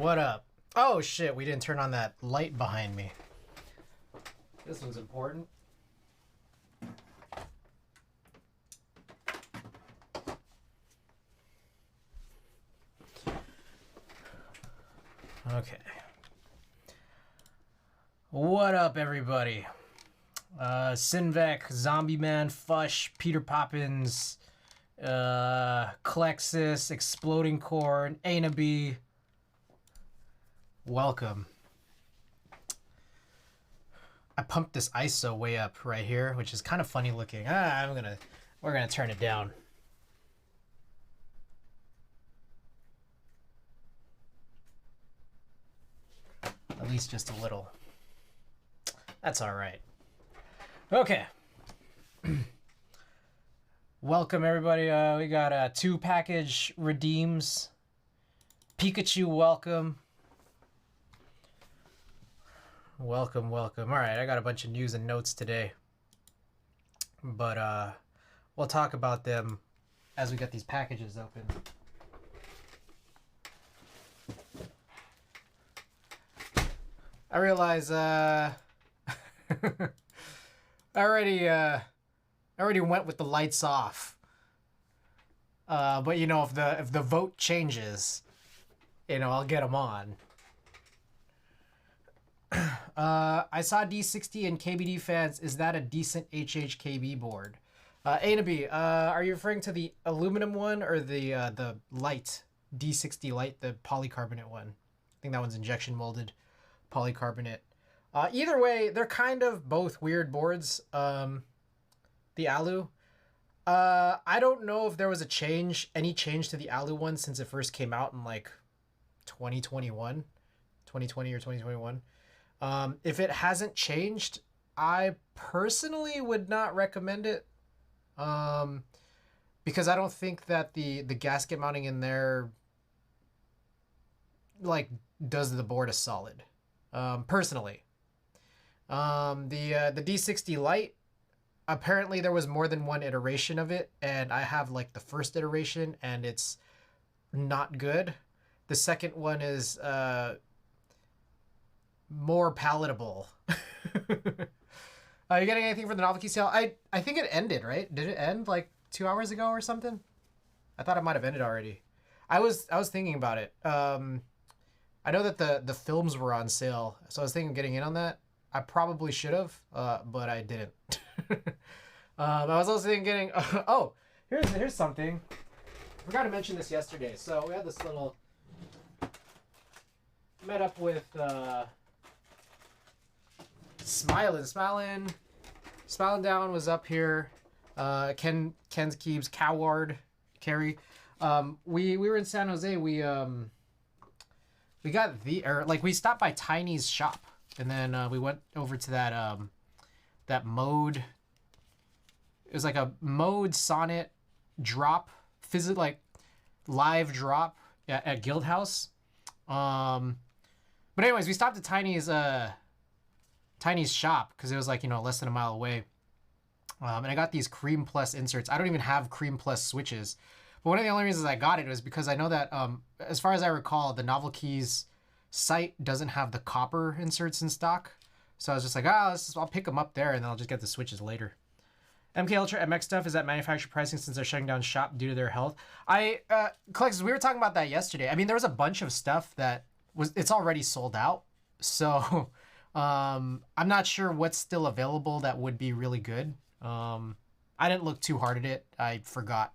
What up? Oh shit, we didn't turn on that light behind me. This one's important. Okay. What up, everybody? Sinvec, Zombie Man, Fush, Peter Poppins, Klexus, Exploding Corn, Anabi. Welcome. I pumped this ISO way up right here, which is kind of funny looking. We're gonna turn it down. At least just a little. That's all right. Okay. Welcome everybody. We got 2 package redeems. Pikachu, welcome. Welcome. All right, I got a bunch of news and notes today. But we'll talk about them as we get these packages open. I realize I already went with the lights off. But you know, if the vote changes, you know, I'll get them on. I saw D60 and KBD fans. Is that a decent HHKB board? A to B, are you referring to the aluminum one or the light D60 light, the polycarbonate one? I think that one's injection molded polycarbonate. Either way, they're kind of both weird boards. The alu. I don't know if there was any change to the alu one since it first came out in like 2020 or 2021. If it hasn't changed, I personally would not recommend it. Because I don't think that the gasket mounting in there like does the board a solid. Personally. The D60 Lite, apparently there was more than one iteration of it, and I have like the first iteration and it's not good. The second one is more palatable. Are you getting anything for the novelty sale? I think it ended, right? Did it end like 2 hours ago or something? I thought it might have ended already. I was thinking about it. I know that the films were on sale, so I was thinking of getting in on that. I probably should have, but I didn't. I was also thinking getting... oh, here's something. I forgot to mention this yesterday. So we had this little... Met up with... Smiling Down was up here. Ken's Keebs, Coward, Carrie. We were in San Jose. We got we stopped by Tiny's shop, and then we went over to that mode. It was like a mode sonnet drop, like live drop at Guild House. But anyways, we stopped at Tiny's shop because it was like, you know, less than a mile away. And I got these Cream Plus inserts. I don't even have Cream Plus switches. But one of the only reasons I got it was because I know that, as far as I recall, the Novel Keys site doesn't have the copper inserts in stock. So I was just like, I'll pick them up there and then I'll just get the switches later. MK Ultra MX stuff is at manufacturer pricing since they're shutting down shop due to their health. Collectors, we were talking about that yesterday. I mean, there was a bunch of stuff that it's already sold out. So... I'm not sure what's still available that would be really good. I didn't look too hard at it. I forgot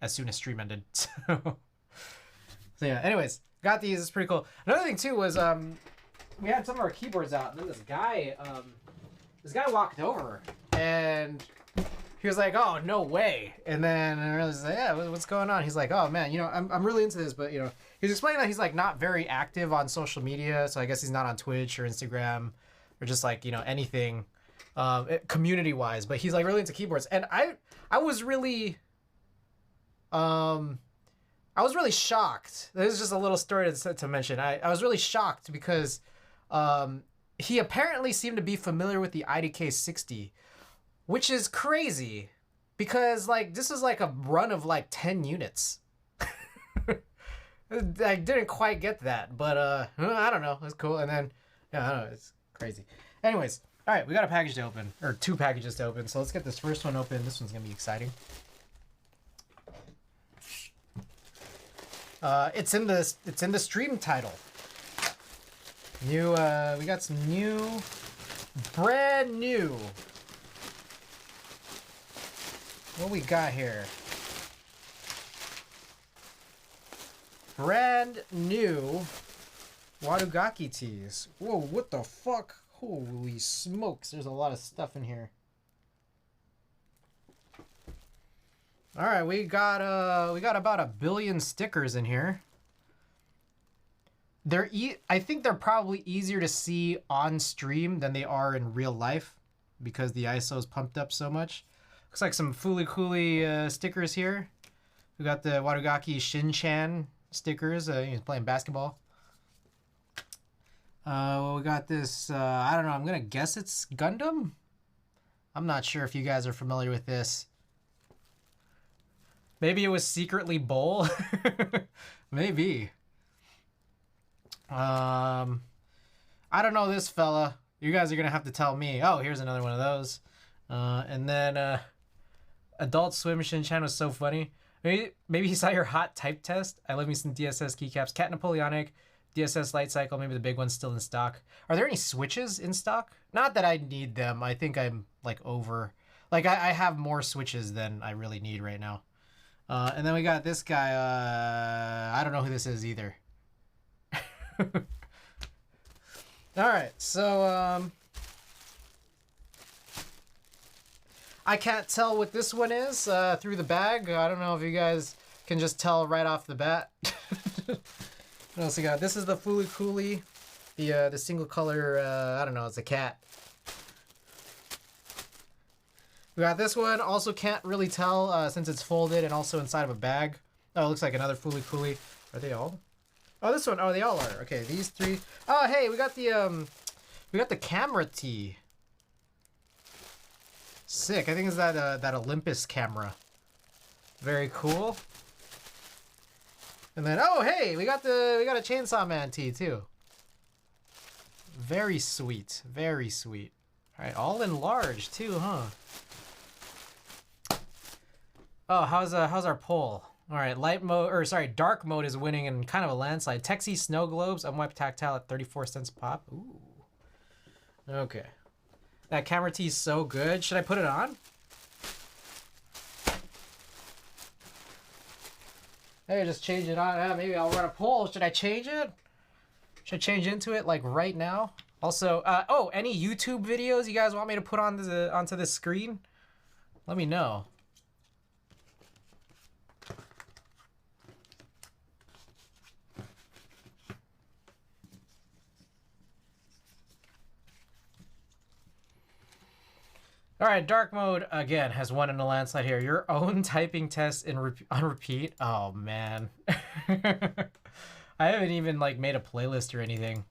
as soon as stream ended. So yeah, anyways, got these. It's pretty cool. Another thing too was we had some of our keyboards out, and then this guy walked over and he was like, "Oh, no way!" And then I realized, yeah, what's going on? He's like, "Oh man, you know, I'm really into this, but you know." He's explaining that he's like not very active on social media, so I guess he's not on Twitch or Instagram or just like, you know, anything community wise. But he's like really into keyboards, and I was really shocked. This is just a little story to mention. I was really shocked because he apparently seemed to be familiar with the IDK60, which is crazy because like this is like a run of like 10 units. I didn't quite get that, but I don't know. It's cool. And then, yeah, I don't know. It's crazy. Anyways, all right, we got a package to open, or 2 packages to open. So let's get this first one open. This one's gonna be exciting. It's in the stream title. New, we got some new, brand new. What we got here? Brand new Wadugaki teas. Whoa, what the fuck? Holy smokes, there's a lot of stuff in here. All right, we got about 1 billion stickers in here. I think they're probably easier to see on stream than they are in real life because the ISO is pumped up so much. Looks like some Fooly Cooly stickers here. We got the Wadugaki Shin-chan stickers. He's playing basketball. We got this, I don't know, I'm going to guess it's Gundam? I'm not sure if you guys are familiar with this. Maybe it was secretly Bull? Maybe. I don't know this fella. You guys are going to have to tell me. Oh, here's another one of those. And then, Adult Swim Shin-chan was so funny. Maybe he saw your hot type test. I love me some DSS keycaps. Cat Napoleonic, DSS Light Cycle. Maybe the big one's still in stock. Are there any switches in stock? Not that I need them. I think I'm like over. Like I have more switches than I really need right now. And then we got this guy. I don't know who this is either. All right, so I can't tell what this one is through the bag. I don't know if you guys can just tell right off the bat. What else we got? This is the Fooly Cooly, the single color. I don't know. It's a cat. We got this one. Also can't really tell since it's folded and also inside of a bag. Oh, it looks like another Fooly Cooly. Are they all? Oh, this one. Oh, they all are. Okay, these 3. Oh, hey, we got the camera tee. Sick. I think it's that Olympus camera. Very cool. And then, oh, hey, we got a Chainsaw Man tee too. Very sweet. Very sweet. All right, all in large too, huh? Oh, how's our poll? All right, dark mode is winning in kind of a landslide. Texie Snow Globes, unwiped tactile at 34 cents pop. Ooh. Okay. That camera tee is so good. Should I put it on? Hey, just change it on. Maybe I'll run a poll. Should I change it? Should I change into it like right now? Also, oh, any YouTube videos you guys want me to put on onto this screen? Let me know. All right, dark mode again has won in a landslide here. Your own typing test on repeat. Oh man, I haven't even like made a playlist or anything.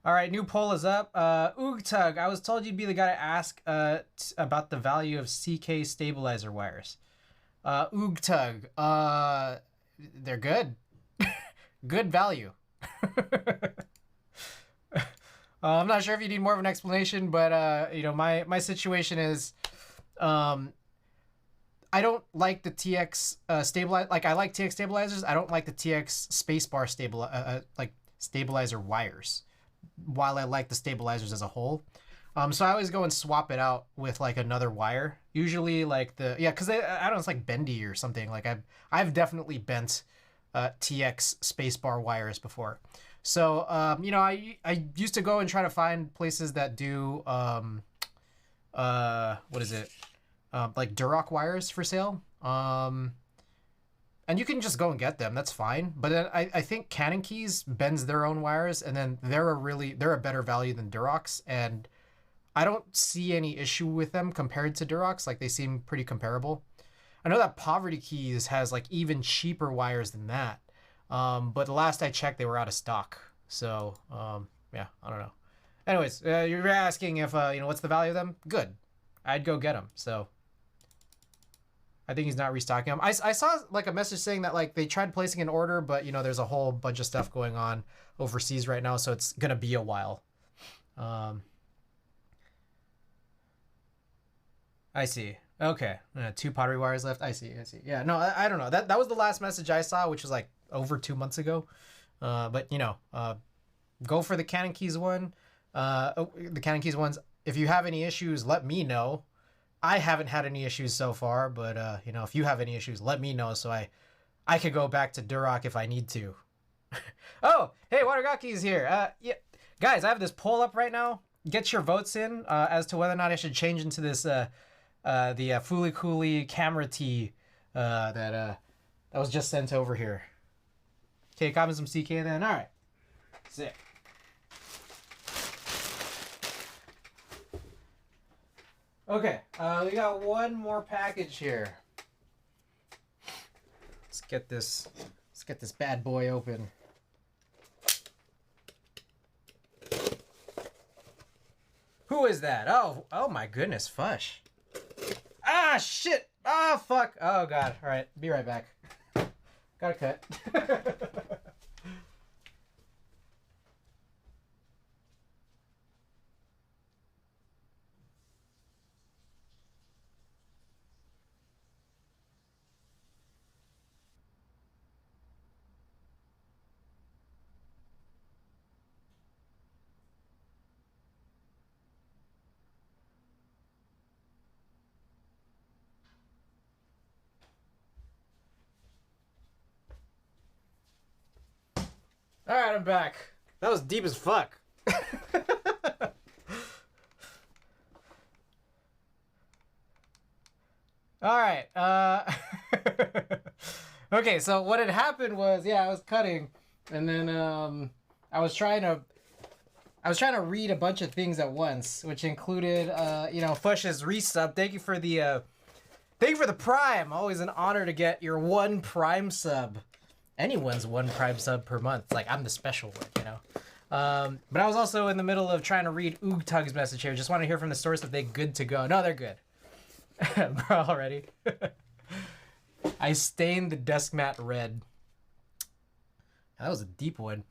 All right, new poll is up. Oogtug, I was told you'd be the guy to ask about the value of CK stabilizer wires. Oogtug, they're good. Good value. I'm not sure if you need more of an explanation, but you know, my situation is, I don't like the TX stabilizer. Like I like TX stabilizers. I don't like the TX spacebar stabilizer wires. While I like the stabilizers as a whole. So I always go and swap it out with like another wire. Usually like because I don't know, it's like bendy or something. Like I've definitely bent TX spacebar wires before. So you know, I used to go and try to find places that do what is it? Like Duroc wires for sale. And you can just go and get them. That's fine. But then I think Canon Keys bends their own wires, and then they're a better value than Durocs, and I don't see any issue with them compared to Durocs. Like they seem pretty comparable. I know that Poverty Keys has like even cheaper wires than that. But the last I checked, they were out of stock. So yeah, I don't know. Anyways, you're asking if what's the value of them? Good, I'd go get them. So I think he's not restocking them. I saw like a message saying that like they tried placing an order, but there's a whole bunch of stuff going on overseas right now, so it's gonna be a while. I see. Okay, 2 pottery wires left. I see. Yeah, no, I don't know. That was the last message I saw, which was like over 2 months ago. But go for the Canon Keys one. The Canon Keys ones. If you have any issues, let me know. I haven't had any issues so far, but if you have any issues, let me know so I could go back to Duroc if I need to. Oh, hey, Watergaki's here. Yeah, guys, I have this poll up right now. Get your votes in as to whether or not I should change into this the Fooly Cooly camera tee that was just sent over here. Okay, copy some CK then. All right, sick. Okay, we got one more package here. Let's get this bad boy open. Who is that? Oh my goodness, Fush. Ah, shit. Ah, fuck. Oh god. All right, be right back. Gotta cut. All right, I'm back. That was deep as fuck. All right. Okay, so what had happened was, I was cutting, and then I was trying to read a bunch of things at once, which included Fush's resub. Thank you for the Prime. Always an honor to get your 1 Prime sub. Anyone's 1 Prime sub per month. Like, I'm the special one, But I was also in the middle of trying to read Oogtug's message here. Just want to hear from the source if they're good to go. No, they're good. Bro, already. I stained the desk mat red. That was a deep one.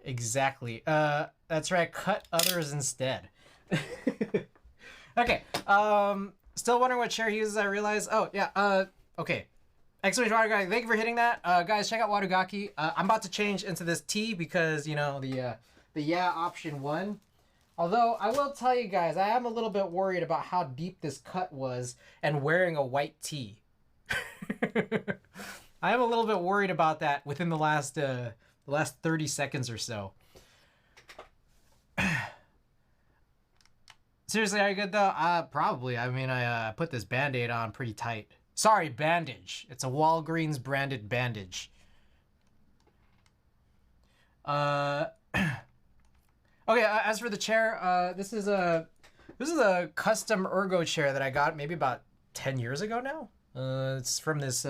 Exactly. That's right. Cut others instead. Okay. Still wondering what chair he uses, I realize. Oh, yeah, okay. Exclamation Watergaki, thank you for hitting that. Guys, check out Watergaki. I'm about to change into this T because, the option 1. Although, I will tell you guys, I am a little bit worried about how deep this cut was and wearing a white tee. I am a little bit worried about that within the last 30 seconds or so. Seriously, are you good though? Probably. I mean, I put this Band-Aid on pretty tight. Sorry, bandage. It's a Walgreens branded bandage. Okay, as for the chair, this is a custom ergo chair that I got maybe about 10 years ago now. It's from this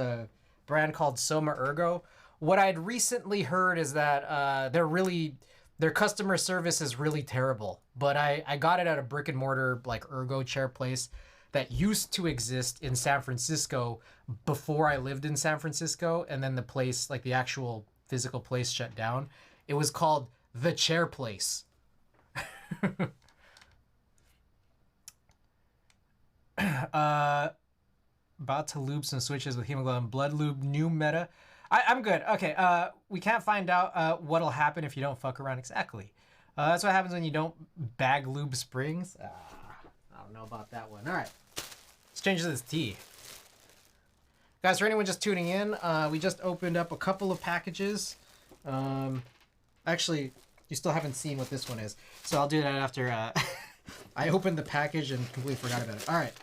brand called Soma Ergo. What I'd recently heard is that their customer service is really terrible, but I got it at a brick and mortar like ergo chair place that used to exist in San Francisco before I lived in San Francisco, and then the place, like the actual physical place, shut down. It was called The Chair Place. About to lube some switches with hemoglobin. Blood lube, new meta. I'm good. Okay, we can't find out what'll happen if you don't fuck around. Exactly. That's what happens when you don't bag lube springs. I don't know about that one. All right, let's change to this tea. Guys, for anyone just tuning in, we just opened up a couple of packages. Actually, you still haven't seen what this one is, so I'll do that after I opened the package and completely forgot about it. All right.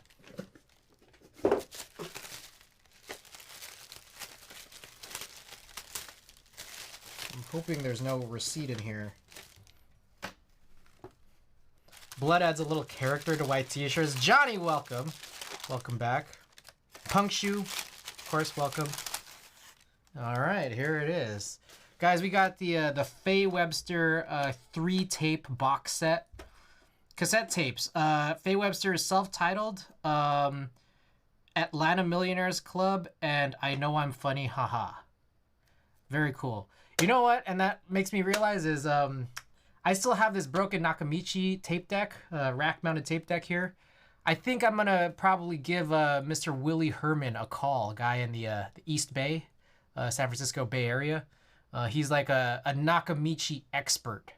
I'm hoping there's no receipt in here. Blood adds a little character to white t-shirts. Johnny, welcome. Welcome back. Punk Shoe, of course, welcome. All right, here it is. Guys, we got the Faye Webster 3-tape box set. Cassette tapes. Faye Webster is self-titled. Atlanta Millionaires Club and I Know I'm Funny, haha. Very cool. You know what? And that makes me realize is I still have this broken Nakamichi tape deck, rack-mounted tape deck here. I think I'm going to probably give Mr. Willie Herman a call, a guy in the East Bay, San Francisco Bay Area. He's like a Nakamichi expert.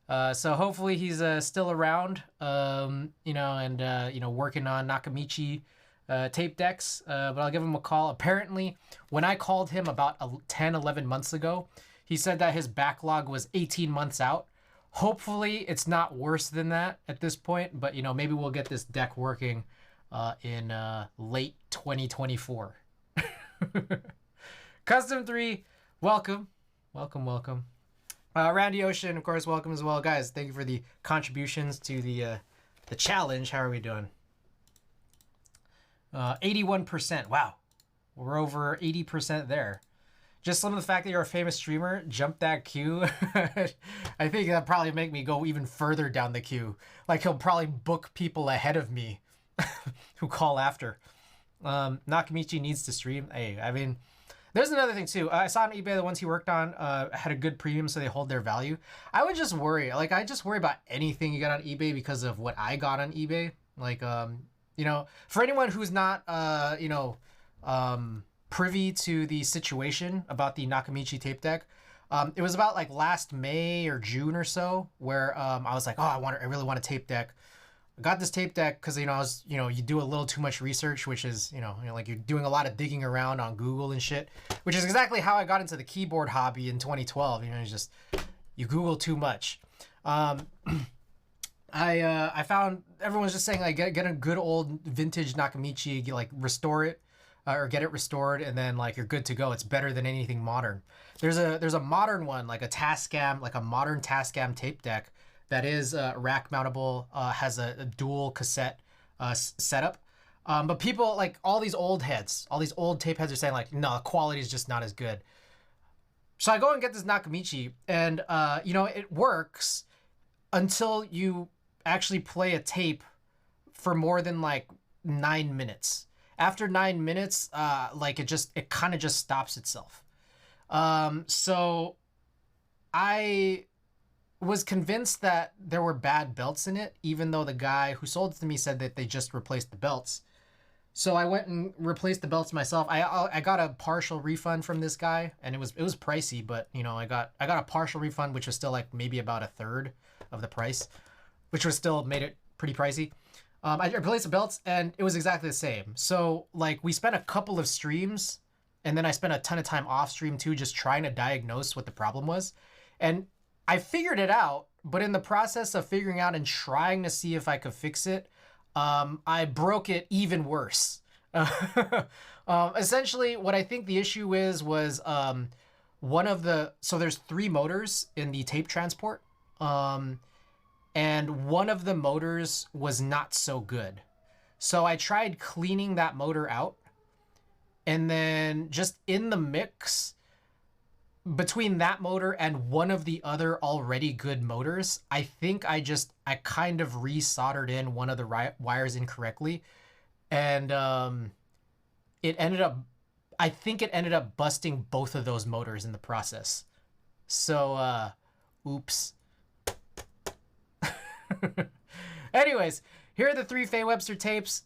So hopefully he's still around, you know, and, you know, working on Nakamichi tape decks. But I'll give him a call. Apparently, when I called him about 10, 11 months ago, he said that his backlog was 18 months out. Hopefully it's not worse than that at this point, but you know, maybe we'll get this deck working in late 2024. Custom 3, welcome. Welcome. Randy Ocean, of course, welcome as well. Guys, thank you for the contributions to the challenge. How are we doing? 81%. Wow. We're over 80% there. Just some of the fact that you're a famous streamer, jump that queue. I think that'll probably make me go even further down the queue. Like he'll probably book people ahead of me who call after. Nakamichi needs to stream. Hey, I mean, there's another thing too. I saw on eBay the ones he worked on had a good premium, so they hold their value. I would just worry. Like I just worry about anything you got on eBay because of what I got on eBay. Like, you know, for anyone who's not, you know, privy to the situation about the Nakamichi tape deck, it was about like last May or June or so where I was like, oh, I really want a tape deck. I got this tape deck because, you know, you do a little too much research, which is, you know, like you're doing a lot of digging around on Google and shit, which is exactly how I got into the keyboard hobby in 2012. You know, it's just, you Google too much. I found everyone's just saying like get a good old vintage Nakamichi, like restore it. Or get it restored, and then like you're good to go. It's better than anything modern. There's a modern one, like a Tascam, like a modern Tascam tape deck that is rack mountable, has a dual cassette setup. But people like all these old tape heads are saying like, no, the quality is just not as good. So I go and get this Nakamichi, and you know, it works until you actually play a tape for more than like 9 minutes. After 9 minutes, like it kind of just stops itself. So I was convinced that there were bad belts in it, even though the guy who sold it to me said that they just replaced the belts. So I went and replaced the belts myself. I got a partial refund from this guy, and it was pricey, but you know, I got a partial refund, which was still like maybe about a third of the price, which was still made it pretty pricey. I replaced the belts and it was exactly the same. So like we spent a couple of streams and then I spent a ton of time off stream too, just trying to diagnose what the problem was. And I figured it out, but in the process of figuring out and trying to see if I could fix it, I broke it even worse. Essentially what I think the issue was so there's 3 motors in the tape transport. And one of the motors was not so good. So I tried cleaning that motor out, and then just in the mix between that motor and one of the other already good motors, I think I kind of resoldered in one of the wires incorrectly. And I think it ended up busting both of those motors in the process. So, oops. Anyways, here are the 3 Faye Webster tapes.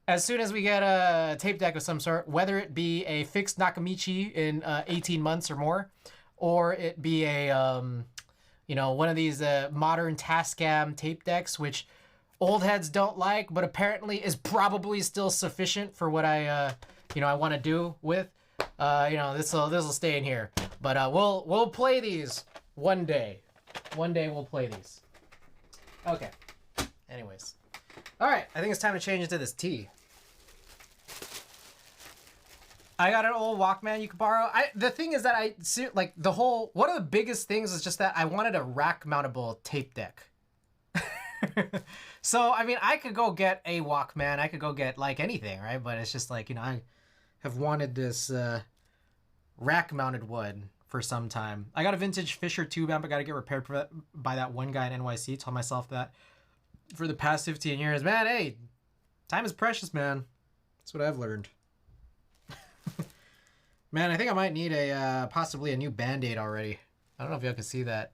As soon as we get a tape deck of some sort, whether it be a fixed Nakamichi in 18 months or more, or it be a you know, one of these modern Tascam tape decks, which old heads don't like, but apparently is probably still sufficient for what I you know, I want to do with. You know, this will stay in here, but we'll play these one day. One day we'll play these. Okay. Anyways. All right. I think it's time to change into this tea. I got an old Walkman you could borrow. The thing is that one of the biggest things is just that I wanted a rack mountable tape deck. So, I mean, I could go get a Walkman. I could go get, like, anything, right? But it's just like, you know, I have wanted this rack-mounted one for some time. I got a vintage Fisher tube amp. I got to get repaired by that one guy in NYC. Told myself that for the past 15 years. Man, hey, time is precious, man. That's what I've learned. Man, I think I might need a possibly a new Band-Aid already. I don't know if y'all can see that.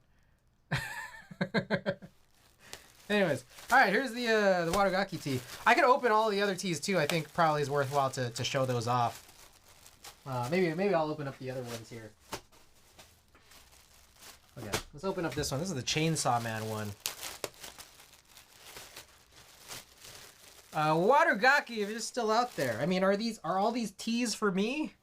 Anyways, all right, here's the Watergaki tea. I could open all the other teas too. I think probably is worthwhile to show those off. Maybe I'll open up the other ones here. Okay, let's open up this one. This is the Chainsaw Man one. Watergaki, if you're still out there. I mean, are all these teas for me?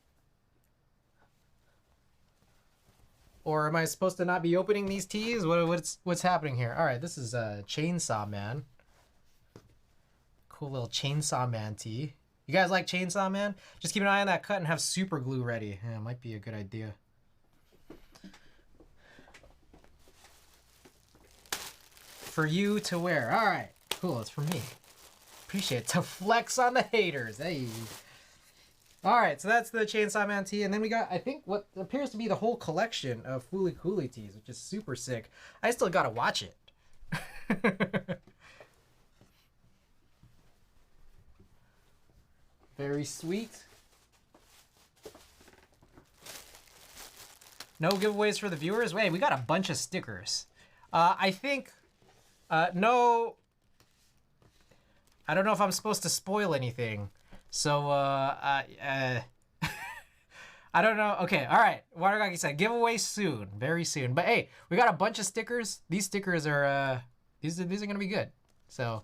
Or am I supposed to not be opening these teas? What's happening here? All right, this is Chainsaw Man. Cool little Chainsaw Man tea. You guys like Chainsaw Man? Just keep an eye on that cut and have super glue ready. Yeah, might be a good idea. For you to wear. All right, cool. It's for me. Appreciate it. To flex on the haters. Hey. All right, so that's the Chainsaw Man tea, and then we got, I think, what appears to be the whole collection of Fooly Cooly teas, which is super sick. I still gotta watch it. Very sweet. No giveaways for the viewers? Wait, we got a bunch of stickers. I think, no, I don't know if I'm supposed to spoil anything. So, I don't know. Okay, all right. Watergaki said, giveaway soon. Very soon. But hey, we got a bunch of stickers. These stickers are, these are going to be good. So,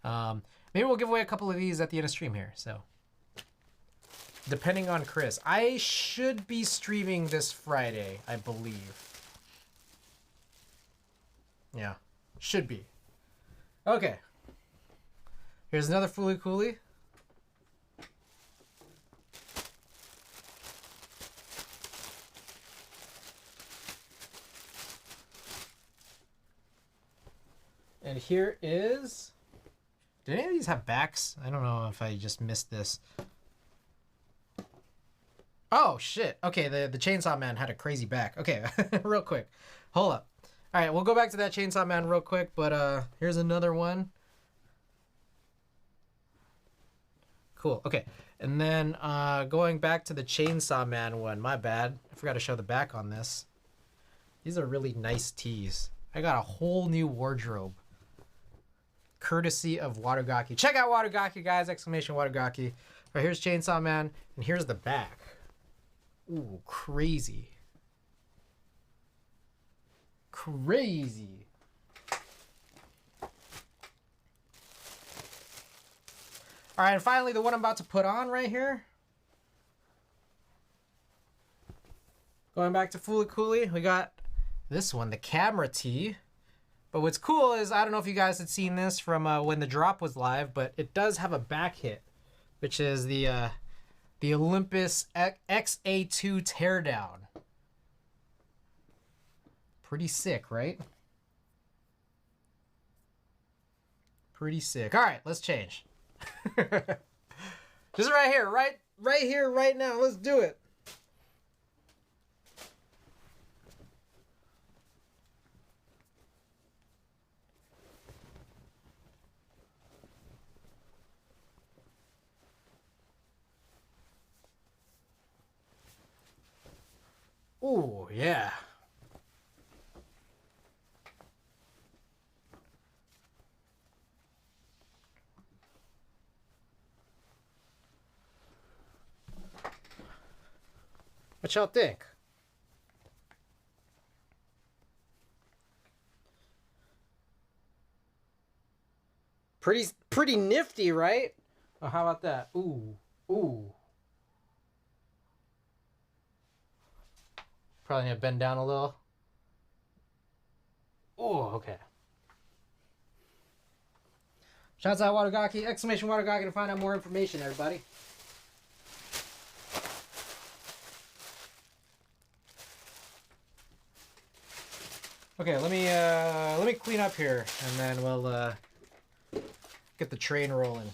maybe we'll give away a couple of these at the end of stream here. So, depending on Chris. I should be streaming this Friday, I believe. Yeah, should be. Okay. Here's another Fooly Cooly. And here is... Did any of these have backs? I don't know if I just missed this. Oh, shit. Okay, the Chainsaw Man had a crazy back. Okay, real quick. Hold up. All right, we'll go back to that Chainsaw Man real quick, but here's another one. Cool, okay. And then going back to the Chainsaw Man one, my bad. I forgot to show the back on this. These are really nice tees. I got a whole new wardrobe. Courtesy of Watergaki. Check out Watergaki, guys! Exclamation Watergaki. All right, here's Chainsaw Man, and here's the back. Ooh, crazy. Crazy. All right, and finally, the one I'm about to put on right here. Going back to Fooly Cooly, we got this one, the camera tee. But what's cool is, I don't know if you guys had seen this from when the drop was live, but it does have a back hit, which is the Olympus XA2 teardown. Pretty sick, right? Pretty sick. All right, let's change. Just right here, right here, right now. Let's do it. Ooh, yeah. What y'all think? Pretty nifty, right? Oh, how about that? Ooh, ooh. Probably need to bend down a little. Oh, okay. Shouts out Watergaki, exclamation Watergaki to find out more information, everybody. Okay, let me clean up here, and then we'll get the train rolling.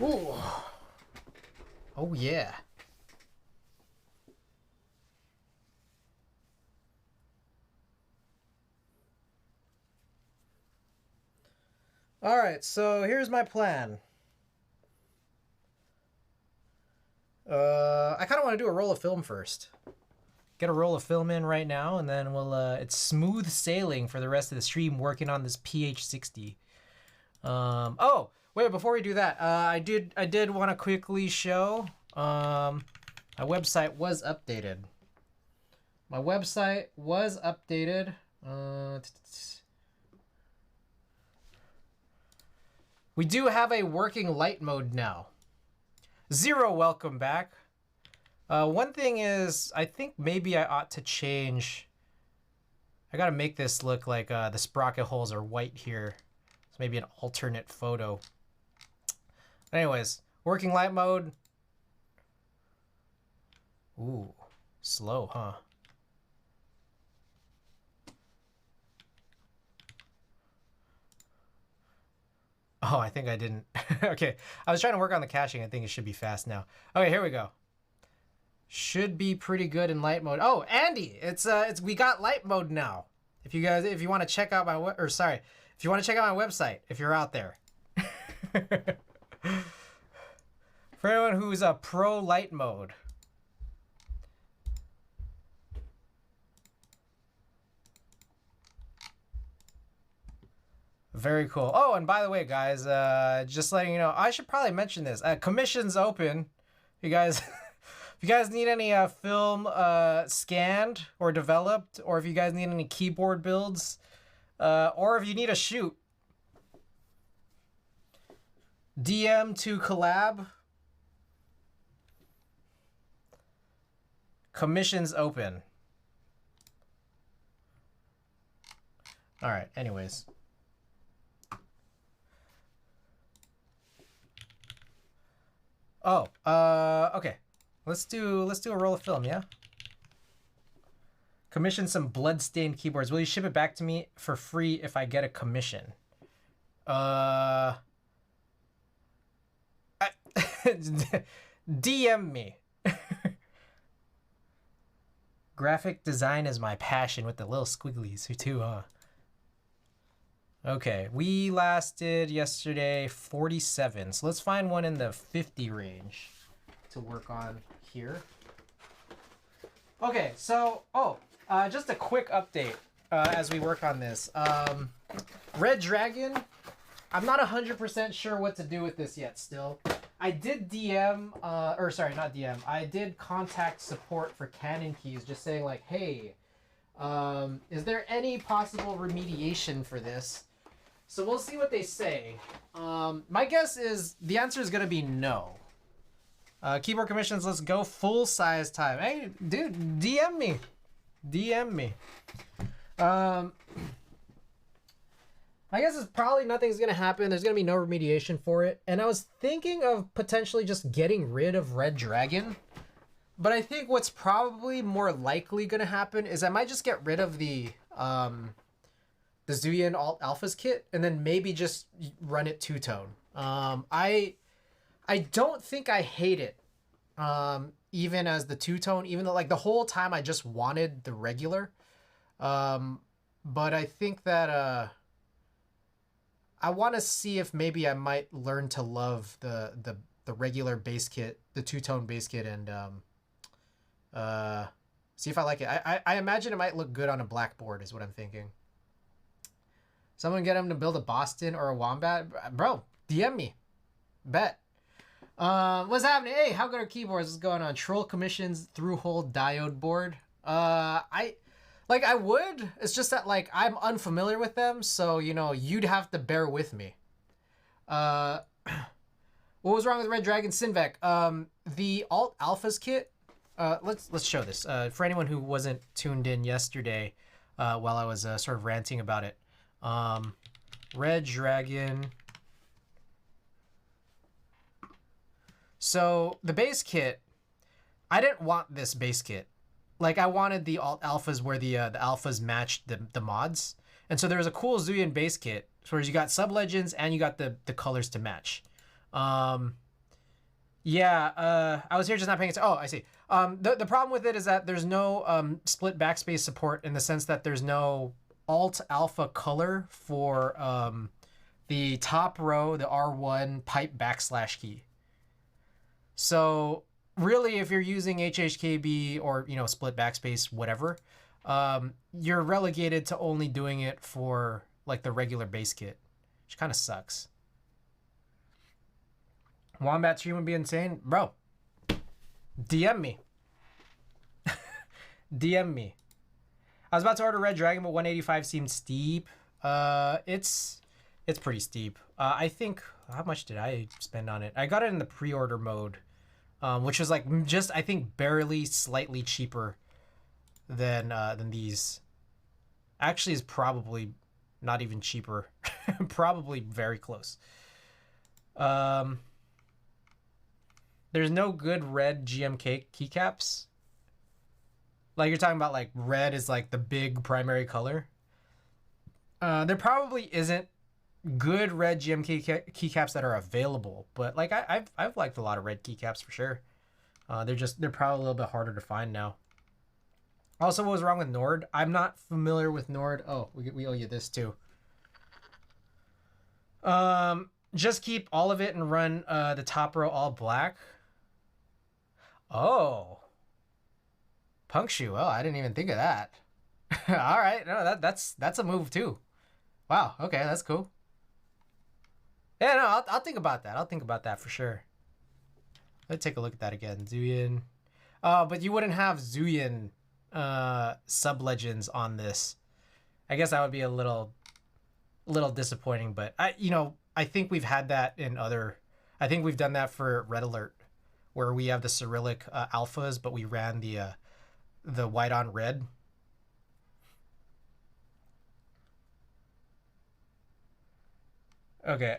Ooh. Oh yeah. All right, so here's my plan. I kind of want to do a roll of film first. Get a roll of film in right now, and then we'll it's smooth sailing for the rest of the stream working on this ph60. Oh, wait, before we do that, I did want to quickly show my website was updated. My website was updated. We do have a working light mode now. Zero, welcome back. One thing is, I think maybe I ought to change. I gotta make this look like the sprocket holes are white here. So maybe an alternate photo. Anyways, working light mode. Ooh, slow, huh? Oh, I think I didn't. Okay, I was trying to work on the caching. I think it should be fast now. Okay, here we go. Should be pretty good in light mode. Oh, Andy, it's we got light mode now. If you want to check out my if you want to check out my website, if you're out there. For anyone who's a pro light mode. Very cool. Oh, and by the way, guys, just letting you know, I should probably mention this. Commission's open. You guys, if you guys need any film scanned or developed, or if you guys need any keyboard builds, or if you need a shoot, DM to collab. Commission's open. All right. Anyways. Oh, okay. Let's do a roll of film, yeah? Commission some blood-stained keyboards. Will you ship it back to me for free if I get a commission? DM me. Graphic design is my passion with the little squigglies too, huh? Okay, we lasted yesterday 47, so let's find one in the 50 range to work on here. Okay, so, just a quick update as we work on this. Red Dragon, I'm not 100% sure what to do with this yet still. I did DM, I did contact support for Canon Keys just saying like, hey, is there any possible remediation for this? So we'll see what they say. My guess is the answer is gonna be no. Keyboard commissions, let's go full size time. Hey, dude, DM me. DM me. I guess it's probably nothing's gonna happen. There's gonna be no remediation for it. And I was thinking of potentially just getting rid of Red Dragon. But I think what's probably more likely gonna happen is I might just get rid of the Zuyan Alt Alphas kit, and then maybe just run it two-tone. I don't think I hate it, even as the two-tone, even though like the whole time I just wanted the regular. But I think that I want to see if maybe I might learn to love the regular bass kit, the two-tone bass kit, and see if I like it. I imagine it might look good on a blackboard is what I'm thinking. Someone get him to build a Boston or a Wombat. Bro, DM me. Bet. What's happening? Hey, how good are keyboards? What's going on? Troll commissions through-hole diode board. I would. It's just that, like, I'm unfamiliar with them, so, you know, you'd have to bear with me. What What was wrong with Red Dragon Sinvec? The Alt Alphas kit. Let's show this. For anyone who wasn't tuned in yesterday, while I was sort of ranting about it. Red Dragon. So the base kit, I didn't want this base kit. Like I wanted the Alt Alphas where the alphas matched the mods. And so there was a cool Zuyan base kit, where you got sub legends and you got the colors to match. I was here just not paying attention. Oh, I see. The problem with it is that there's no split backspace support, in the sense that there's no alt alpha color for the top row, the R1 pipe backslash key. So really, if you're using HHKB or, you know, split backspace, whatever, you're relegated to only doing it for like the regular base kit, which kind of sucks. Wombat stream would be insane. Bro, DM me. DM me. I was about to order Red Dragon, but 185 seemed steep. It's pretty steep. I think, how much did I spend on it? I got it in the pre-order mode, which was like just, I think, barely slightly cheaper than these. Actually is probably not even cheaper. Probably very close. There's no good red GMK keycaps. Like you're talking about, like red is like the big primary color. There probably isn't good red GMK keycaps that are available, but like I've liked a lot of red keycaps for sure. They're probably a little bit harder to find now. Also, what was wrong with Nord? I'm not familiar with Nord. Oh, we owe you this too. Just keep all of it and run the top row all black. Oh, Punkshoe. Oh, I didn't even think of that. All right, no, that's a move too. Wow. Okay, that's cool. Yeah, no, I'll think about that. I'll think about that for sure. Let's take a look at that again. Zuyan. But you wouldn't have Zuyan sub legends on this. I guess that would be a little disappointing, but I think we've had that in other. I think we've done that for Red Alert, where we have the Cyrillic alphas, but we ran the white on red. Okay.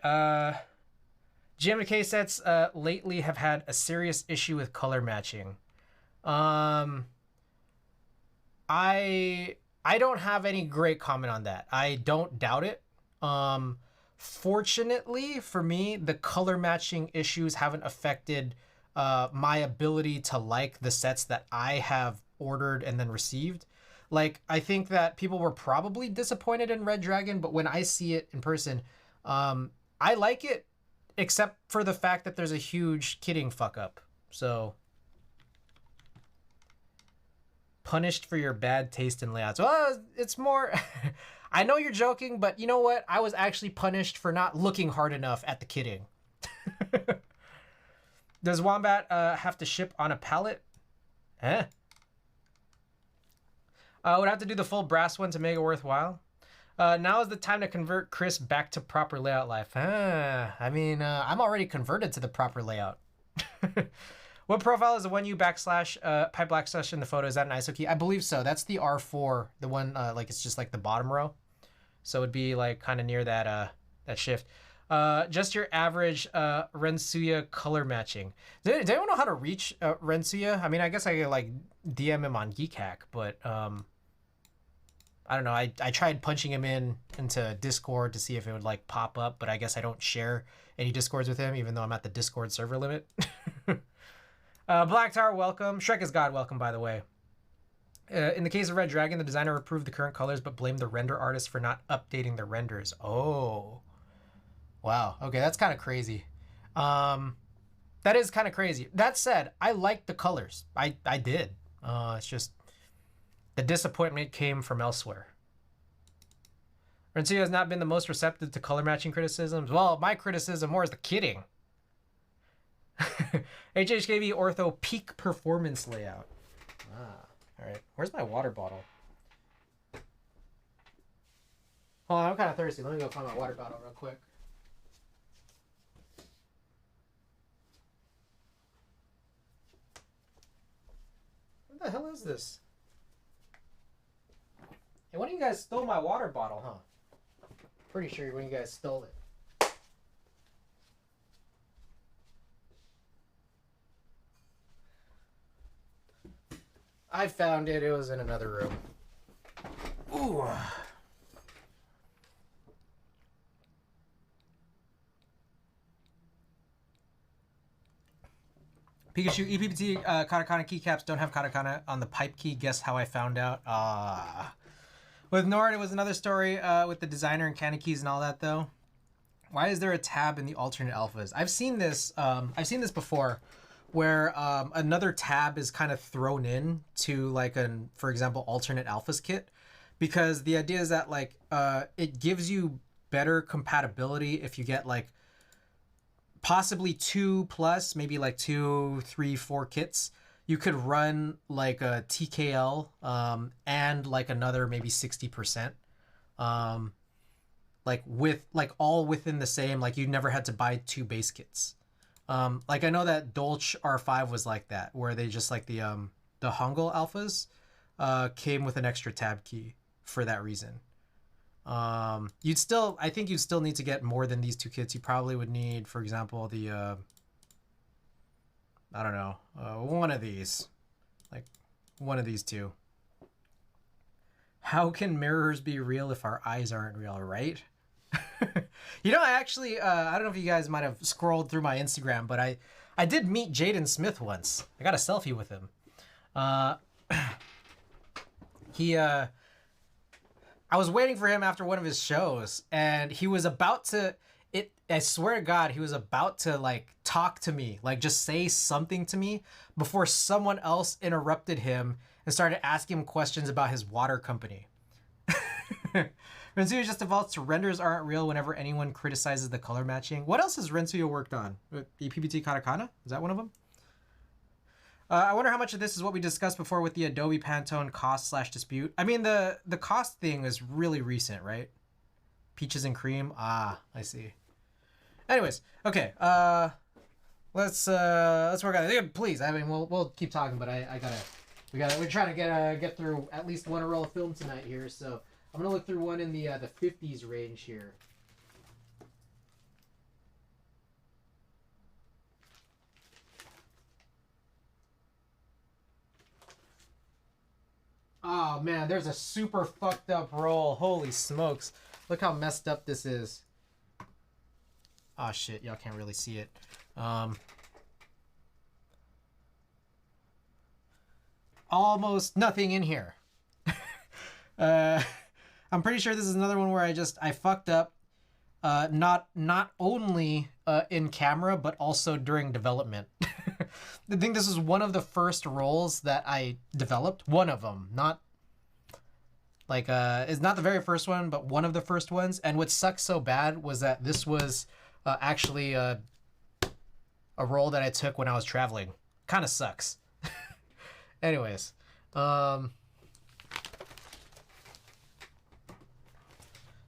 GMK sets lately have had a serious issue with color matching. I don't have any great comment on that. I don't doubt it. Fortunately for me, the color matching issues haven't affected my ability to like the sets that I have ordered and then received. Like, I think that people were probably disappointed in Red Dragon, but when I see it in person, I like it, except for the fact that there's a huge kitting fuck up. So, punished for your bad taste in layouts. Well, it's more... I know you're joking, but you know what? I was actually punished for not looking hard enough at the kitting. Does Wombat have to ship on a pallet? Would have to do the full brass one to make it worthwhile. Now is the time to convert Chris back to proper layout life. I mean, I'm already converted to the proper layout. What profile is the one you backslash pipe backslash in the photo? Is that an ISO key? I believe so. That's the R4, the one like it's just like the bottom row. So it'd be like kind of near that that shift. Just your average Rensuya color matching. Does anyone know how to reach Rensuya? I mean, I guess I could like DM him on GeekHack, but I don't know. I tried punching him into Discord to see if it would like pop up, but I guess I don't share any Discords with him, even though I'm at the Discord server limit. Black Tower, welcome. Shrek is God, welcome, by the way. In the case of Red Dragon, the designer approved the current colors, but blamed the render artist for not updating the renders. Oh. Wow. Okay, that's kind of crazy. That is kind of crazy. That said, I like the colors. I did. It's just the disappointment came from elsewhere. Rensuya has not been the most receptive to color matching criticisms. Well, my criticism more is the kidding. HHKB Ortho peak performance layout. All right. Where's my water bottle? Hold on, I'm kind of thirsty. Let me go find my water bottle real quick. this? Hey, one of you guys stole my water bottle, huh? Pretty sure one of you guys stole it. I found it. It was in another room. Ooh. Pikachu EPPT katakana keycaps don't have katakana on the pipe key. Guess how I found out? With Nord, it was another story with the designer and candy keys and all that though. Why is there a tab in the alternate alphas? I've seen this before, where another tab is kind of thrown in to like an, for example, alternate alphas kit, because the idea is that like it gives you better compatibility if you get like possibly 2+, maybe like 2, 3, 4 kits. You could run like a TKL and like another maybe 60%. Like with like all within the same, like you never had to buy 2 base kits. Like I know that Dolch R5 was like that, where they just like the Hangul alphas came with an extra tab key for that reason. I think you'd still need to get more than these 2 kits. You probably would need, for example, the I don't know, one of these, like one of these 2. How can mirrors be real if our eyes aren't real, right? You know, I actually, I don't know if you guys might have scrolled through my Instagram, but I did meet Jaden Smith once. I got a selfie with him. I was waiting for him after one of his shows, and he was about to, I swear to God, he was about to like talk to me, like just say something to me before someone else interrupted him and started asking him questions about his water company. Rensuya just defaults to renders aren't real whenever anyone criticizes the color matching. What else has Rensuya worked on? EPPT Katakana? Is that one of them? I wonder how much of this is what we discussed before with the Adobe Pantone cost/dispute. I mean, the cost thing is really recent, right? Peaches and cream. Ah, I see. Anyways, okay. Let's work on it. Please, I mean, we'll keep talking, but we're trying to get through at least one roll of film tonight here. So I'm gonna look through one in the 50s range here. Oh man, there's a super fucked up roll. Holy smokes. Look how messed up this is. Oh shit, y'all can't really see it. Almost nothing in here. I'm pretty sure this is another one where I fucked up. Not only in camera, but also during development. I think this is one of the first rolls that I developed. One of them, not like it's not the very first one, but one of the first ones. And what sucks so bad was that this was actually a roll that I took when I was traveling. Kind of sucks. Anyways, so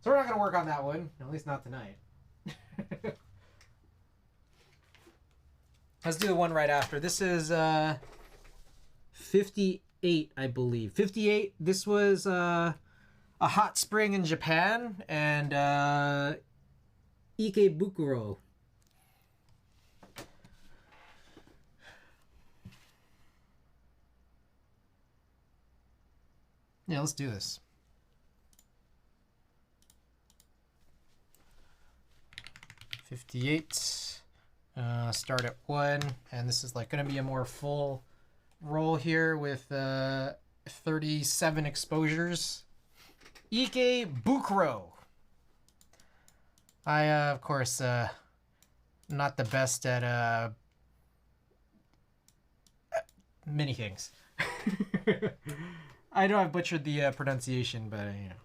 we're not gonna work on that one, at least not tonight. Let's do the one right after. This is 58, I believe. 58. This was a hot spring in Japan, and Ikebukuro. Yeah, let's do this. $58. Start at 1, and this is like going to be a more full roll here with 37 exposures. Ikebukuro. I, of course, not the best at many things. I know I've butchered the pronunciation, but, you know.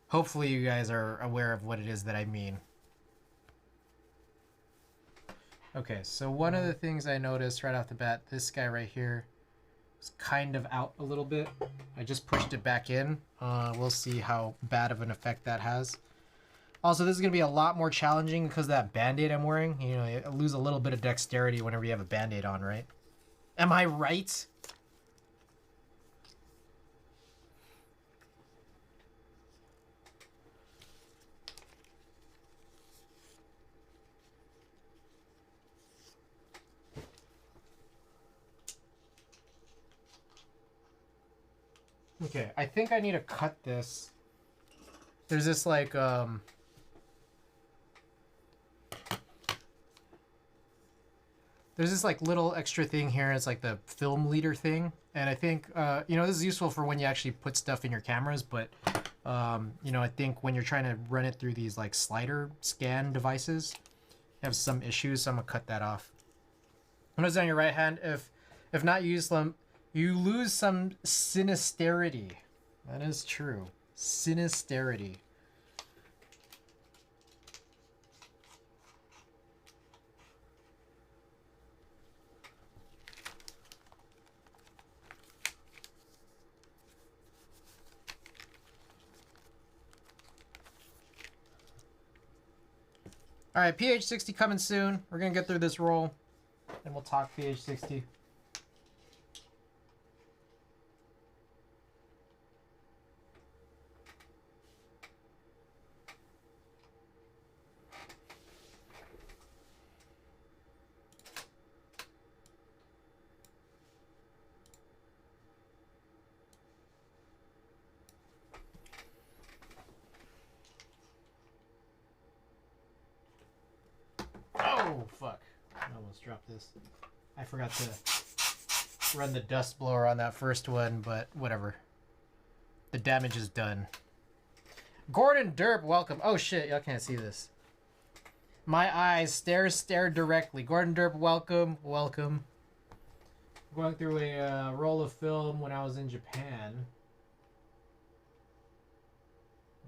Hopefully you guys are aware of what it is that I mean. Okay, so one of the things I noticed right off the bat, this guy right here is kind of out a little bit. I just pushed it back in. We'll see how bad of an effect that has. Also, this is going to be a lot more challenging because of that Band-Aid I'm wearing. You know, you lose a little bit of dexterity whenever you have a Band-Aid on, right? Am I right? Okay, I think I need to cut this. There's this like there's this like little extra thing here. It's like the film leader thing, and I think you know, this is useful for when you actually put stuff in your cameras. But you know, I think when you're trying to run it through these like slider scan devices, you have some issues. So I'm gonna cut that off. Notice on your right hand, if not use them, you lose some sinisterity. That is true. Sinisterity. All right, ph60 coming soon. We're gonna get through this roll, and we'll talk ph60. Oh, fuck. I almost dropped this. I forgot to run the dust blower on that first one, but whatever. The damage is done. Gordon Derp, welcome. Oh, shit. Y'all can't see this. My eyes stare directly. Gordon Derp, welcome. Welcome. I'm going through a roll of film when I was in Japan.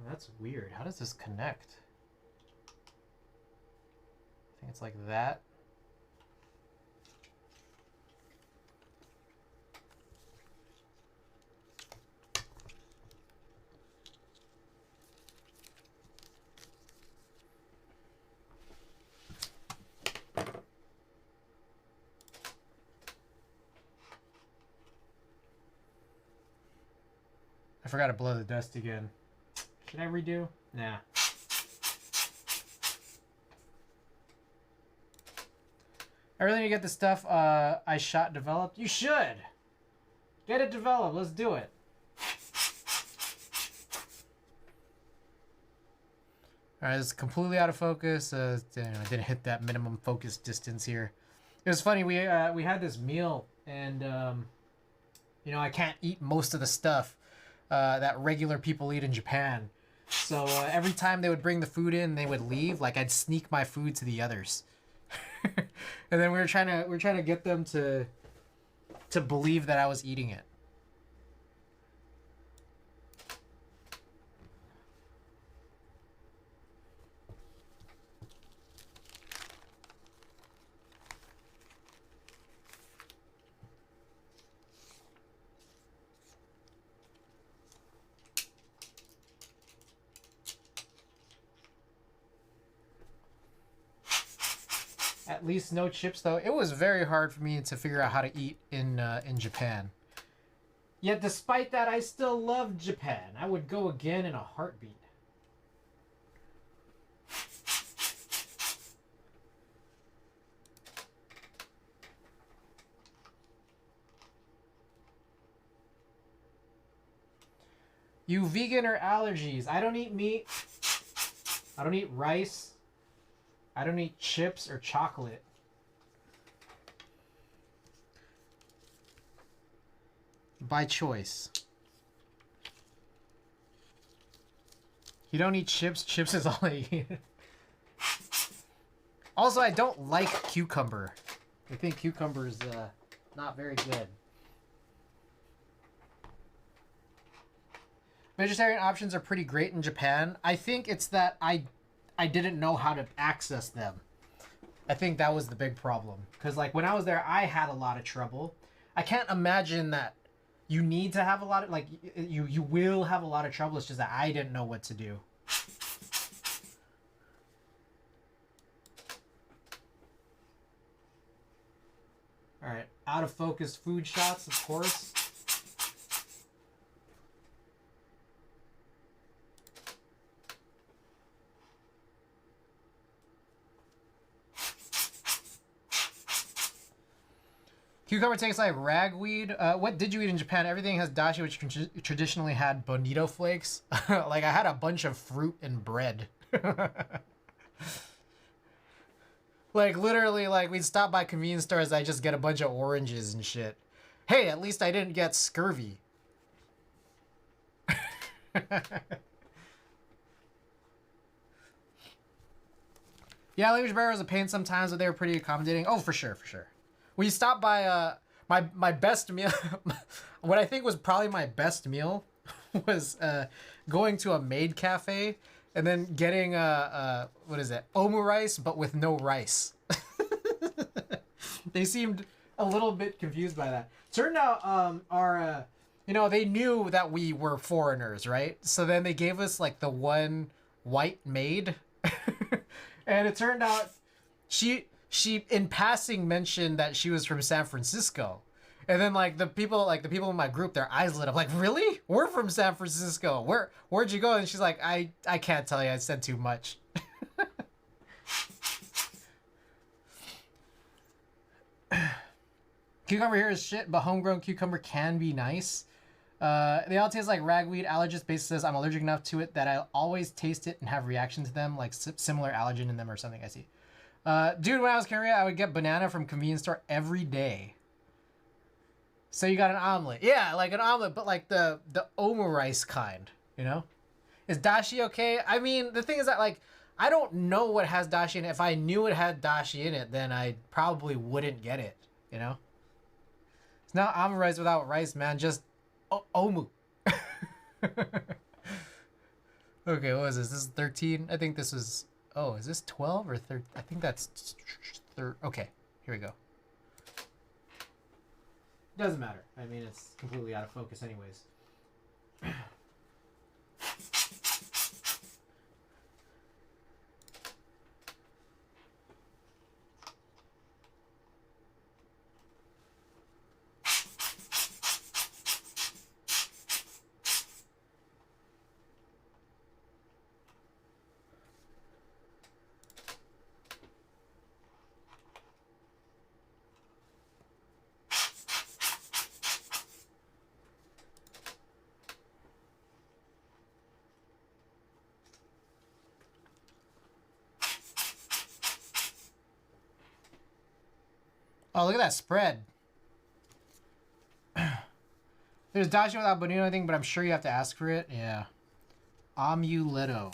That's weird. How does this connect? I think it's like that. I forgot to blow the dust again. Should I redo? Nah. I really need to get the stuff I shot developed. You should! Get it developed. Let's do it. Alright, it's completely out of focus. I didn't hit that minimum focus distance here. It was funny. We had this meal, and you know, I can't eat most of the stuff that regular people eat in Japan. So every time they would bring the food in, they would leave. Like, I'd sneak my food to the others. And then we were trying to get them to believe that I was eating it. At least no chips, though. It was very hard for me to figure out how to eat in Japan. Yet despite that, I still love Japan. I would go again in a heartbeat. You vegan or allergies? I don't eat meat. I don't eat rice. I don't eat chips or chocolate. By choice. You don't eat chips? Chips is all I eat. Also, I don't like cucumber. I think cucumber is not very good. Vegetarian options are pretty great in Japan. I think it's that I didn't know how to access them. I think that was the big problem. Because like when I was there, I had a lot of trouble. I can't imagine that you need to have a lot of, like, you will have a lot of trouble. It's just that I didn't know what to do. All right, out of focus food shots, of course. Cucumber tastes like ragweed. What did you eat in Japan? Everything has dashi, which traditionally had bonito flakes. Like I had a bunch of fruit and bread. Like literally, like we'd stop by convenience stores. I just get a bunch of oranges and shit. Hey, at least I didn't get scurvy. Yeah, language barrier was a pain sometimes, but they were pretty accommodating. Oh, for sure, for sure. We stopped by my best meal. What I think was probably my best meal was going to a maid cafe and then getting what is it, omu rice, but with no rice. They seemed a little bit confused by that. Turned out our you know, they knew that we were foreigners, right? So then they gave us like the one white maid. And it turned out she in passing mentioned that she was from San Francisco. And then like the people in my group, their eyes lit up like, really? We're from San Francisco. Where'd you go? And she's like, I can't tell you, I said too much. Cucumber here is shit, but homegrown cucumber can be nice. They all taste like ragweed. Allergist base says I'm allergic enough to it that I always taste it and have reaction to them, like similar allergen in them or something. I see. Dude, when I was in Korea, I would get banana from convenience store every day. So you got an omelet. Yeah, like an omelet, but like the omu rice kind, you know? Is dashi okay? I mean, the thing is that like, I don't know what has dashi in it. If I knew it had dashi in it, then I probably wouldn't get it, you know? It's not omu rice without rice, man. Just omu. Okay, what is this? This is 13. I think this is... Oh, is this 12 or 13? I think that's... Okay, here we go. Doesn't matter. I mean, it's completely out of focus anyways. Oh, look at that spread. There's dashi without bonito, I think, but I'm sure you have to ask for it. Yeah. Amuletto.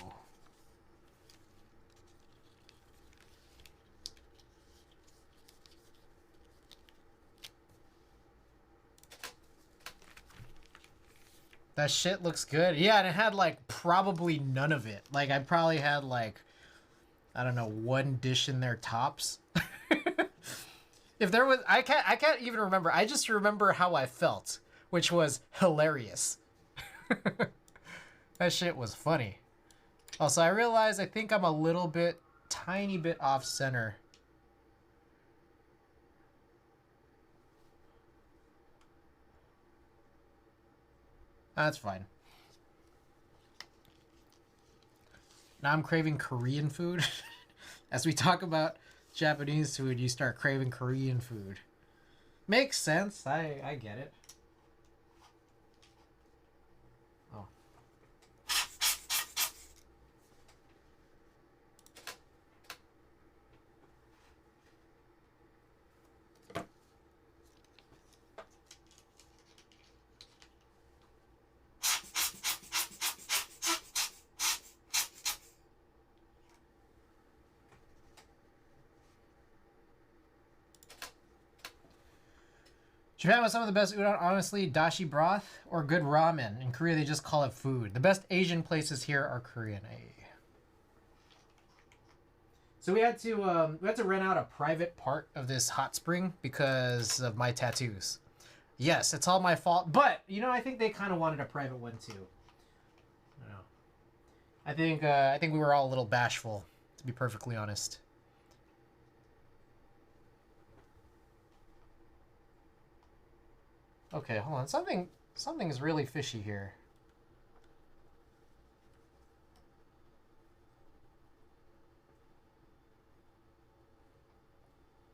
That shit looks good. Yeah, and it had like probably none of it. Like I probably had like, I don't know, one dish in there tops. If there was, I can't even remember. I just remember how I felt, which was hilarious. That shit was funny. Also, I realized I think I'm a little bit, tiny bit off center. That's fine. Now I'm craving Korean food. As we talk about Japanese food, you start craving Korean food. Makes sense. I get it. Oh. Japan was some of the best udon, honestly. Dashi broth or good ramen. In Korea, they just call it food. The best Asian places here are Korean. So we had to rent out a private part of this hot spring because of my tattoos. Yes, it's all my fault, but you know, I think they kind of wanted a private one too. You know, I think we were all a little bashful, to be perfectly honest. Okay, hold on. Something's really fishy here.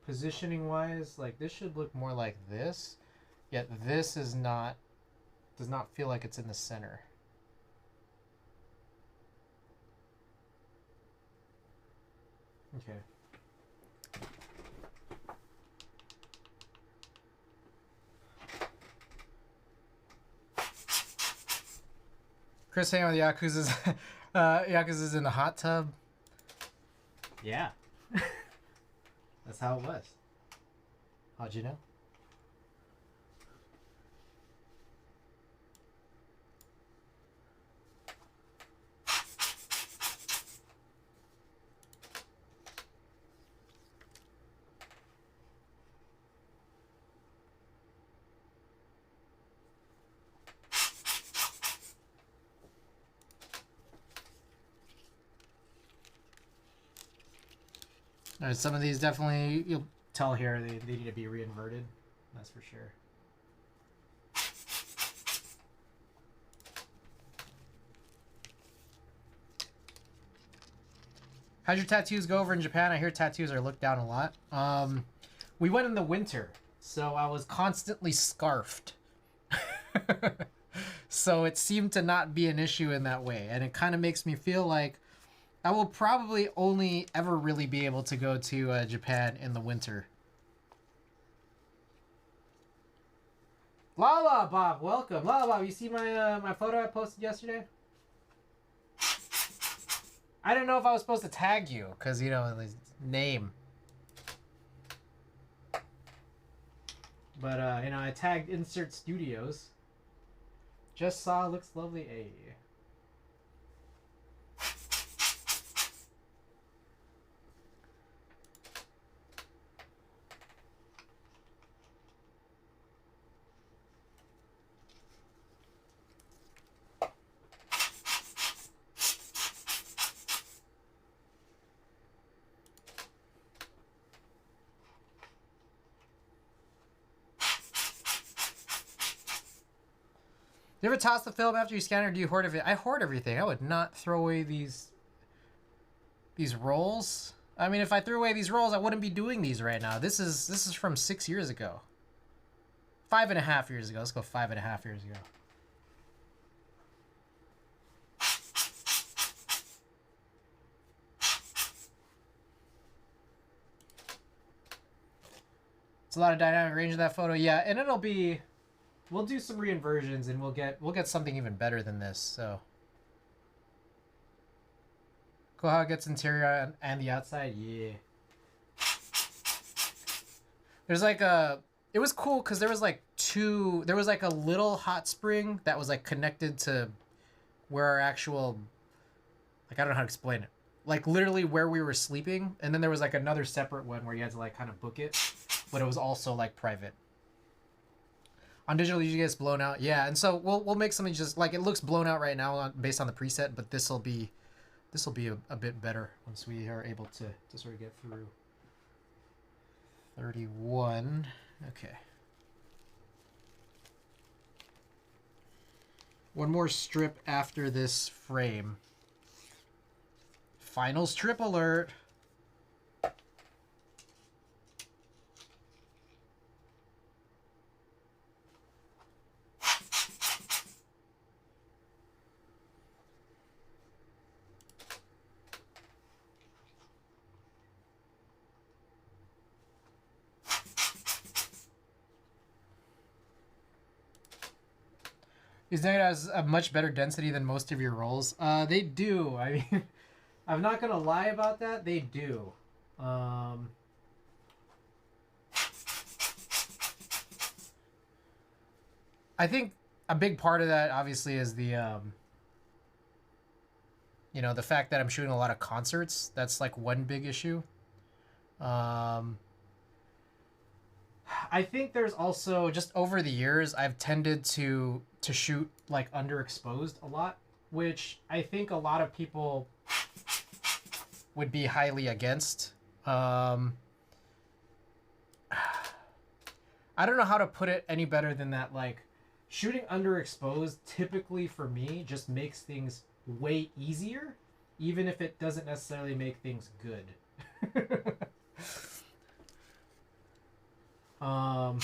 positioning wise, like this should look more like this. Yet this is not, does not feel like it's in the center. Okay. Chris hanging with Yakuza's Yakuza's in the hot tub. Yeah. That's how it was. How'd you know? Alright, some of these definitely, you'll tell here, they need to be reinverted. That's for sure. How'd your tattoos go over in Japan? I hear tattoos are looked down a lot. We went in the winter, so I was constantly scarfed. So it seemed to not be an issue in that way. And it kind of makes me feel like I will probably only ever really be able to go to Japan in the winter. Lala Bob, welcome. Lala Bob, you see my my photo I posted yesterday? I didn't know if I was supposed to tag you, because, you know, his name. But, you know, I tagged Insert Studios. Just saw, looks lovely. Hey. You ever toss the film after you scan it, or do you hoard everything? I hoard everything. I would not throw away these rolls. I mean, if I threw away these rolls, I wouldn't be doing these right now. This is from 6 years ago. 5.5 years ago. Let's go 5.5 years ago. It's a lot of dynamic range in that photo. Yeah, and it'll be... We'll do some reinversions, and we'll get something even better than this. So, cool how it gets interior and the outside. Yeah. There's like a. It was cool because there was like two. There was like a little hot spring that was like connected to where our actual. Like, I don't know how to explain it. Like literally where we were sleeping, and then there was like another separate one where you had to like kind of book it, but it was also like private. On digital, usually gets blown out. Yeah, and so we'll make something just like it looks blown out right now based on the preset, but this will be a bit better once we are able to sort of get through 31. Okay. One more strip after this frame. Final strip alert. These negatives have much better density than most of your rolls. They do. I mean, I'm not gonna lie about that. They do. I think a big part of that, obviously, is the you know, the fact that I'm shooting a lot of concerts. That's like one big issue. I think there's also, just over the years, I've tended to shoot like underexposed a lot, which I think a lot of people would be highly against. I don't know how to put it any better than that. Like, shooting underexposed typically for me just makes things way easier, even if it doesn't necessarily make things good. Um,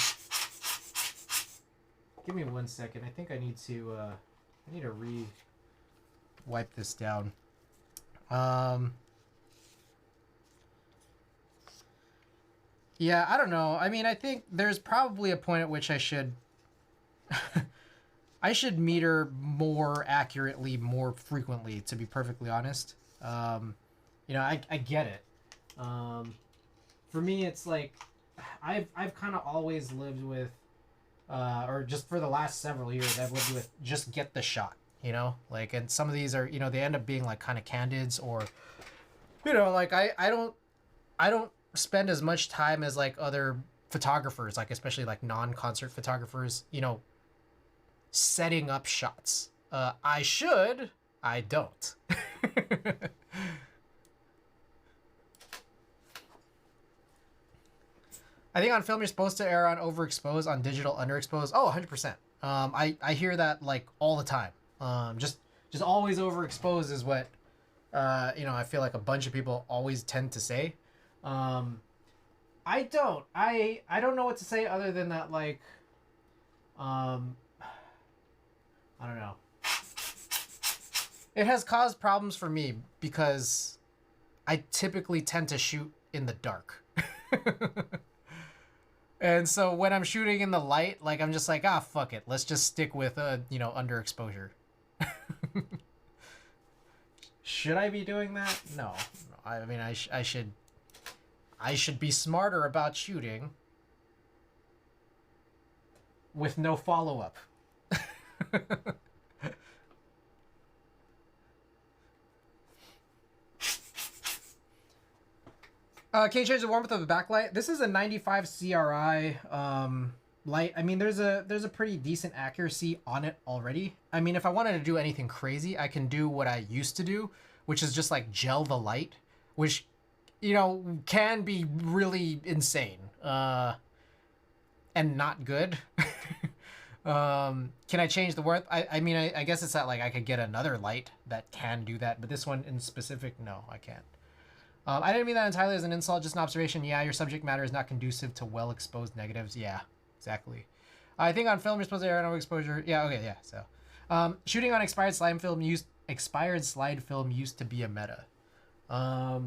give me 1 second. I think I need to wipe this down. Yeah, I don't know. I mean, I think there's probably a point at which I should I should meter more accurately, more frequently, to be perfectly honest. You know, I get it. For me, it's like I've kind of always lived with, or just for the last several years, I've lived with just get the shot. You know, like, and some of these are, you know, they end up being like kind of candids, or, you know, like I don't spend as much time as like other photographers, like especially like non-concert photographers, you know, setting up shots. I should, I don't. I think on film you're supposed to err on overexpose, on digital underexpose. Oh, 100%. I hear that like all the time. Just always overexpose is what you know, I feel like a bunch of people always tend to say. I don't. I don't know what to say other than that, like, I don't know. It has caused problems for me because I typically tend to shoot in the dark. And so when I'm shooting in the light, like, I'm just like, ah, fuck it. Let's just stick with, you know, underexposure. Should I be doing that? No. I mean, I should be smarter about shooting with no follow-up. Can you change the warmth of the backlight? This is a 95 CRI light. I mean, there's a pretty decent accuracy on it already. I mean, if I wanted to do anything crazy, I can do what I used to do, which is just like gel the light, which, you know, can be really insane and not good. Can I change the warmth? I mean, I guess it's that like I could get another light that can do that, but this one in specific, no, I can't. I didn't mean that entirely as an insult, just an observation. Yeah, your subject matter is not conducive to well-exposed negatives. Yeah, exactly. I think on film you're supposed to air overexposure. Yeah, okay, yeah. So, shooting on expired slide film used to be a meta. I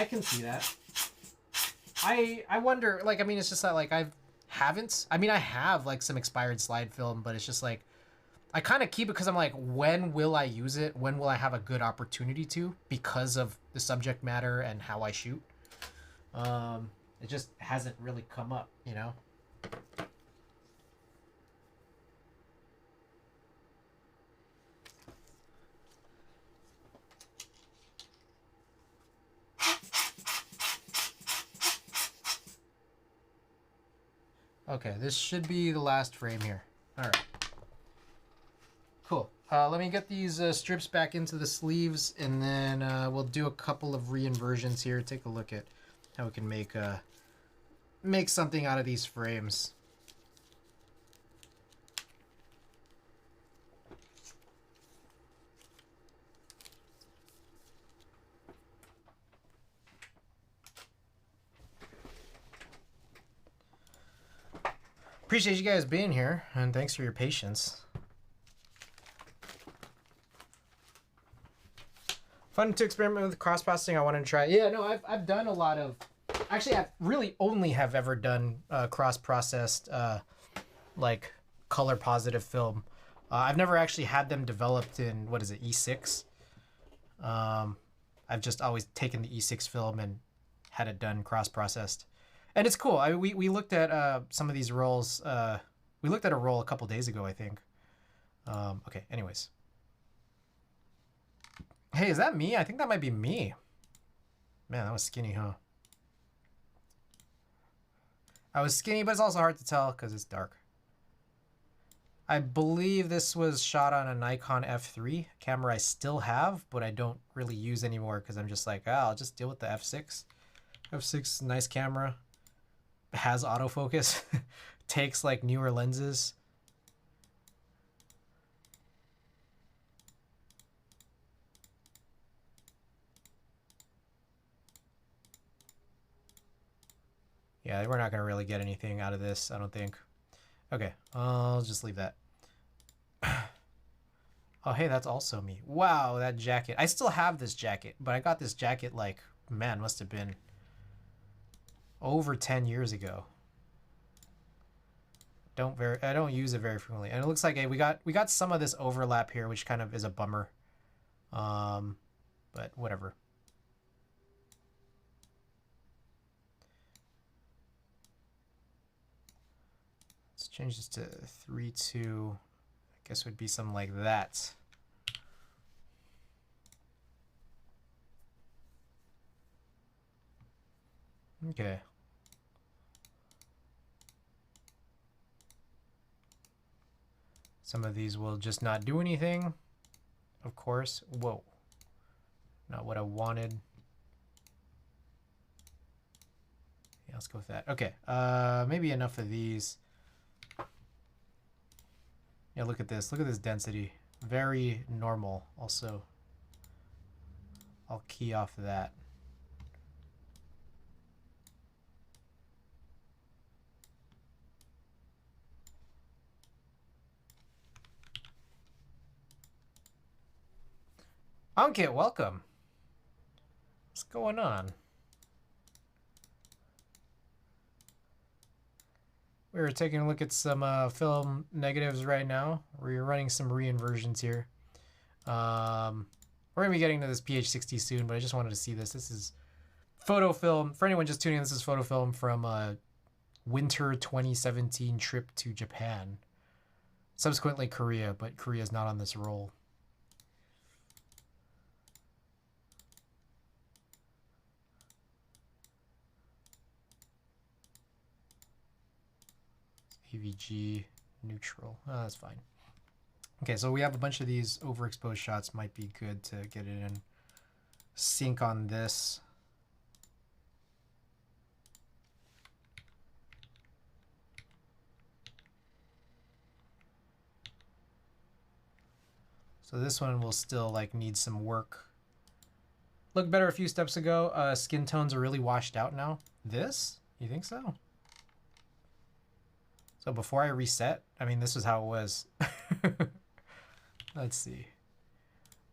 can see that. I wonder, like, I mean, it's just that like I have like some expired slide film, but it's just like I kind of keep it because I'm like, when will I use it? When will I have a good opportunity to, because of the subject matter and how I shoot? It just hasn't really come up, you know? Okay, this should be the last frame here. All right. Cool. Let me get these strips back into the sleeves, and then we'll do a couple of reinversions here. Take a look at how we can make something out of these frames. Appreciate you guys being here, and thanks for your patience. Fun to experiment with cross-processing. I want to try. Yeah, no, I've done a lot of. Actually, I really only have ever done cross-processed, like color positive film. I've never actually had them developed in, what is it, E6. I've just always taken the E6 film and had it done cross-processed, and it's cool. We looked at some of these rolls. We looked at a roll a couple days ago, I think. Okay. Anyways. Hey, is that me? I think that might be me. Man, that was skinny, huh? I was skinny, but it's also hard to tell because it's dark. I believe this was shot on a Nikon F3 camera I still have, but I don't really use anymore because I'm just like, oh, I'll just deal with the F6. F6, nice camera. Has autofocus. Takes like newer lenses. Yeah, we're not going to really get anything out of this, I don't think. Okay, I'll just leave that. Oh, hey, that's also me. Wow, that jacket. I still have this jacket, but I got this jacket like, man, must have been over 10 years ago. I don't use it very frequently. And it looks like, hey, we got some of this overlap here, which kind of is a bummer. But whatever. Let's change this to 3.2. I guess would be something like that. Okay. Some of these will just not do anything, of course. Whoa. Not what I wanted. Yeah, let's go with that. Okay, maybe enough of these. Yeah, look at this. Look at this density. Very normal also. I'll key off that. Ankit, welcome. What's going on? We're taking a look at some film negatives right now. We're running some reinversions here. We're going to be getting to this ph60 soon, but I just wanted to see this. This is photo film. For anyone just tuning in, this is photo film from winter 2017 trip to Japan. Subsequently Korea, but Korea is not on this roll. AVG neutral. Oh, that's fine. Okay, so we have a bunch of these overexposed shots. Might be good to get it in sync on this. So this one will still like need some work. Looked better a few steps ago. Skin tones are really washed out now. This? You think so? So before I reset, I mean, this is how it was. Let's see.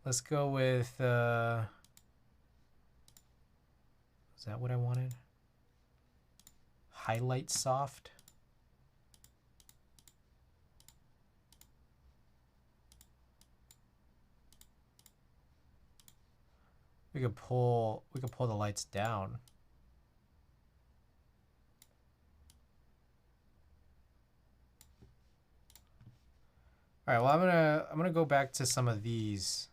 Let's go with, is that what I wanted? Highlight soft. We could pull the lights down. All right, well, I'm gonna go back to some of these.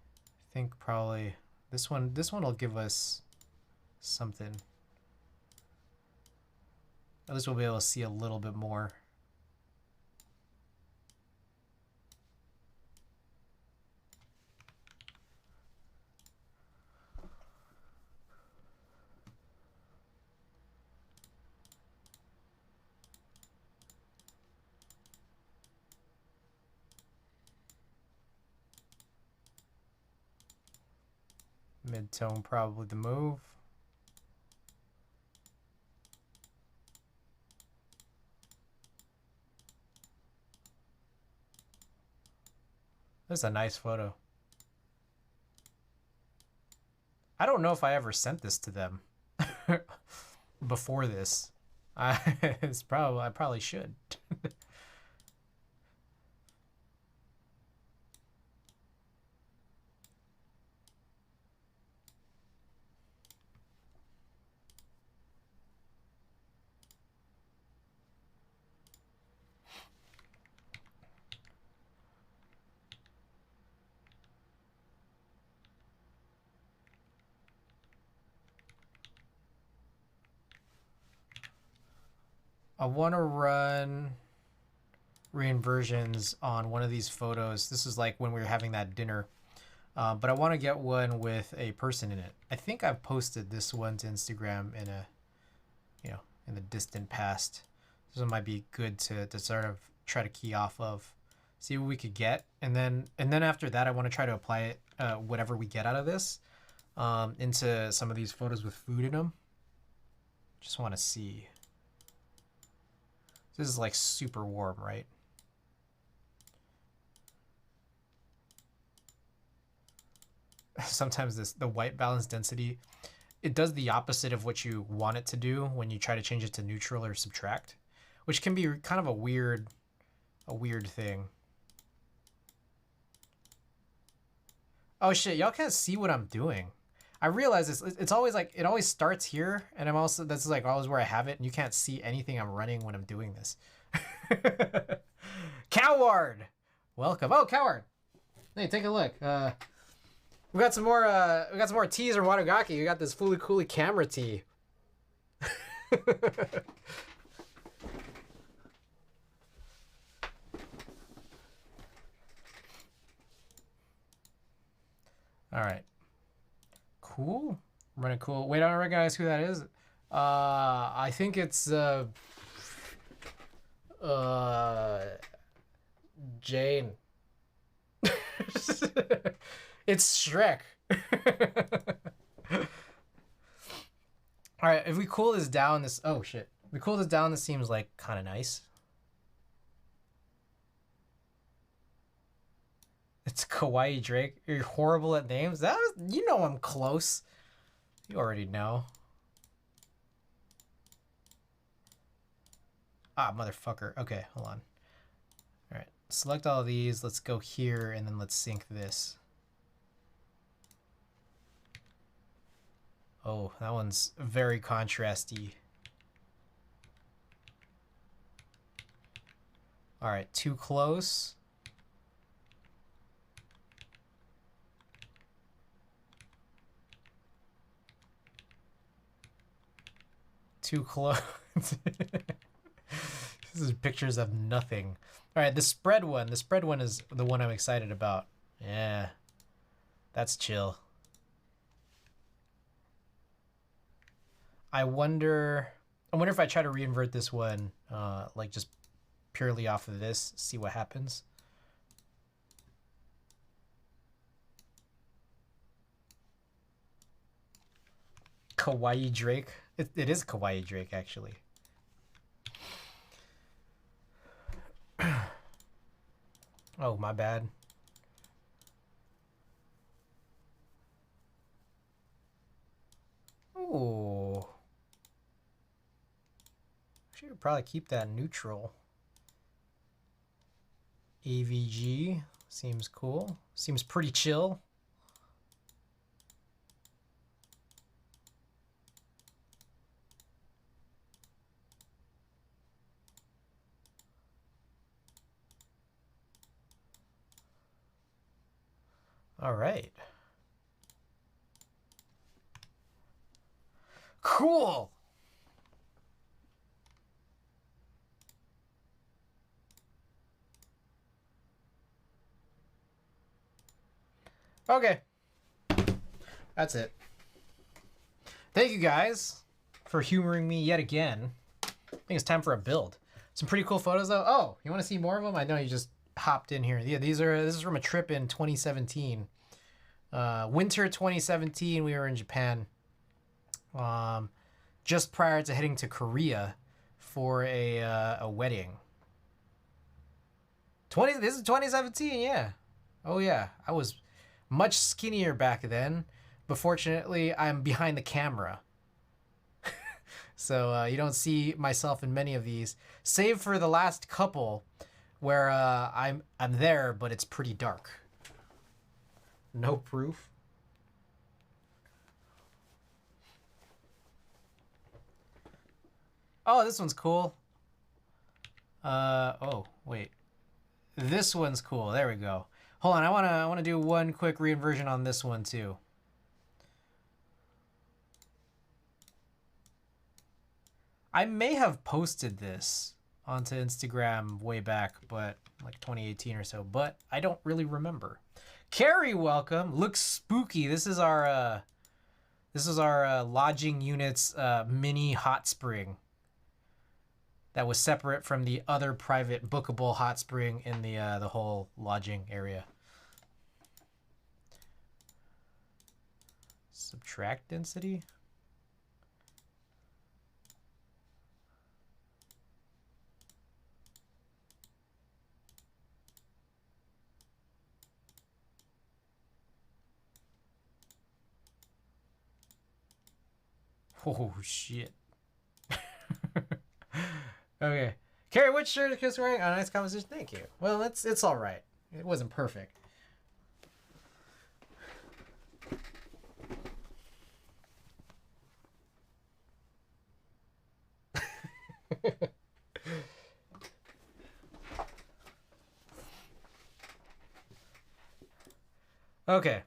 I think probably this one will give us something. At least we'll be able to see a little bit more. Mid-tone probably the move. That's a nice photo. I don't know if I ever sent this to them before this. I probably should. I want to run reinversions on one of these photos. This is like when we were having that dinner. But I want to get one with a person in it. I think I've posted this one to Instagram in a, in the distant past. This one might be good to sort of try to key off of, see what we could get, and then after that, I want to try to apply it, whatever we get out of this, into some of these photos with food in them. Just want to see. This is like super warm, right? Sometimes the white balance density, it does the opposite of what you want it to do when you try to change it to neutral or subtract, which can be kind of a weird thing. Oh shit, y'all can't see what I'm doing. I realize it's always like, it always starts here, and I'm also, that's like always where I have it, and you can't see anything I'm running when I'm doing this. Coward! Welcome. Oh, Coward! Hey, take a look. We got some more teas from Watagaki. We got this Fooly Cooly camera tea. All right. Cool. Running cool. Wait, I don't recognize who that is. I think it's Jane. It's Shrek. All right, if we cool this down, oh shit. If we cool this down, this seems like kind of nice. It's Kawaii Drake. You're horrible at names. You know I'm close. You already know. Ah, motherfucker. Okay, hold on. All right, select all of these. Let's go here, and then let's sync this. Oh, that one's very contrasty. All right, too close. Too close. This is pictures of nothing. All right, the spread one. The spread one is the one I'm excited about. Yeah, that's chill. I wonder if I try to reinvert this one, like just purely off of this, see what happens. Kawaii Drake. It is Kawaii Drake, actually. Oh, my bad. Oh. Should probably keep that neutral. AVG seems cool. Seems pretty chill. All right. Cool. Okay. That's it. Thank you guys for humoring me yet again. I think it's time for a build. Some pretty cool photos though. Oh, you want to see more of them? I know you just hopped in here. Yeah, this is from a trip in 2017. Winter 2017, we were in Japan. Just prior to heading to Korea for a wedding. This is 2017, yeah. Oh yeah, I was much skinnier back then, but fortunately I'm behind the camera. So you don't see myself in many of these, save for the last couple where I'm there, but it's pretty dark. No proof. Oh, this one's cool. Oh, wait. This one's cool. There we go. Hold on, I wanna do one quick reinversion on this one too. I may have posted this onto Instagram way back, but like 2018 or so, but I don't really remember. Carrie, welcome. Looks spooky. This is our lodging unit's mini hot spring that was separate from the other private bookable hot spring in the whole lodging area. Subtract density. Oh, shit. Okay. Carrie, which shirt is Chris wearing? Oh, nice conversation. Thank you. Well, it's all right. It wasn't perfect. Okay.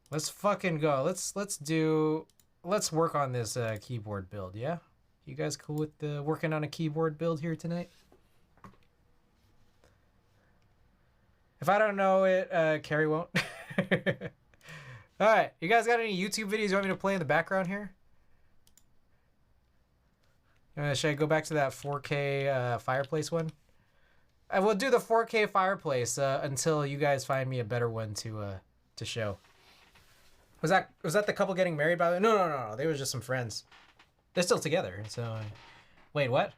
Let's fucking go. Let's work on this keyboard build, yeah? You guys cool with working on a keyboard build here tonight? If I don't know it, Carrie won't. Alright, you guys got any YouTube videos you want me to play in the background here? Should I go back to that 4K fireplace one? I will do the 4K fireplace until you guys find me a better one to show. Was that the couple getting married, by the way? No. They were just some friends. They're still together, so... Wait, what?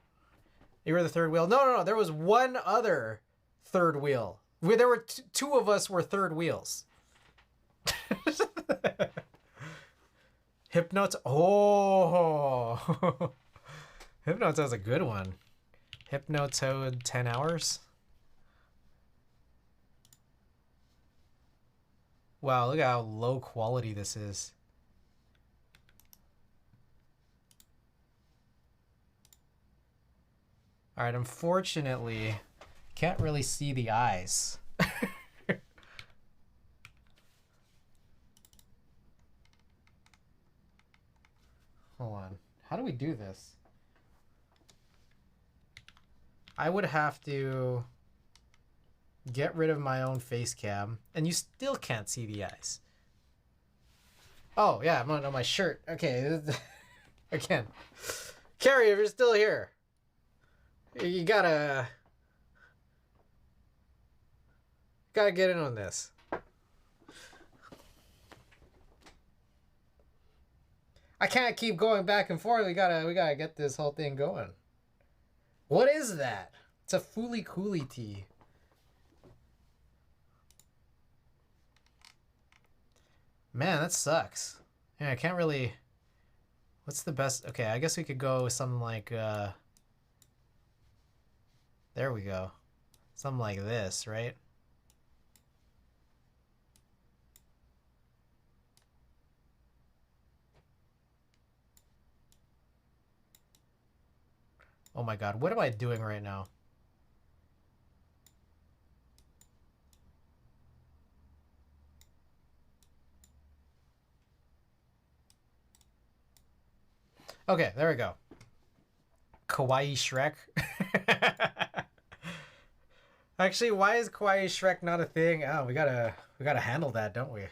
You were the third wheel? No. There was one other third wheel. There were two of us were third wheels. Hypnotes. Oh. Hypnotes was a good one. Hypnotoad 10 hours. Wow, look at how low quality this is. All right, unfortunately, can't really see the eyes. Hold on. How do we do this? I would have to get rid of my own face cam, and you still can't see the eyes. Oh, yeah, I'm on my shirt. Okay, again. Carrie, if you're still here, you gotta get in on this. I can't keep going back and forth. We gotta get this whole thing going. What is that? It's a Fooly Cooly tea. Man, that sucks. Yeah, I can't really... What's the best... Okay, I guess we could go with something like... There we go. Something like this, right? Oh my god, what am I doing right now? Okay, there we go. Kawaii Shrek. Actually, why is Kawaii Shrek not a thing? Oh, we gotta handle that, don't we?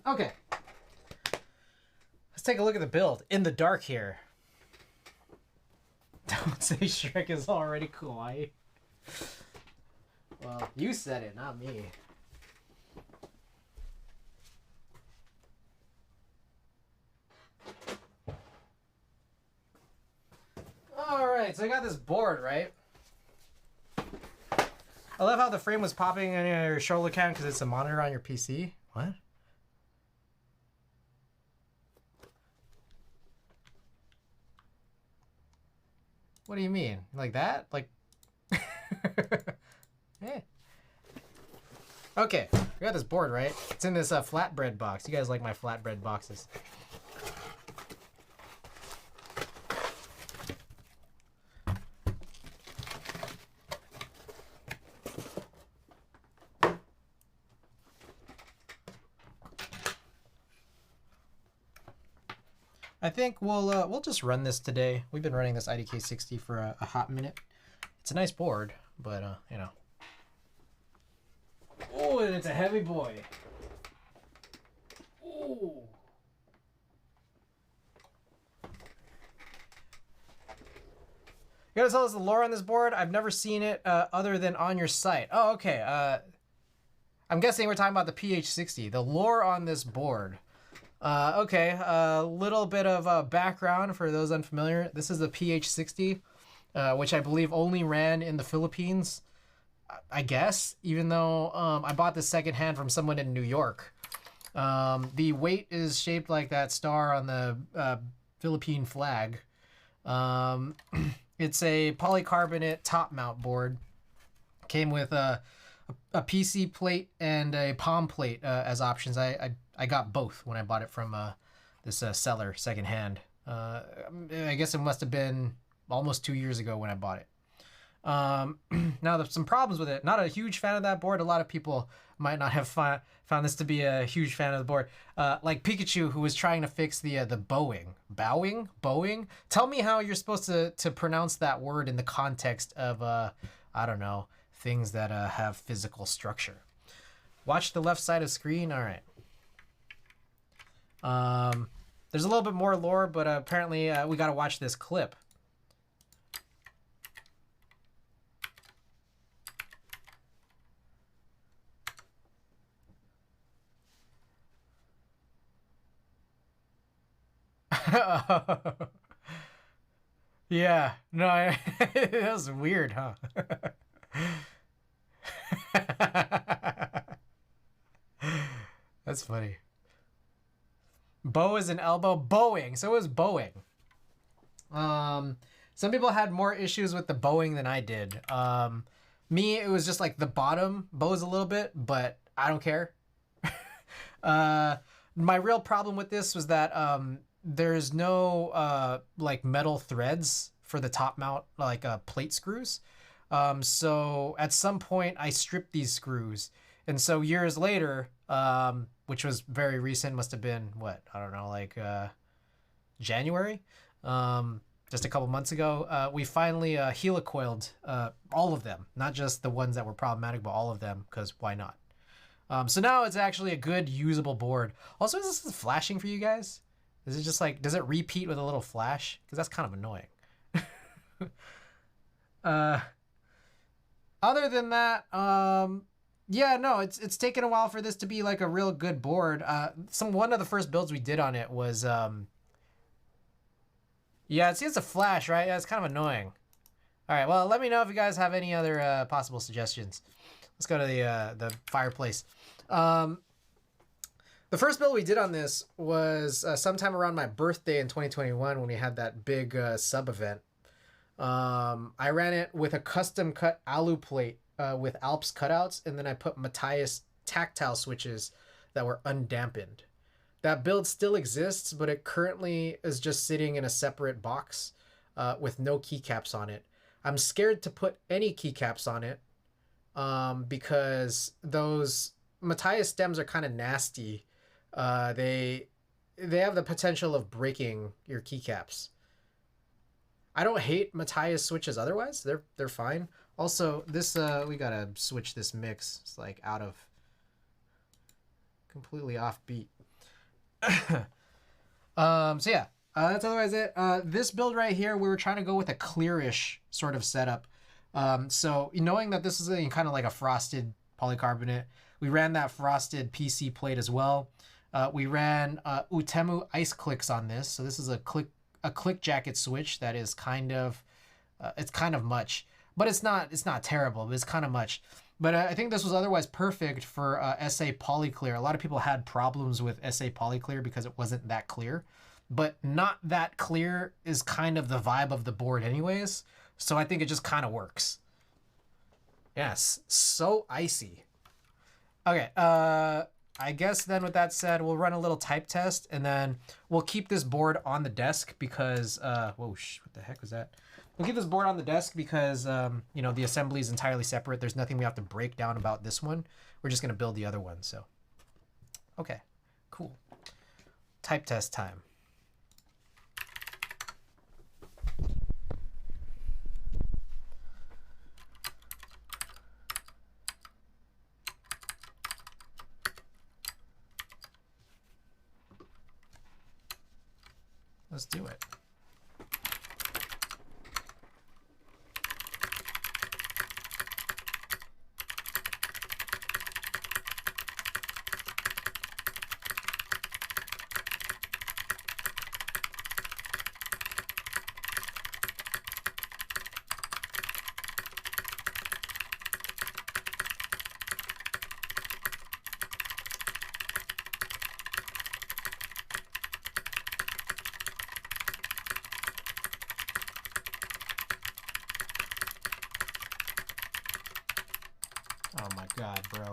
Okay. Let's take a look at the build in the dark here. Don't say Shrek is already kawaii. Well, you said it, not me. Alright, so I got this board, right? I love how the frame was popping on your shoulder cam because it's a monitor on your PC. What? What do you mean? Like that? Like... Yeah. Okay, we got this board, right? It's in this flatbread box. You guys like my flatbread boxes. I think we'll just run this today. We've been running this IDK60 for a hot minute. It's a nice board, but you know. Oh, and it's a heavy boy. Ooh. You gotta tell us the lore on this board. I've never seen it other than on your site. Oh, okay. I'm guessing we're talking about the ph60. The lore on this board. Okay, a little bit of background for those unfamiliar. This is the ph60, which I believe only ran in the Philippines. I guess, even though I bought this secondhand from someone in New York. The weight is shaped like that star on the Philippine flag. It's a polycarbonate top mount board. Came with a PC plate and a palm plate as options. I got both when I bought it from this seller secondhand. I guess it must have been almost 2 years ago when I bought it. Now there's some problems with it. Not a huge fan of that board. A lot of people might not have found this to be a huge fan of the board. Like Pikachu, who was trying to fix the bowing. Tell me how you're supposed to pronounce that word in the context of I don't know, things that have physical structure. Watch the left side of screen. All right. There's a little bit more lore, but apparently we got to watch this clip. Yeah, no, it was weird, huh? That's funny. Bow is an elbow. Bowing. So it was bowing. Some people had more issues with the bowing than I did. Me, it was just like the bottom bows a little bit, but I don't care. My real problem with this was that there's no like metal threads for the top mount, like plate screws. So at some point I stripped these screws. And so years later, which was very recent, must have been what, I don't know, like January, just a couple months ago, we finally helicoiled all of them, not just the ones that were problematic, but all of them, because why not? So now it's actually a good usable board. Also, is this flashing for you guys? Is it just like, does it repeat with a little flash? Because that's kind of annoying. Other than that, yeah, no, it's taken a while for this to be like a real good board. One of the first builds we did on it was, yeah, it's a flash, right? Yeah, it's kind of annoying. All right, well, let me know if you guys have any other possible suggestions. Let's go to the fireplace. The first build we did on this was sometime around my birthday in 2021 when we had that big sub event. I ran it with a custom cut alu plate with Alps cutouts, and then I put Matthias tactile switches that were undampened. That build still exists, but it currently is just sitting in a separate box with no keycaps on it. I'm scared to put any keycaps on it because those Matthias stems are kind of nasty. They have the potential of breaking your keycaps. I don't hate Matthias switches otherwise. They're fine. Also, this we gotta switch this mix. It's like out of completely off beat. So yeah, that's otherwise it. This build right here, we were trying to go with a clearish sort of setup. So knowing that this is kind of like a frosted polycarbonate, we ran that frosted PC plate as well. We ran Utemu ice clicks on this. So this is a click jacket switch that is kind of it's kind of much, but it's not terrible, but it's kind of much. But I think this was otherwise perfect for SA Polyclear. A lot of people had problems with SA Polyclear because it wasn't that clear, but not that clear is kind of the vibe of the board anyways. So I think it just kind of works. Yes, so icy. Okay, I guess then with that said, we'll run a little type test and then we'll keep this board on the desk because, whoa, what the heck was that? We'll keep this board on the desk because, you know, the assembly is entirely separate. There's nothing we have to break down about this one. We're just going to build the other one. So, okay, cool. Type test time. Let's do it. Oh my god, bro.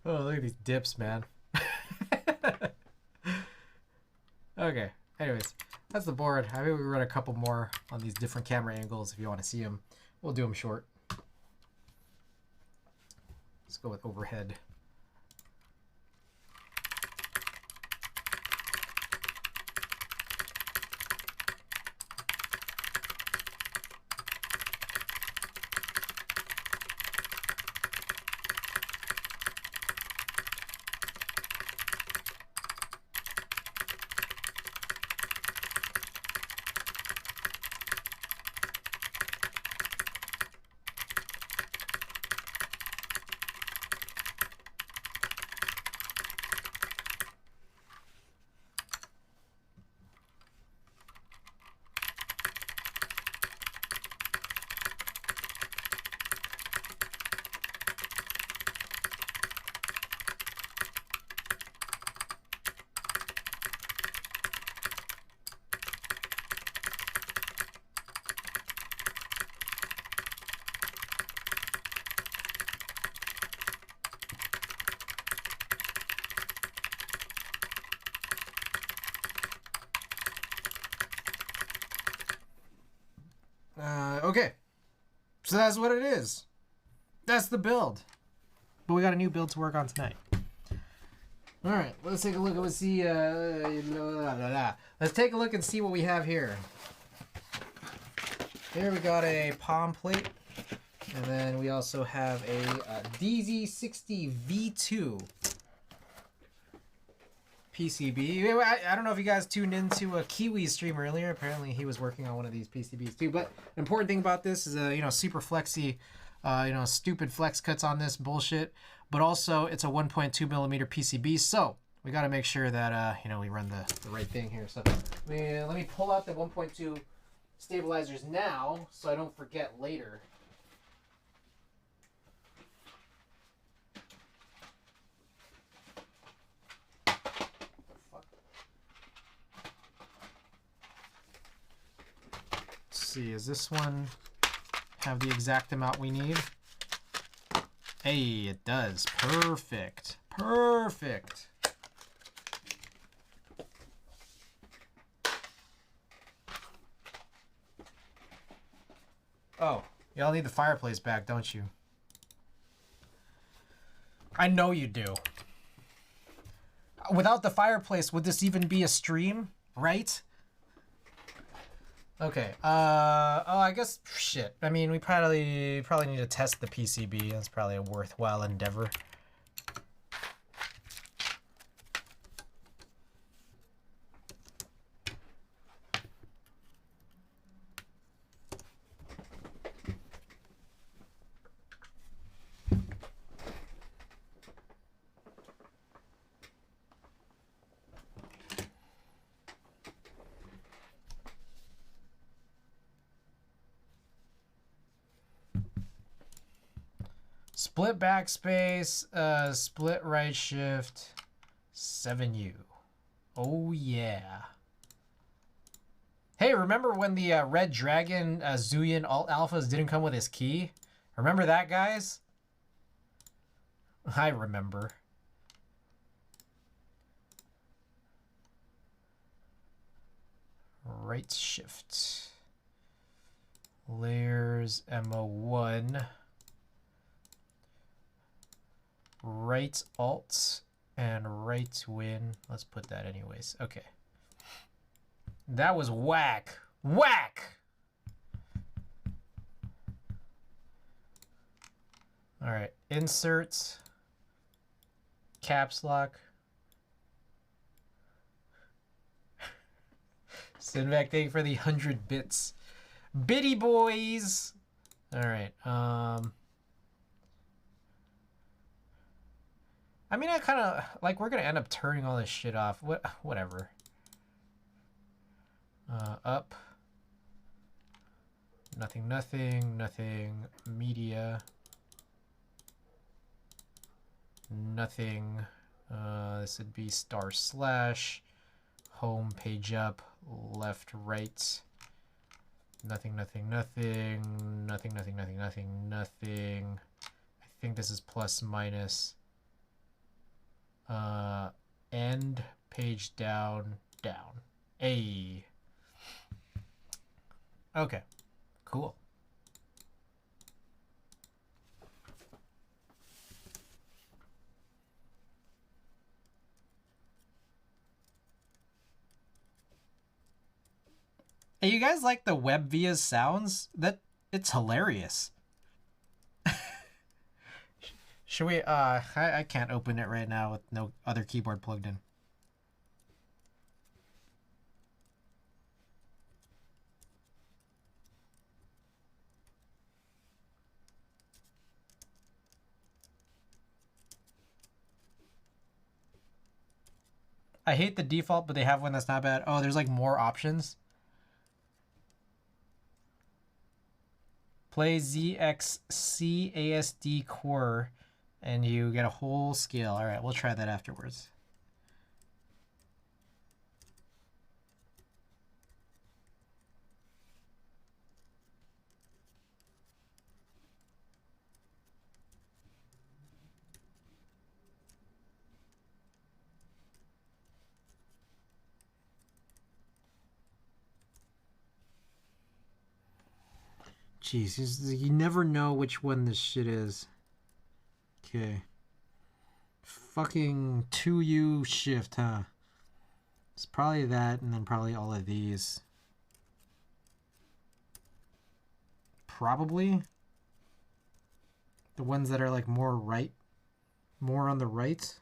Oh, look at these dips, man. Okay, anyways, that's the board. I think we run a couple more on these different camera angles if you want to see them. We'll do them short. Let's go with overhead. Okay, so that's what it is. That's the build. But we got a new build to work on tonight. All right, let's take a look. Let's see. Let's take a look and see what we have here. Here we got a palm plate, and then we also have a DZ60 V2 PCB. I don't know if you guys tuned into a Kiwi stream earlier. Apparently he was working on one of these PCBs too. But the important thing about this is super flexy, stupid flex cuts on this bullshit. But also it's a 1.2 millimeter PCB. So we got to make sure that, we run the right thing here. So let me pull out the 1.2 stabilizers now so I don't forget later. See, is this one have the exact amount we need? Hey, it does. Perfect. Perfect. Oh, y'all need the fireplace back, don't you? I know you do. Without the fireplace, would this even be a stream, right? Okay, I guess, shit. I mean, we probably need to test the PCB. That's probably a worthwhile endeavor. Split backspace, split right shift, 7U. Oh yeah. Hey, remember when the Red Dragon Zuyan Alt Alphas didn't come with his key? Remember that, guys? I remember. Right shift. Layers MO1. Right alt and right win. Let's put that anyways. Okay. That was whack. Whack! All right. Insert. Caps lock. Sinvac, thank you for the 100 bits. Bitty boys! All right. I mean, I kind of like we're gonna end up turning all this shit off. Whatever. Up. Nothing, nothing, nothing. Media. Nothing. This would be // home, page up, left, right. Nothing, nothing, nothing, nothing, nothing, nothing, nothing, nothing. I think this is plus minus. End, page down, down. A. Okay, cool. Hey, you guys like the web via sounds? It's hilarious. Should we I can't open it right now with no other keyboard plugged in. I hate the default, but they have one that's not bad. Oh, there's like more options. Play ZXC ASD core and you get a whole scale. All right, we'll try that afterwards. Jeez, you never know which one this shit is. Okay. Fucking 2U shift, huh? It's probably that, and then probably all of these. Probably. The ones that are like more right. More on the right.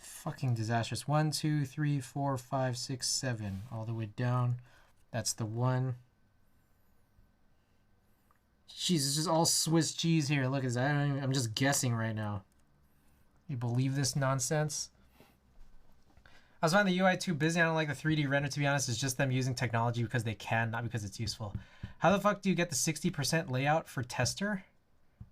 Fucking disastrous. 1, 2, 3, 4, 5, 6, 7. All the way down. That's the one. Jeez, it's just all Swiss cheese here. Look at that. I'm just guessing right now. You believe this nonsense? I was finding the UI too busy. I don't like the 3D render, to be honest. It's just them using technology because they can, not because it's useful. How the fuck do you get the 60% layout for tester?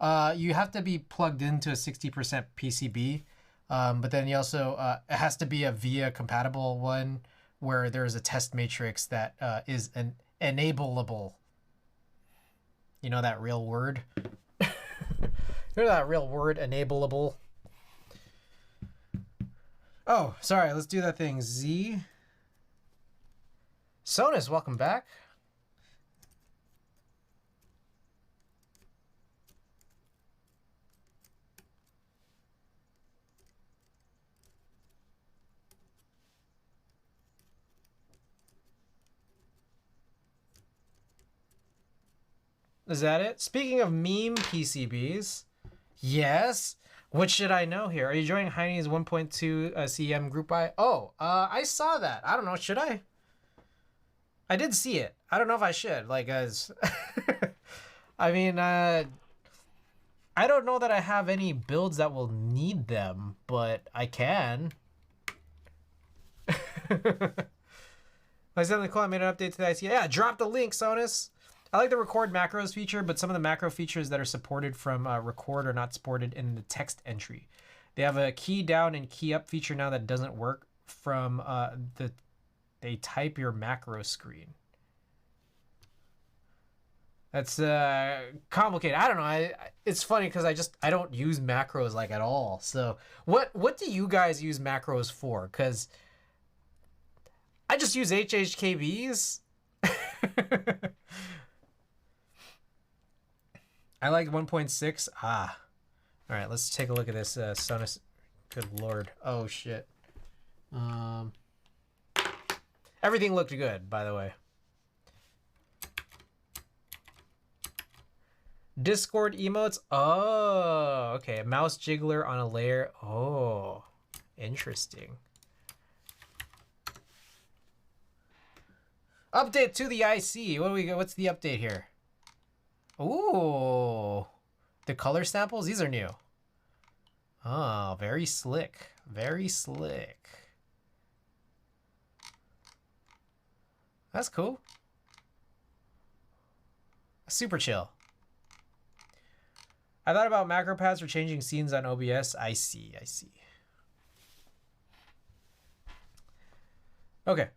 You have to be plugged into a 60% PCB. But then you also, it has to be a VIA compatible one where there is a test matrix that is an enableable. You know that real word? You know that real word, enableable? Oh, sorry, let's do that thing. Z. Sonus, welcome back. Is that it? Speaking of meme PCBs, yes. What should I know here? Are you joining Heine's 1.2 CM group buy? Oh, I saw that. I don't know. Should I? I did see it. I don't know if I should. Like, as I mean, I don't know that I have any builds that will need them, but I can. I said in the call, I made an update to the IC. Yeah, drop the link, Sonus. I like the record macros feature, but some of the macro features that are supported from record are not supported in the text entry. They have a key down and key up feature now that doesn't work from they type your macro screen. That's complicated. I don't know. It's funny because I don't use macros like at all. So what do you guys use macros for? Because I just use HHKBs. I like 1.6. Ah. All right, let's take a look at this Sonus. Good lord. Oh shit. Everything looked good, by the way. Discord emotes. Oh, okay. Mouse jiggler on a layer. Oh, interesting. Update to the IC. What do we got? What's the update here? Ooh, the color samples. These are new. Oh, very slick. Very slick. That's cool. Super chill. I thought about macro paths for changing scenes on OBS. I see. Okay.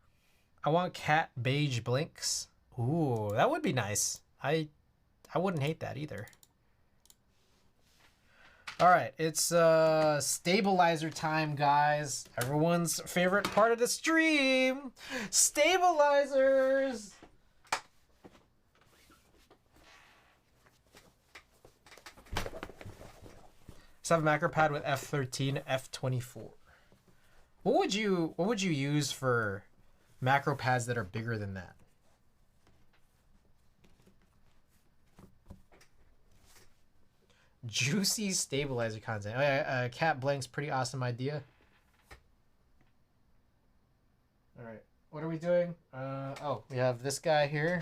I want cat beige blinks. Ooh, that would be nice. I wouldn't hate that either. All right, it's stabilizer time, guys. Everyone's favorite part of the stream. Stabilizers. Let's have a macro pad with F13, F24. What would you use for macro pads that are bigger than that? Juicy stabilizer content. Oh yeah, cat blank's pretty awesome idea. All right, what are we doing? Oh, we have this guy here.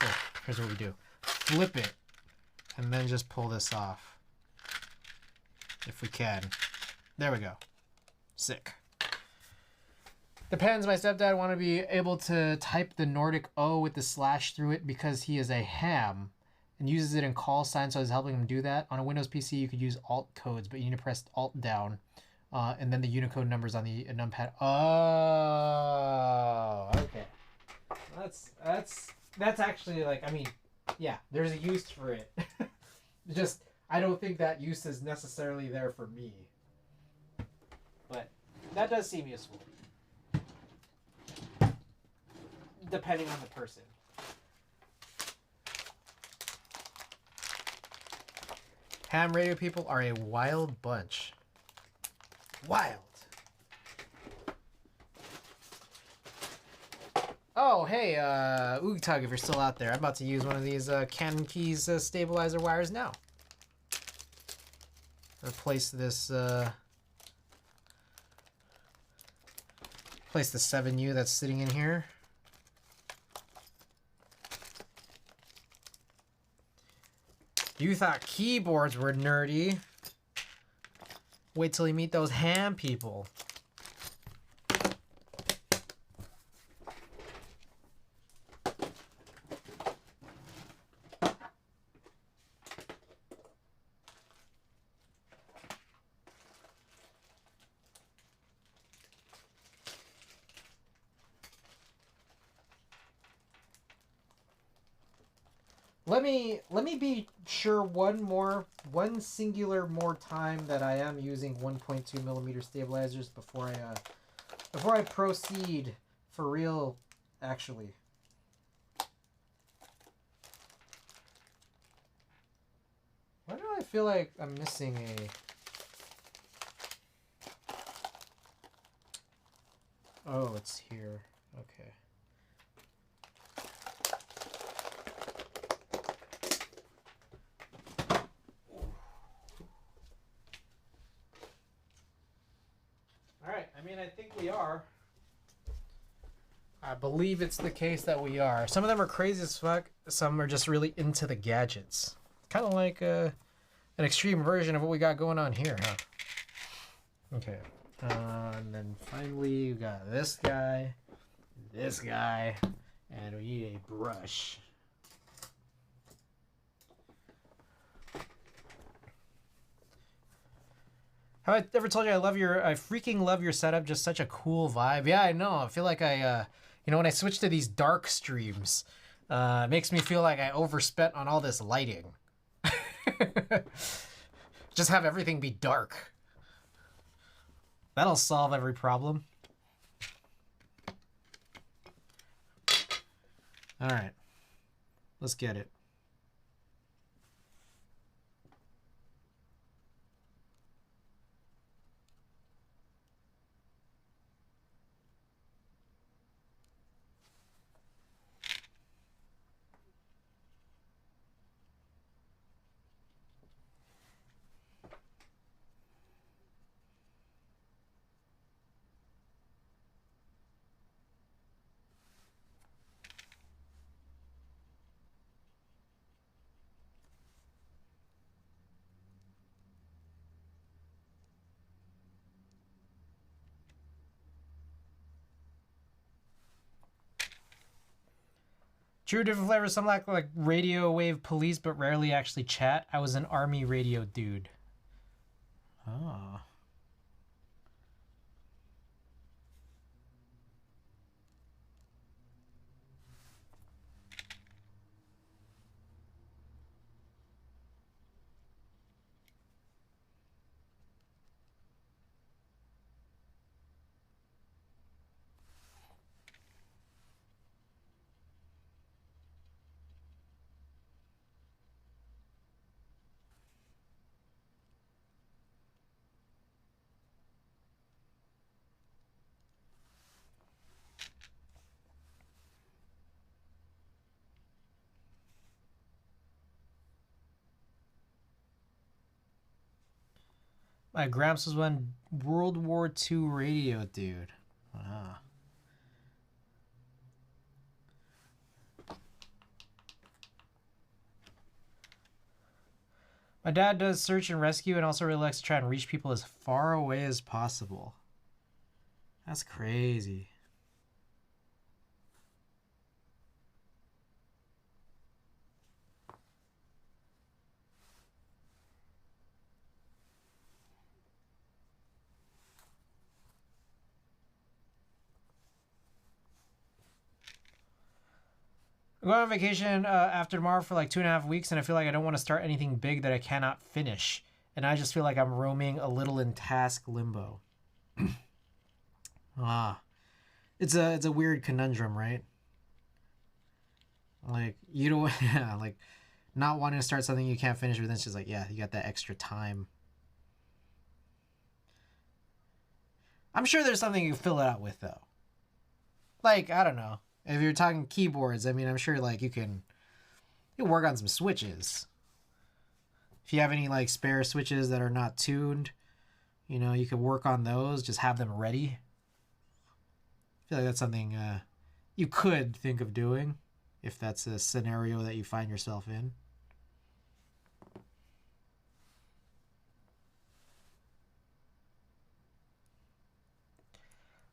Oh, here's what we do. Flip it, and then just pull this off. If we can. There we go. Sick. Depends. My stepdad wanted to be able to type the Nordic O with the slash through it because he is a ham and uses it in call signs, so I was helping him do that. On a Windows PC, you could use Alt codes, but you need to press Alt down, and then the Unicode numbers on the numpad. Oh, okay. That's actually like, I mean, yeah, there's a use for it. Just, I don't think that use is necessarily there for me. But that does seem useful. Depending on the person. Ham radio people are a wild bunch. Wild. Oh, hey, Oogtug, if you're still out there, I'm about to use one of these Canon Keys stabilizer wires now. Replace this, place the 7U that's sitting in here. You thought keyboards were nerdy. Wait till you meet those ham people. Let me be sure one singular more time that I am using 1.2 millimeter stabilizers before I proceed for real, actually. Why do I feel like I'm missing a... Oh, it's here. Okay. I mean, I think we are. I believe it's the case that we are. Some of them are crazy as fuck. Some are just really into the gadgets. Kind of like an extreme version of what we got going on here, huh? Okay. And then finally, we got this guy, and we need a brush. Have I ever told you I freaking love your setup? Just such a cool vibe. Yeah, I know. I feel like when I switch to these dark streams, it makes me feel like I overspent on all this lighting. Just have everything be dark. That'll solve every problem. All right, let's get it. True, different flavors. Some like radio wave police, but rarely actually chat. I was an army radio dude. Oh. My gramps was one World War II radio dude. Wow. My dad does search and rescue and also really likes to try and reach people as far away as possible. That's crazy. I'm going on vacation after tomorrow for like 2.5 weeks, and I feel like I don't want to start anything big that I cannot finish. And I just feel like I'm roaming a little in task limbo. It's a weird conundrum, right? Like you don't, yeah, like not wanting to start something you can't finish, but then it's just like, yeah, you got that extra time. I'm sure there's something you can fill it out with though. Like I don't know. If you're talking keyboards, I mean, I'm sure like you can work on some switches. If you have any like spare switches that are not tuned, you know, you could work on those. Just have them ready. I feel like that's something you could think of doing if that's a scenario that you find yourself in.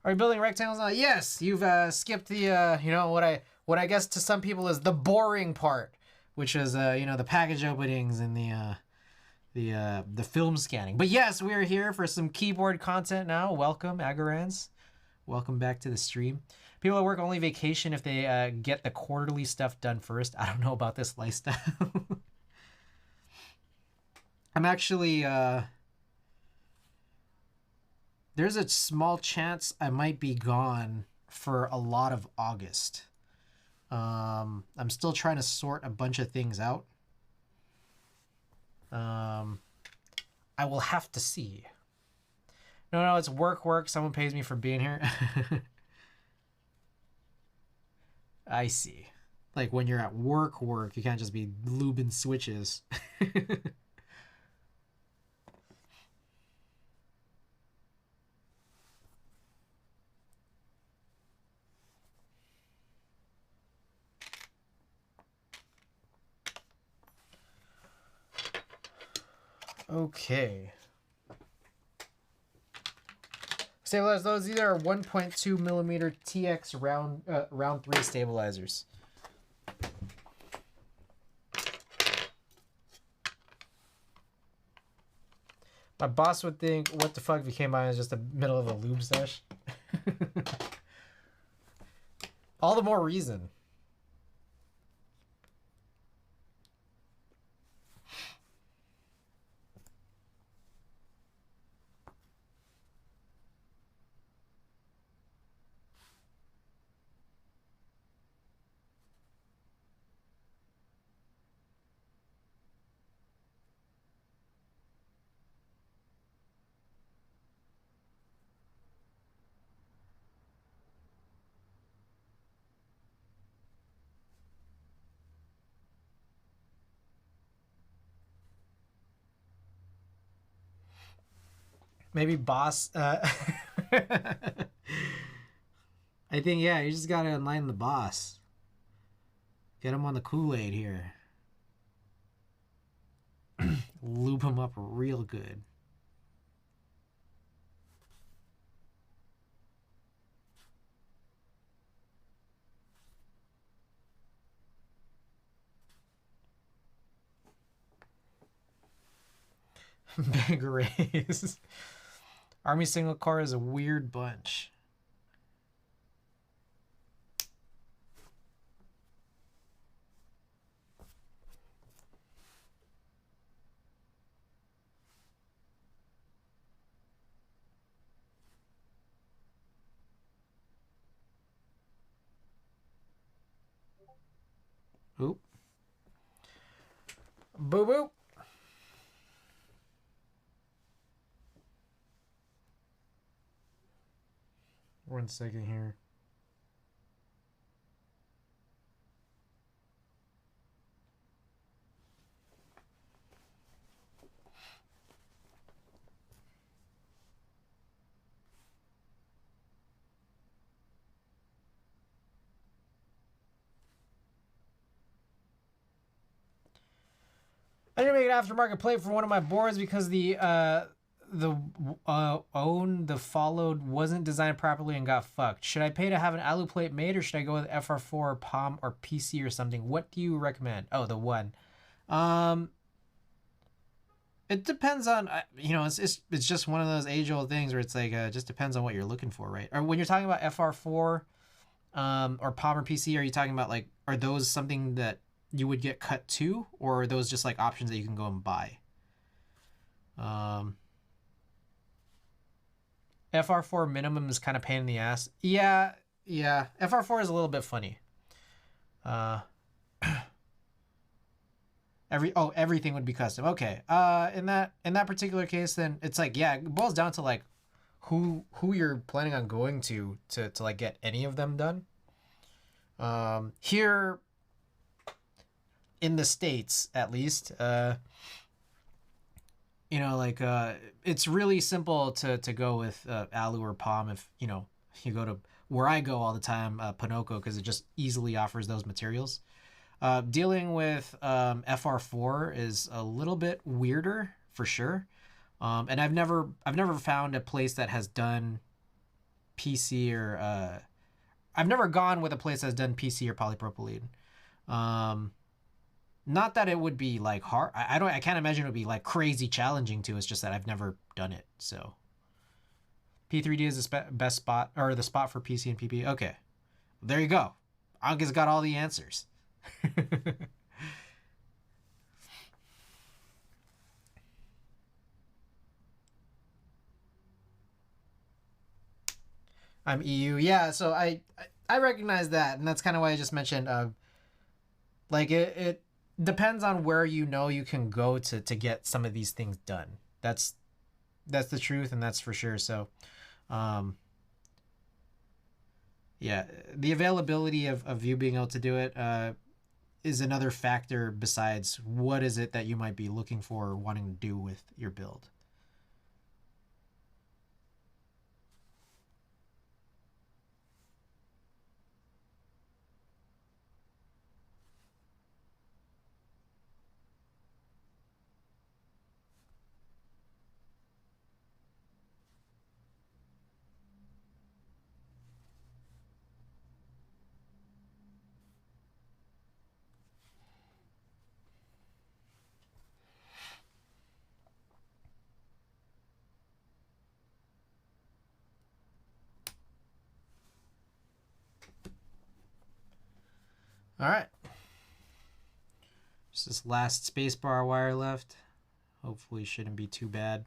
Are you building rectangles? Yes, you've skipped the you know what I guess to some people is the boring part, which is you know the package openings and the film scanning. But yes, we are here for some keyboard content now. Welcome, Agarans. Welcome back to the stream. People at work only vacation if they get the quarterly stuff done first. I don't know about this lifestyle. I'm actually there's a small chance I might be gone for a lot of August. I'm still trying to sort a bunch of things out. I will have to see. No, it's work. Someone pays me for being here. I see. Like when you're at work, you can't just be lubing switches. Okay. Stabilize those. These are 1.2 millimeter TX round 3 stabilizers. My boss would think, what the fuck if you came by and just the middle of a lube sesh? All the more reason. Maybe boss. I think, yeah, you just gotta enlighten the boss. Get him on the Kool-Aid here. Lube him up real good. Big raise. Army Signal Corps is a weird bunch. Oop. Boo boo. One second here. I didn't make an aftermarket plate for one of my boards because the followed wasn't designed properly and got fucked. Should I pay to have an alu plate made, or should I go with FR4 or POM or PC or something? What do you recommend? Oh, the one. It depends on, it's just one of those age old things where it's like just depends on what you're looking for, right? Or when you're talking about FR4 or POM or PC, are you talking about like, are those something that you would get cut to, or are those just like options that you can go and buy? FR4 minimum is kind of pain in the ass. Yeah. FR4 is a little bit funny. Everything would be custom. Okay. In that particular case, then it's like, yeah, it boils down to like who you're planning on going to like get any of them done. Here in the States, at least, it's really simple to go with alu or POM if you go to where I go all the time, Panoco, because it just easily offers those materials. Dealing with FR4 is a little bit weirder for sure, and I've never found a place that has done PC or I've never gone with a place that's done PC or polypropylene. Not that it would be like hard. I can't imagine it would be like crazy challenging to. It's just that I've never done it. So P3D is the best spot, or the spot for PC and PP. Okay, there you go. Anka's got all the answers. I'm EU. Yeah, so I recognize that, and that's kind of why I just mentioned like it depends on where you can go to get some of these things done. That's the truth, and that's for sure. So yeah, the availability of you being able to do it is another factor besides what is it that you might be looking for or wanting to do with your build. All right. Just this last spacebar wire left. Hopefully shouldn't be too bad.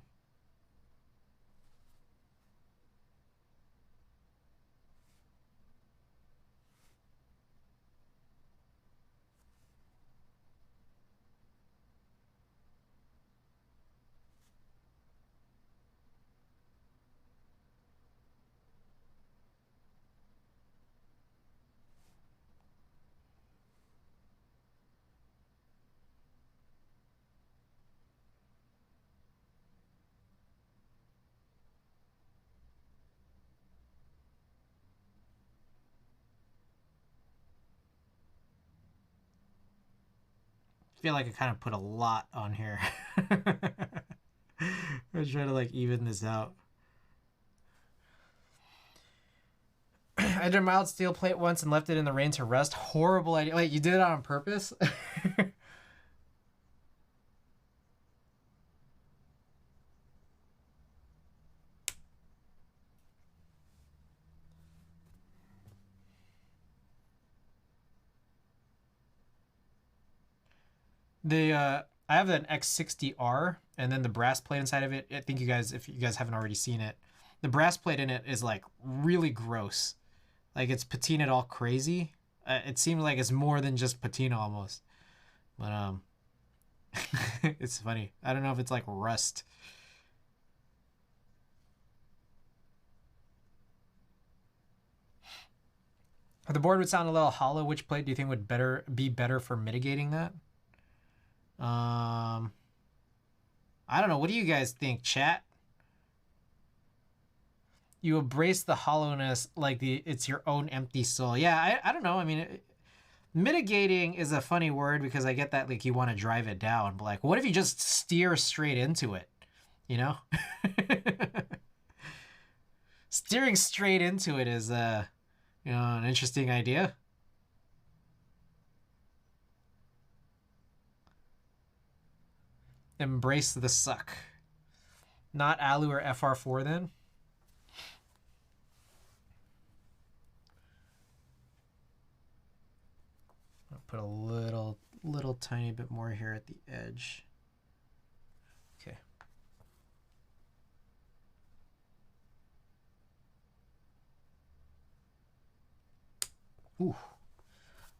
I feel like I kind of put a lot on here. I'm trying to like even this out. I did a mild steel plate once and left it in the rain to rust. Horrible idea. Like, you did it on purpose? The I have an X60R, and then the brass plate inside of it. I think you guys, if you guys haven't already seen it, the brass plate in it is like really gross. Like it's patinaed all crazy. It seems like it's more than just patina almost. But it's funny. I don't know if it's like rust. The board would sound a little hollow. Which plate do you think would be better for mitigating that? I don't know. What do you guys think, chat? You embrace the hollowness like it's your own empty soul. Yeah, I don't know. I mean, mitigating is a funny word because I get that like you want to drive it down, but like, what if you just steer straight into it? You know, steering straight into it is an interesting idea. Embrace the suck. Not Alu or FR4 then. I'll put a little tiny bit more here at the edge. Okay. Ooh.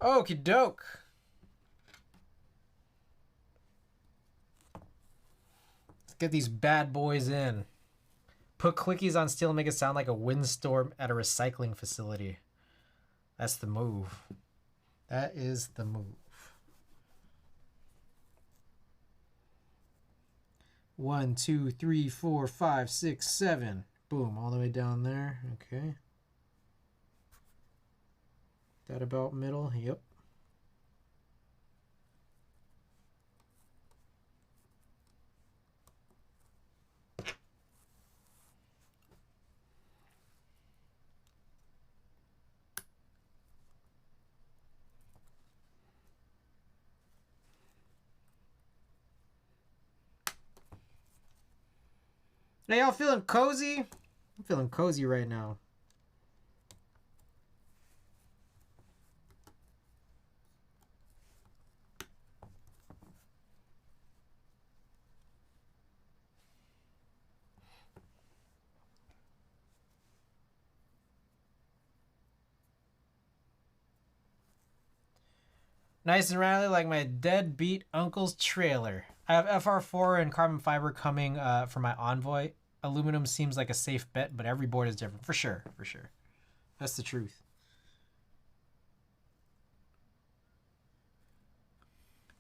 Okie doke. Let's get these bad boys in. Put clickies on steel and make it sound like a windstorm at a recycling facility. That's the move. That is the move. 1, 2, 3, 4, 5, 6, 7. Boom, all the way down there. Okay. That about middle? Yep. Hey, y'all feeling cozy? I'm feeling cozy right now. Nice and rally like my deadbeat uncle's trailer. I have FR4 and carbon fiber coming for my Envoy. Aluminum seems like a safe bet, but every board is different. For sure, for sure. That's the truth.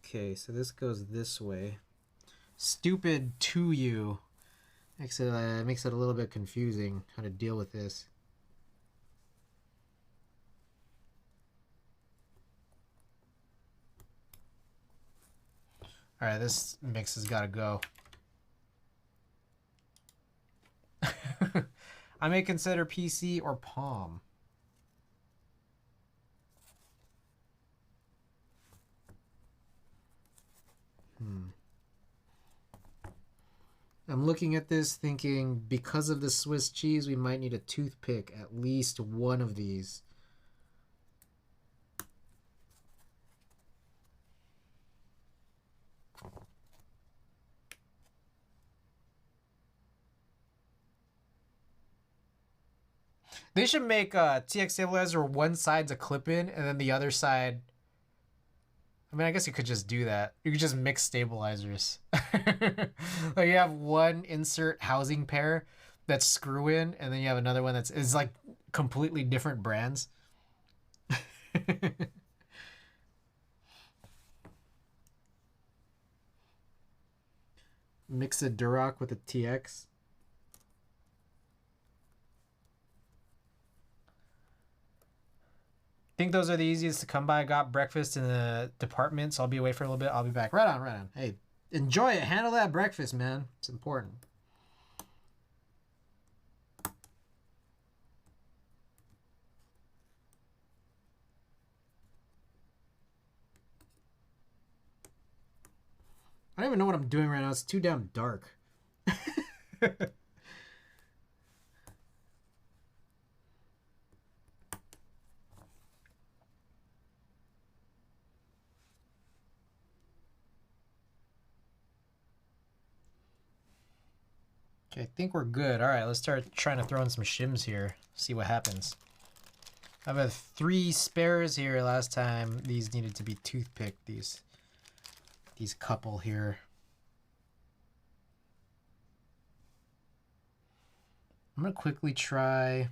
Okay, so this goes this way. Stupid to you makes it a little bit confusing how to deal with this. All right, this mix has got to go. I may consider PC or Palm. I'm looking at this thinking because of the Swiss cheese, we might need a toothpick, at least one of these. They should make a TX stabilizer one side's a clip-in and then the other side... I mean, I guess you could just do that. You could just mix stabilizers. Like you have one insert housing pair that's screw-in and then you have another one is like completely different brands. Mix a Duroc with a TX. I think those are the easiest to come by. I got breakfast in the department, so I'll be away for a little bit. I'll be back. Right on, right on. Hey, enjoy it. Handle that breakfast, man. It's important. I don't even know what I'm doing right now. It's too damn dark. Okay, I think we're good. All right, let's start trying to throw in some shims here. See what happens. I have 3 spares here. Last time these needed to be toothpicked. These couple here. I'm gonna quickly try.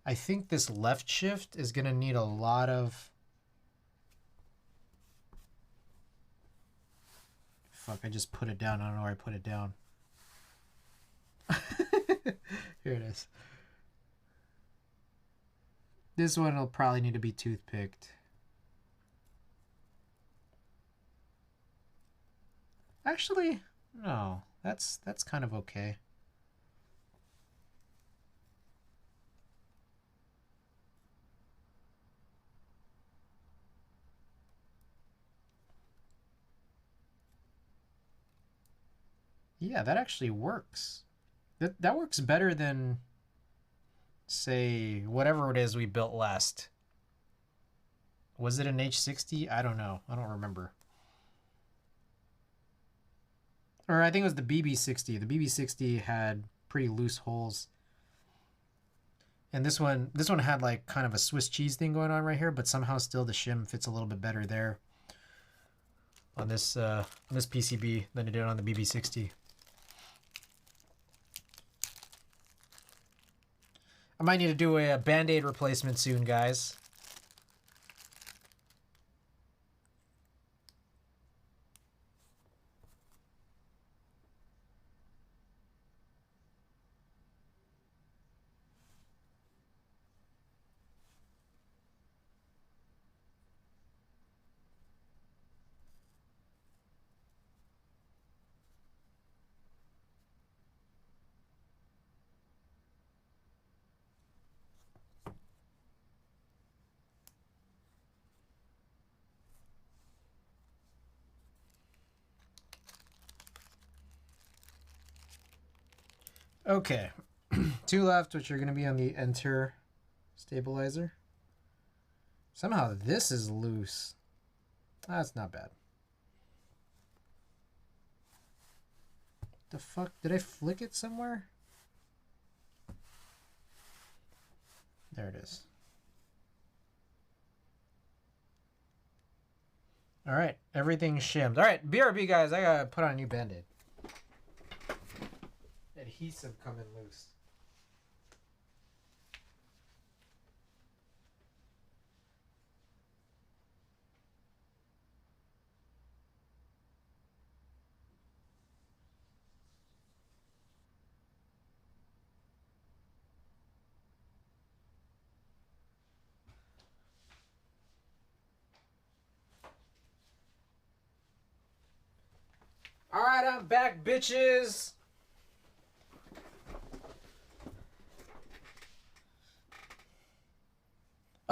I think this left shift is gonna need a lot of. Fuck! I just put it down. I don't know where I put it down. Here it is. This one will probably need to be toothpicked. Actually, no. That's kind of okay. Yeah, that actually works. That works better than, say, whatever it is we built last. Was it an H60? I don't know. I don't remember. Or I think it was the BB60. The BB60 had pretty loose holes. And this one had like kind of a Swiss cheese thing going on right here, but somehow still the shim fits a little bit better there on this PCB than it did on the BB60. I might need to do a Band-Aid replacement soon, guys. Okay, 2 left, which are going to be on the enter stabilizer. Somehow this is loose. That's not bad. The fuck? Did I flick it somewhere? There it is. All right, everything's shimmed. All right, BRB guys, I gotta put on a new Band-Aid. Adhesive coming loose. All right, I'm back, bitches.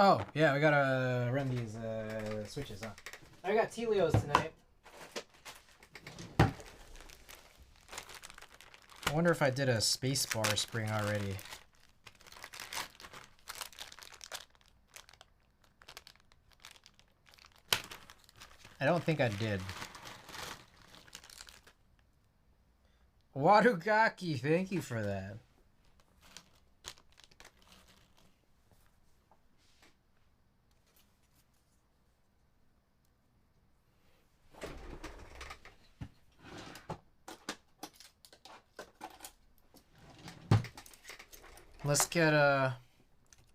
Oh, yeah, we gotta run these switches, huh? I got Telios tonight. I wonder if I did a spacebar spring already. I don't think I did. Wadugaki, thank you for that.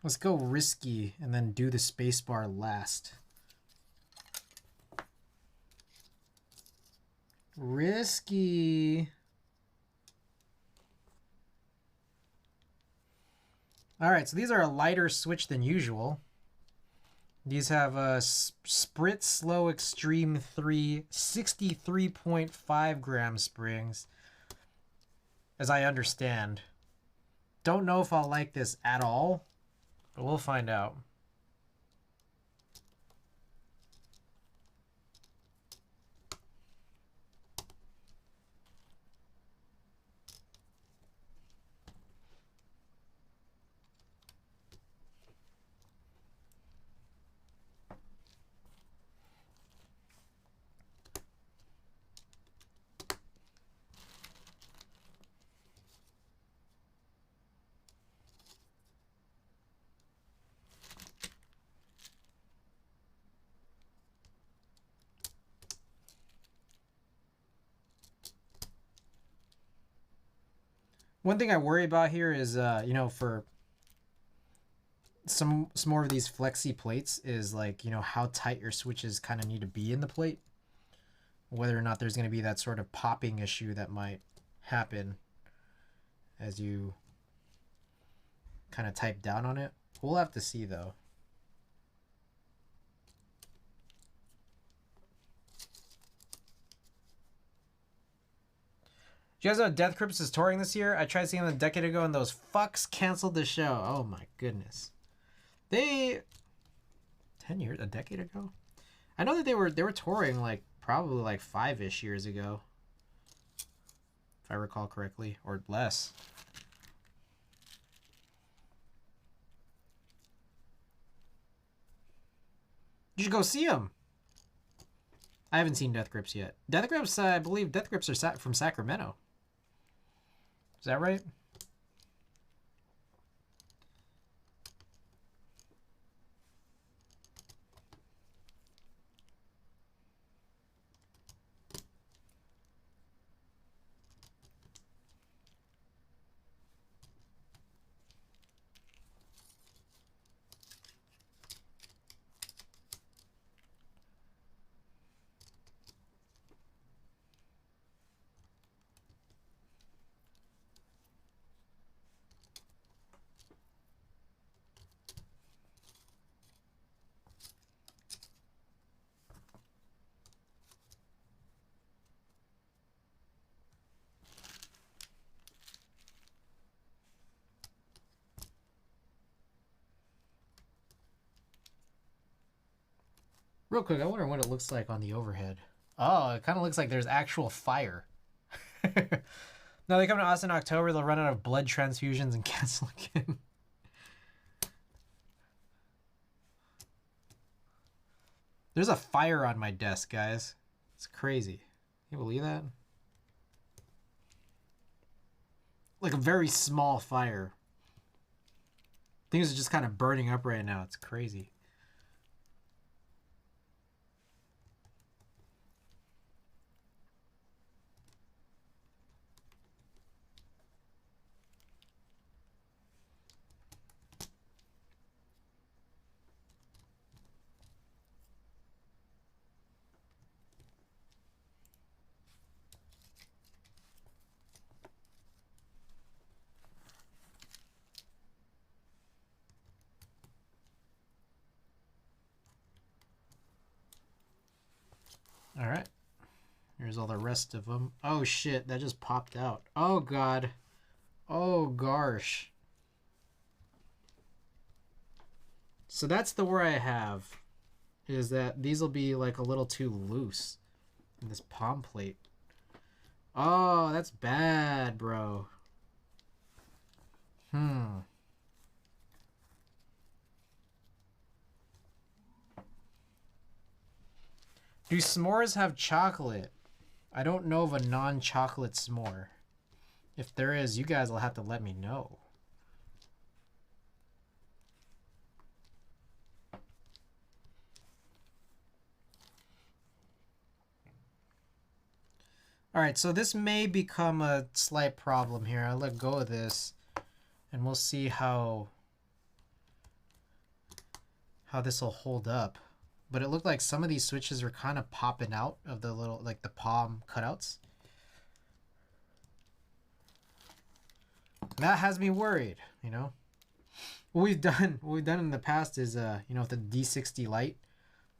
Let's go risky and then do the spacebar last. Risky. All right, so these are a lighter switch than usual. These have a Sprit Slow Extreme 3 63.5 gram springs, as I understand. Don't know if I'll like this at all, but we'll find out. One thing I worry about here is, you know, for some more of these flexi plates is like, you know, how tight your switches kind of need to be in the plate. Whether or not there's going to be that sort of popping issue that might happen as you kind of type down on it. We'll have to see though. Do you guys know Death Grips is touring this year? I tried seeing them a decade ago and those fucks canceled the show. Oh my goodness. They 10 years, a decade ago? I know that they were touring like probably like 5-ish years ago. If I recall correctly, or less. You should go see them. I haven't seen Death Grips yet. Death Grips, I believe Death Grips are from Sacramento. Is that right? Real quick, I wonder what it looks like on the overhead. Oh, it kind of looks like there's actual fire. No, they come to us in October. They'll run out of blood transfusions and cancel again. There's a fire on my desk, guys. It's crazy. Can you believe that? Like a very small fire. Things are just kind of burning up right now. It's crazy. All right. Here's all the rest of them. Oh shit, that just popped out. Oh god. Oh gosh. So that's the worry I have, is that these will be like a little too loose in this palm plate. Oh, that's bad, bro. Do s'mores have chocolate? I don't know of a non-chocolate s'more. If there is, you guys will have to let me know. Alright, so this may become a slight problem here. I'll let go of this and we'll see how this will hold up. But it looked like some of these switches were kind of popping out of the little, like the palm cutouts. That has me worried, you know. What we've done in the past is, you know, with the D60 Lite,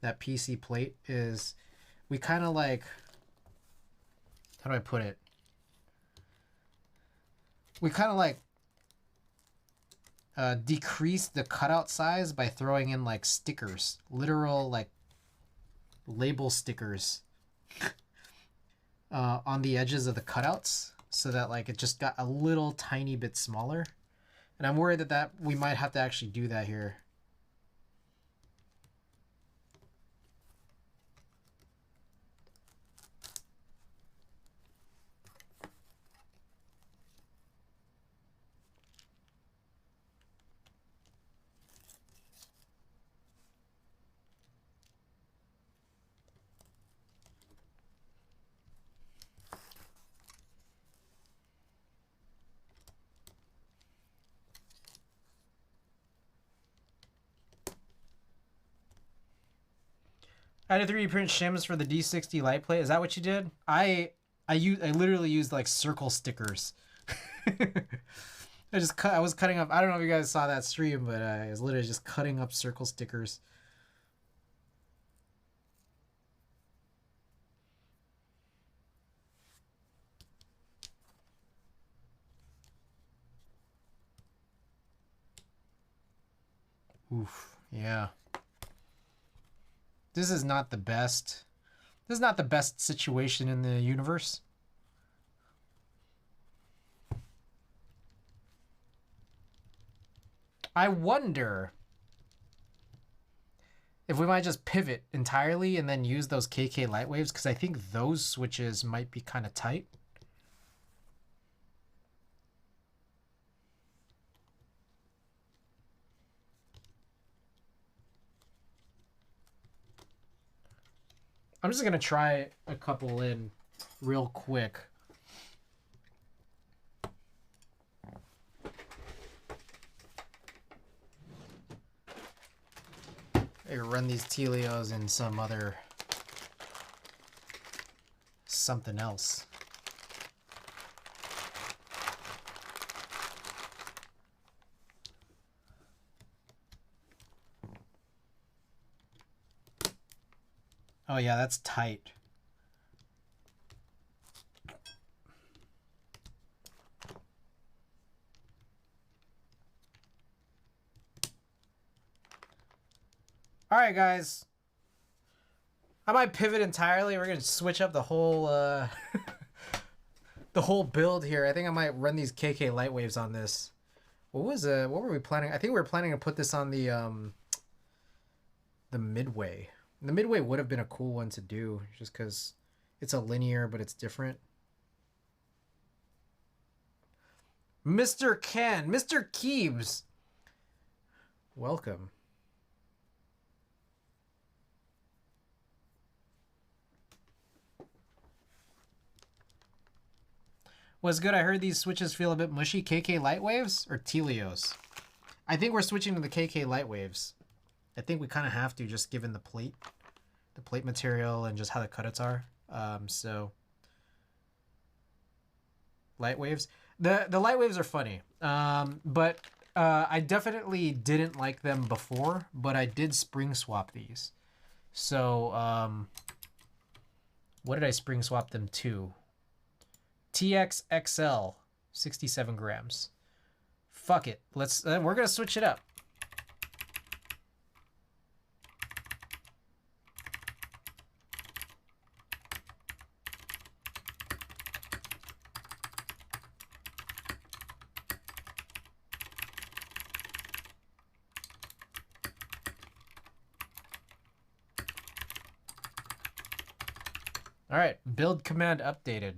that PC plate, is we kind of like, how do I put it? We kind of like decrease the cutout size by throwing in like stickers, literal like label stickers on the edges of the cutouts, so that like it just got a little tiny bit smaller. And I'm worried that we might have to actually do that here. I had to 3D print shims for the D60 light plate. Is that what you did? I literally used like circle stickers. I was cutting up. I don't know if you guys saw that stream, but I was literally just cutting up circle stickers. Oof, yeah. This is not the best. This is not the best situation in the universe. I wonder if we might just pivot entirely and then use those KK light waves, because I think those switches might be kind of tight. I'm just gonna try a couple in real quick. I run these Telios in some other something else. Oh yeah, that's tight. All right, guys. I might pivot entirely. We're gonna switch up the whole the whole build here. I think I might run these KK light waves on this. What were we planning? I think we were planning to put this on the midway. The midway would have been a cool one to do, just because it's a linear, but it's different. Mr. Ken, Mr. Keebs, welcome. Was good. I heard these switches feel a bit mushy. KK light waves or Telios? I think we're switching to the KK light waves. I think we kind of have to, just given the plate material and just how the cutouts are. So light waves. The light waves are funny. But I definitely didn't like them before, but I did spring swap these. So what did I spring swap them to? TXXL, 67 grams. Fuck it. Let's. We're gonna switch it up. All right, build command updated.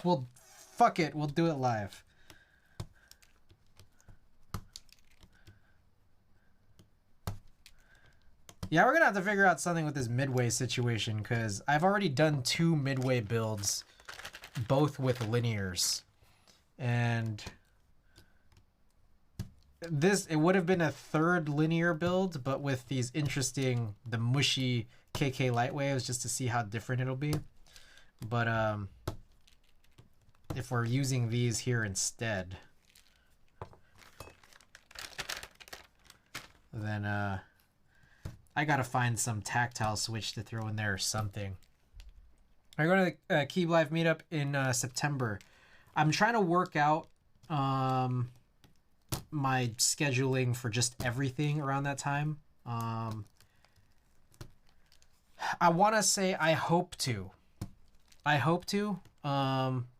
Well, fuck it. We'll do it live. Yeah, we're gonna have to figure out something with this midway situation, because I've already done 2 midway builds, both with linears. And it would have been a 3rd linear build, but with these interesting, the mushy KK light waves, just to see how different it'll be. But if we're using these here instead, then I gotta find some tactile switch to throw in there or something. I'm going to the Keeb Live meetup in September. I'm trying to work out my scheduling for just everything around that time. I want to say I hope to,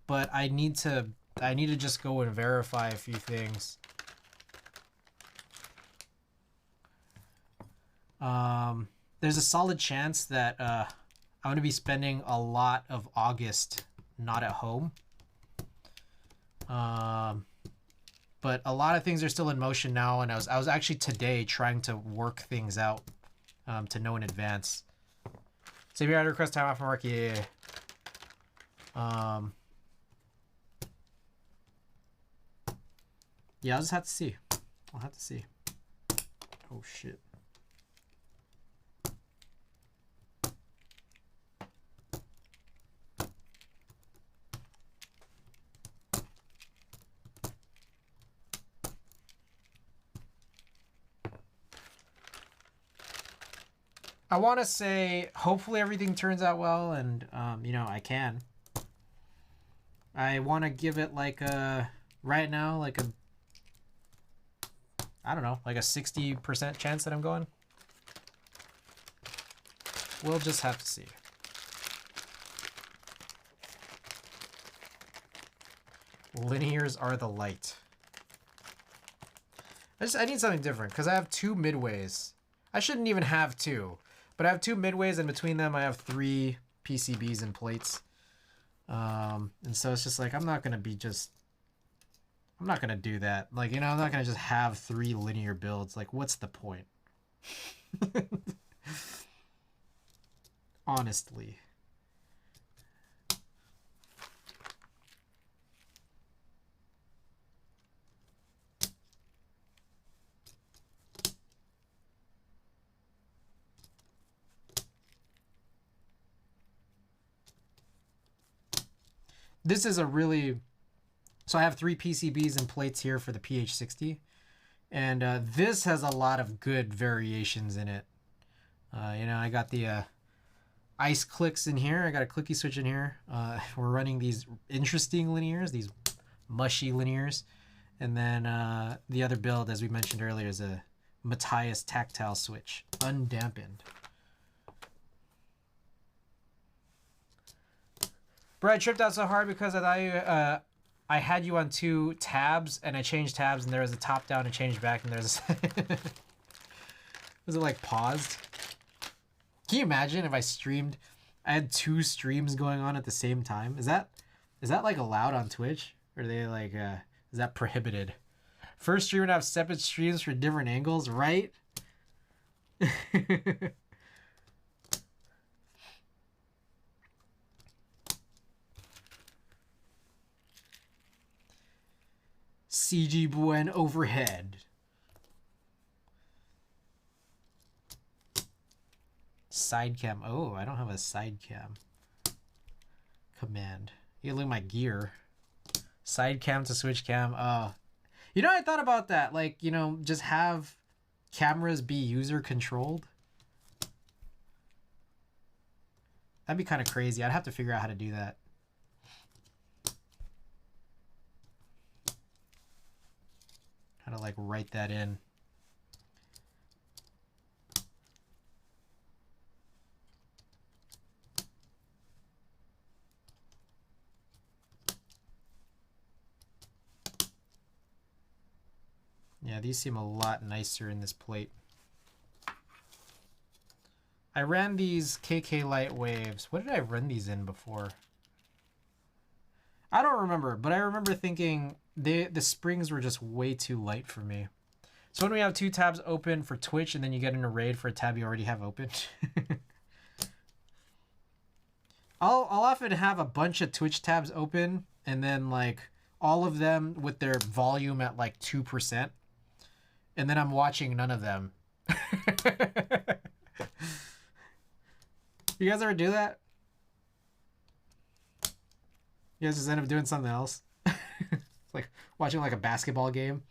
but I need to just go and verify a few things. There's a solid chance that I'm going to be spending a lot of August not at home. But a lot of things are still in motion now, and I was actually today trying to work things out to know in advance. So if you had to request time off from work, yeah. Yeah, I'll just have to see. I'll have to see. Oh, shit. I want to say, hopefully everything turns out well, and, you know, I can. I want to give it like a, right now, like a, I don't know, like a 60% chance that I'm going. We'll just have to see. Linears are the light. I need something different because I have 2 midways. I shouldn't even have 2, but I have 2 midways, and between them I have 3 PCBs and plates. And so it's just like, I'm not gonna do that. Like, you know, I'm not gonna just have 3 linear builds. Like, what's the point? Honestly. This is a really, so I have 3 PCBs and plates here for the ph60, and this has a lot of good variations in it. You know, I got the ice clicks in here. I got a clicky switch in here. We're running these interesting linears, these mushy linears, and then the other build, as we mentioned earlier, is a Matthias tactile switch, undampened. Bro, I tripped out so hard because I thought I had you on 2 tabs, and I changed tabs, and there was a top down and changed back, and there's a was it like paused? Can you imagine if I streamed? I had 2 streams going on at the same time. Is that like allowed on Twitch? Or are they like is that prohibited? First stream would have separate streams for different angles, right? CG Buen overhead. Side cam. Oh, I don't have a side cam command. You look at my gear. Side cam to switch cam. You know, I thought about that. Like, you know, just have cameras be user controlled. That'd be kind of crazy. I'd have to figure out how to do that. How to like write that in. Yeah, these seem a lot nicer in this plate. I ran these KK Light Waves. What did I run these in before? I don't remember, but I remember thinking the springs were just way too light for me. So when we have 2 tabs open for Twitch and then you get in a raid for a tab you already have open. I'll often have a bunch of Twitch tabs open and then like all of them with their volume at like 2%. And then I'm watching none of them. You guys ever do that? You guys just end up doing something else? Like watching like a basketball game.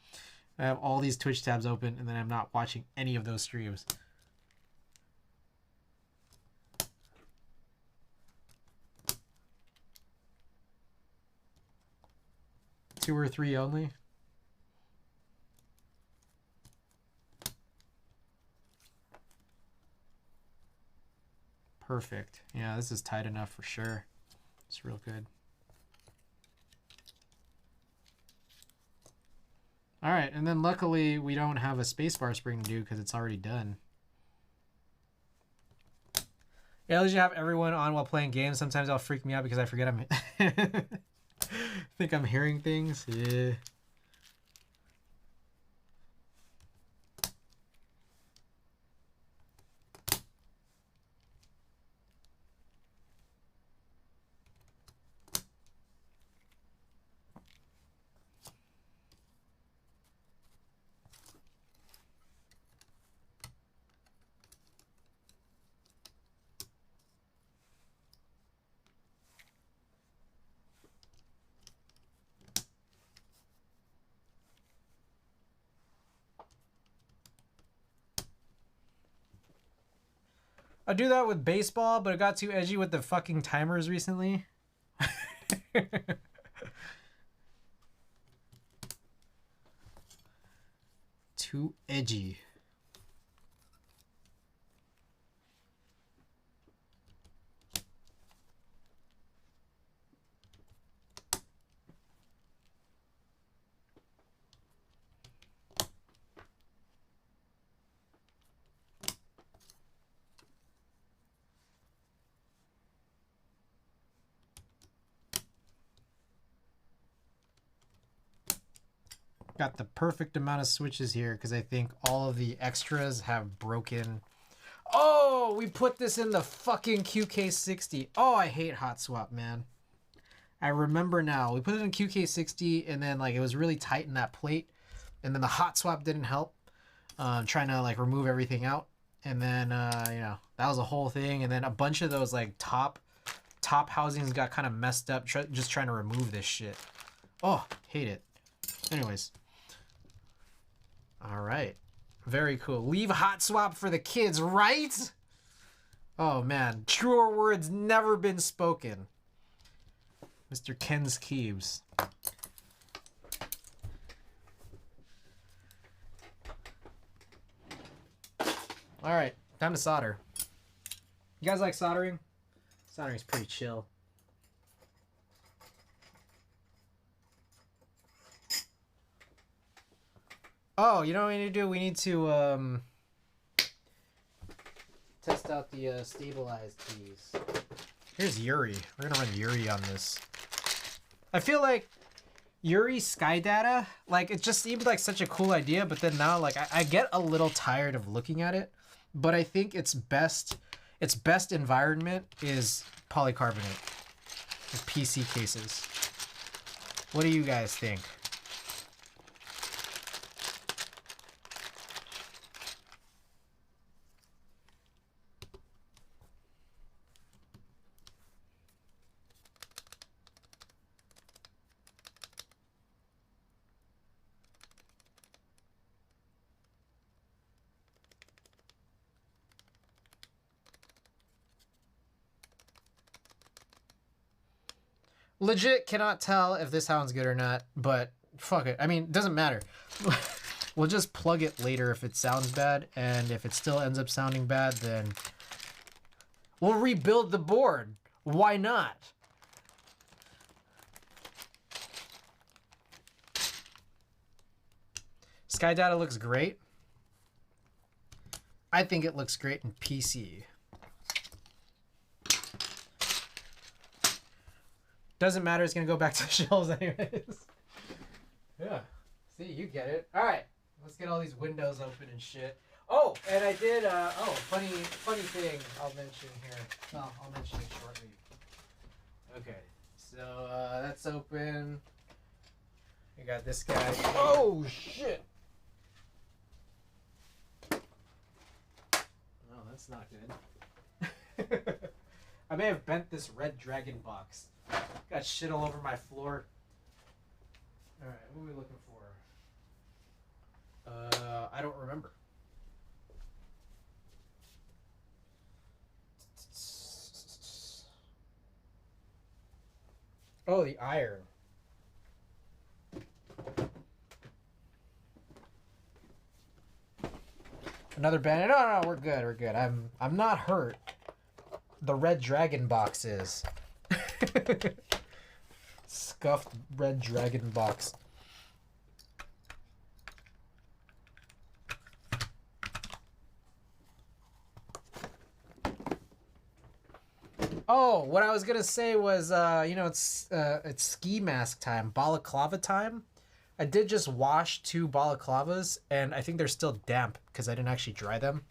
I have all these Twitch tabs open and then I'm not watching any of those streams. Two or 3 only? Perfect. Yeah, this is tight enough for sure. It's real good. All right, and then luckily we don't have a spacebar spring to do because it's already done. Yeah, I'll usually have everyone on while playing games. Sometimes I'll freak me out because I forget I'm think I'm hearing things. Yeah. I do that with baseball, but it got too edgy with the fucking timers recently. Too edgy. Got the perfect amount of switches here because I think all of the extras have broken. Oh, we put this in the fucking QK60. Oh, I hate hot swap, man. I remember now. We put it in QK60 and then like it was really tight in that plate. And then the hot swap didn't help. Trying to like remove everything out. And then, you know, that was a whole thing. And then a bunch of those like top housings got kind of messed up just trying to remove this shit. Oh, hate it. Anyways. All right. Very cool. Leave hot swap for the kids, right? Oh, man. Truer words never been spoken. Mr. Ken's Keebs. All right. Time to solder. You guys like soldering? Soldering's pretty chill. Oh, you know what we need to do? We need to test out the stabilized keys. Here's Yuri. We're gonna run Yuri on this. I feel like Yuri Sky Data, like it just seemed like such a cool idea, but then now like I get a little tired of looking at it. But I think its best environment is polycarbonate with PC cases. What do you guys think? Legit cannot tell if this sounds good or not, but fuck it. I mean, it doesn't matter. We'll just plug it later if it sounds bad, and if it still ends up sounding bad, then we'll rebuild the board. Why not? Sky Data looks great. I think it looks great in PC. Doesn't matter, it's gonna go back to the shelves anyways. Yeah. See, you get it. Alright. Let's get all these windows open and shit. Oh, and I did funny thing I'll mention here. Well, I'll mention it shortly. Okay. So that's open. We got this guy. Oh shit. Oh, that's not good. I may have bent this red dragon box. Got shit all over my floor. Alright, what are we looking for? I don't remember. Oh, the iron. Another bandit. No, we're good. We're good. I'm not hurt. The red dragon box is. Scuffed red dragon box. Oh, what I was gonna say was, you know, it's ski mask time, balaclava time. I did just wash 2 balaclavas, and I think they're still damp because I didn't actually dry them.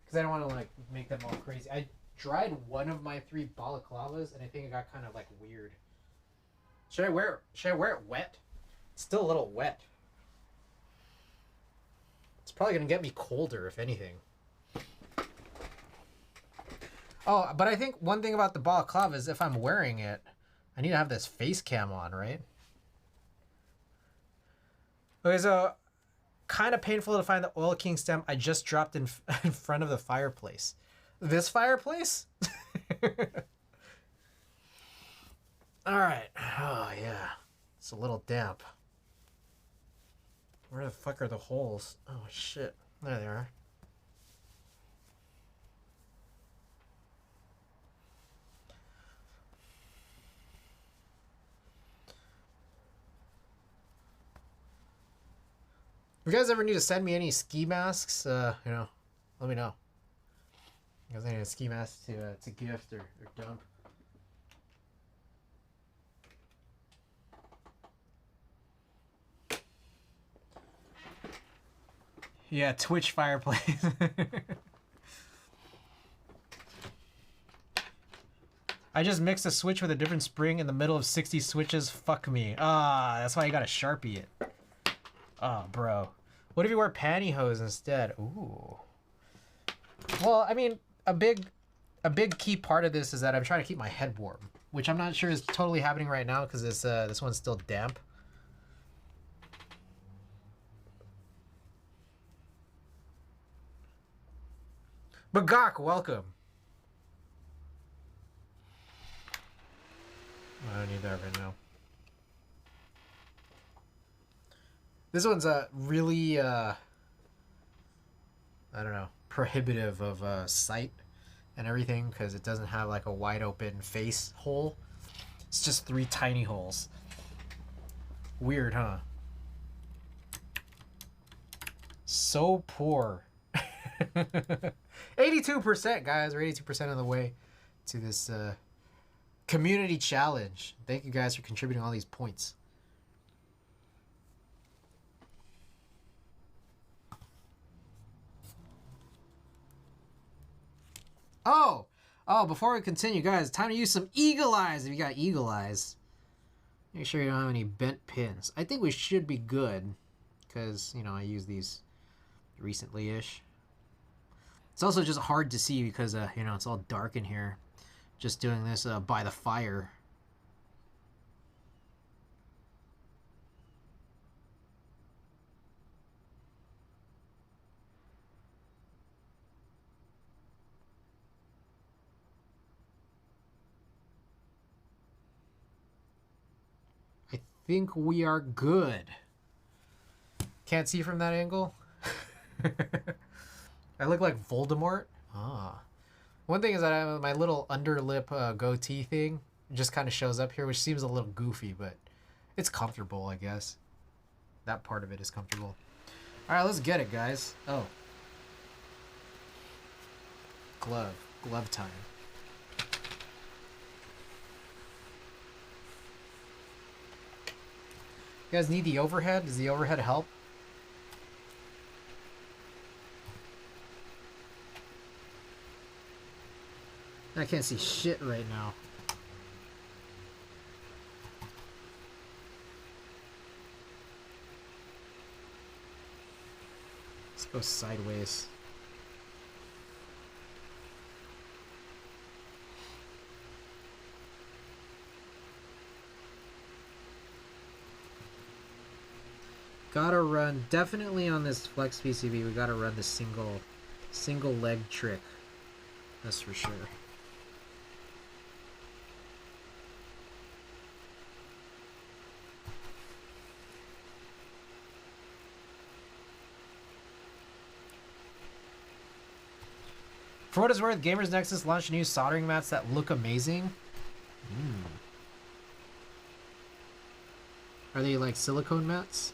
Because I don't want to like make them all crazy. I dried one of my 3 balaclavas, and I think it got kind of like weird. Should I wear it wet? It's still a little wet. It's probably gonna get me colder, if anything. Oh, but I think one thing about the balaclava is if I'm wearing it, I need to have this face cam on, right? Okay, so kind of painful to find the Oil King stem I just dropped in front of the fireplace. This fireplace? Alright. Oh, yeah. It's a little damp. Where the fuck are the holes? Oh, shit. There they are. If you guys ever need to send me any ski masks, let me know. You guys need a ski mask to gift or dump. Yeah, Twitch fireplace. I just mixed a switch with a different spring in the middle of 60 switches. Fuck me. That's why you gotta Sharpie it. Bro. What if you wear pantyhose instead? Ooh. Well, I mean, a big key part of this is that I'm trying to keep my head warm, which I'm not sure is totally happening right now because this one's still damp. Bagak, welcome. I don't need that right now. This one's really I don't know, prohibitive of sight and everything because it doesn't have like a wide open face hole. It's just 3 tiny holes. Weird, huh? So poor. 82%, guys. We're 82% of the way to this community challenge. Thank you guys for contributing all these points. Oh, before we continue, guys, time to use some eagle eyes. If you got eagle eyes, make sure you don't have any bent pins. I think we should be good because, I use these recently-ish. It's also just hard to see because, it's all dark in here. Just doing this by the fire. I think we are good. Can't see from that angle? I look like Voldemort. One thing is that I have my little underlip goatee thing just kind of shows up here, which seems a little goofy, but it's comfortable, I guess. That part of it is comfortable. All right, let's get it, guys. Oh. Glove time. You guys need the overhead? Does the overhead help? I can't see shit right now. Let's go sideways. Gotta run, definitely on this flex PCB, we gotta run the single leg trick. That's for sure. For what it's worth, Gamers Nexus launched new soldering mats that look amazing. Are they like silicone mats?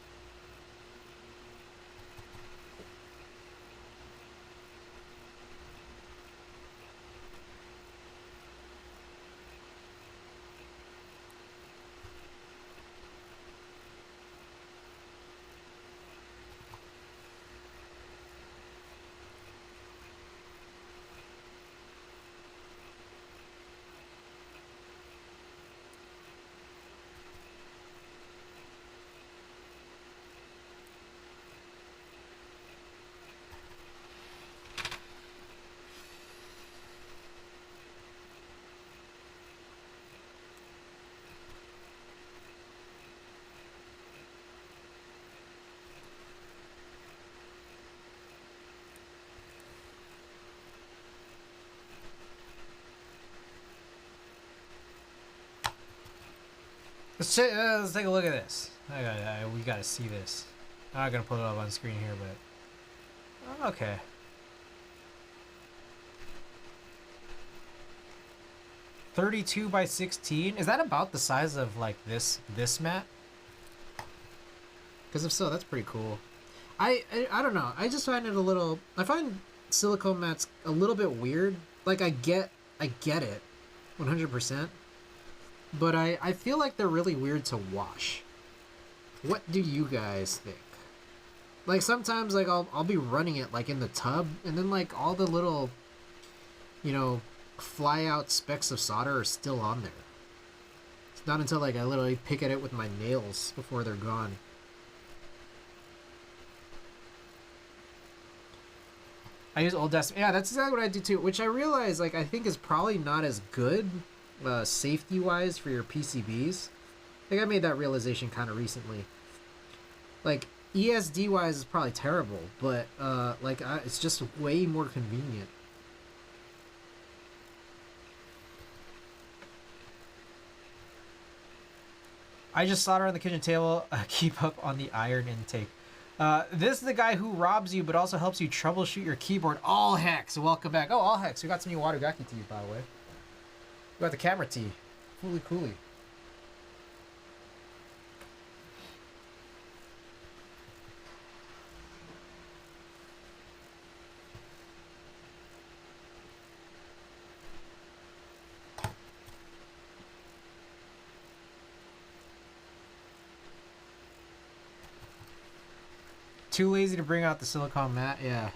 Let's take a look at this. We gotta see this. I'm not gonna put it up on screen here, but okay. $32 by 16. Is that about the size of like this mat? Because if so, that's pretty cool. I don't know. I just find it a little. I find silicone mats a little bit weird. Like I get it, 100%. But I feel like they're really weird to wash. What do you guys think? Like sometimes like I'll be running it like in the tub, and then like all the little, you know, fly out specks of solder are still on there. It's not until like I literally pick at it with my nails before they're gone. I use old desk. Yeah, that's exactly what I do too. Which I realize, like, I think is probably not as good, safety-wise for your PCBs. I think I made that realization kind of recently. Like, ESD-wise is probably terrible, but it's just way more convenient. I just solder on the kitchen table. Keep up on the iron intake. This is the guy who robs you, but also helps you troubleshoot your keyboard. All Hex, welcome back. Oh, All Hex, we got some new Watugaki teas, by the way. We got the camera tea. Cooly, cooly. Too lazy to bring out the silicone mat? Yeah.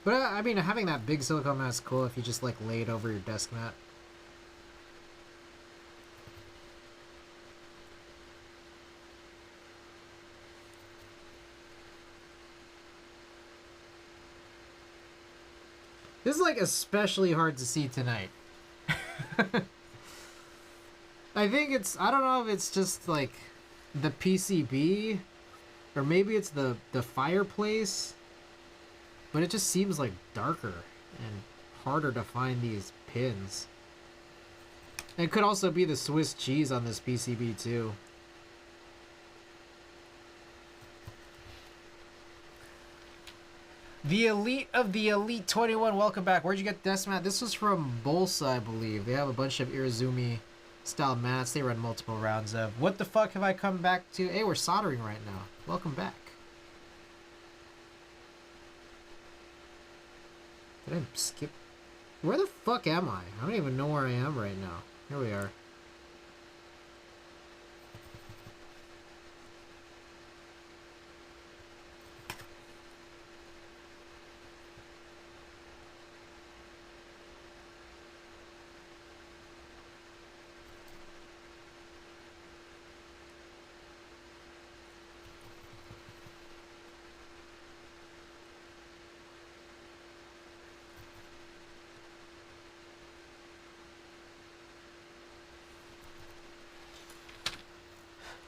But I mean, having that big silicone mat is cool if you just like lay it over your desk mat. This is like especially hard to see tonight. I think it's, I don't know if it's just like the PCB or maybe it's the fireplace. But it just seems like darker and harder to find these pins. And it could also be the Swiss cheese on this PCB too. The Elite of the Elite 21, welcome back. Where'd you get this mat? This was from Bolsa, I believe. They have a bunch of Irizumi style mats they run multiple rounds of. What the fuck have I come back to? Hey, we're soldering right now. Welcome back. Did I skip? Where the fuck am I? I don't even know where I am right now. Here we are.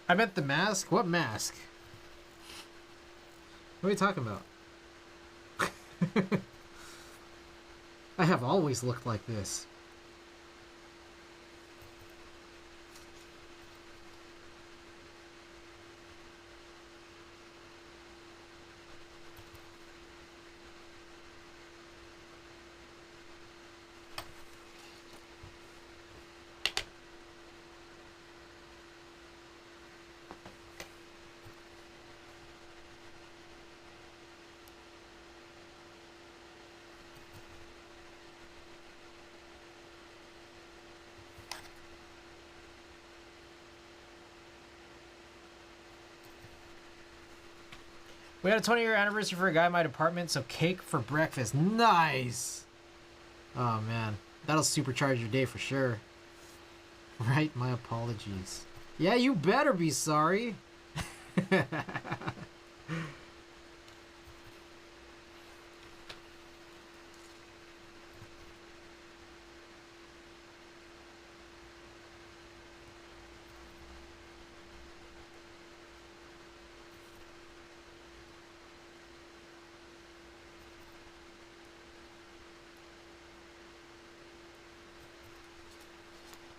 I meant the mask? What mask? What are you talking about? I have always looked like this. We had a 20-year anniversary for a guy in my department, so cake for breakfast. Nice! Oh, man. That'll supercharge your day for sure. Right? My apologies. Yeah, you better be sorry.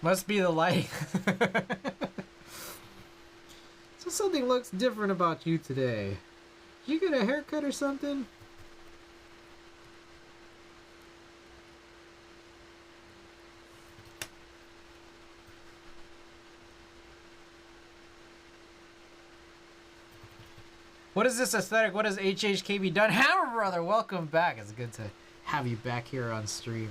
Must be the light. So something looks different about you today. Did you get a haircut or something? What is this aesthetic? What has HHKB done? Hammer Brother, welcome back. It's good to have you back here on stream.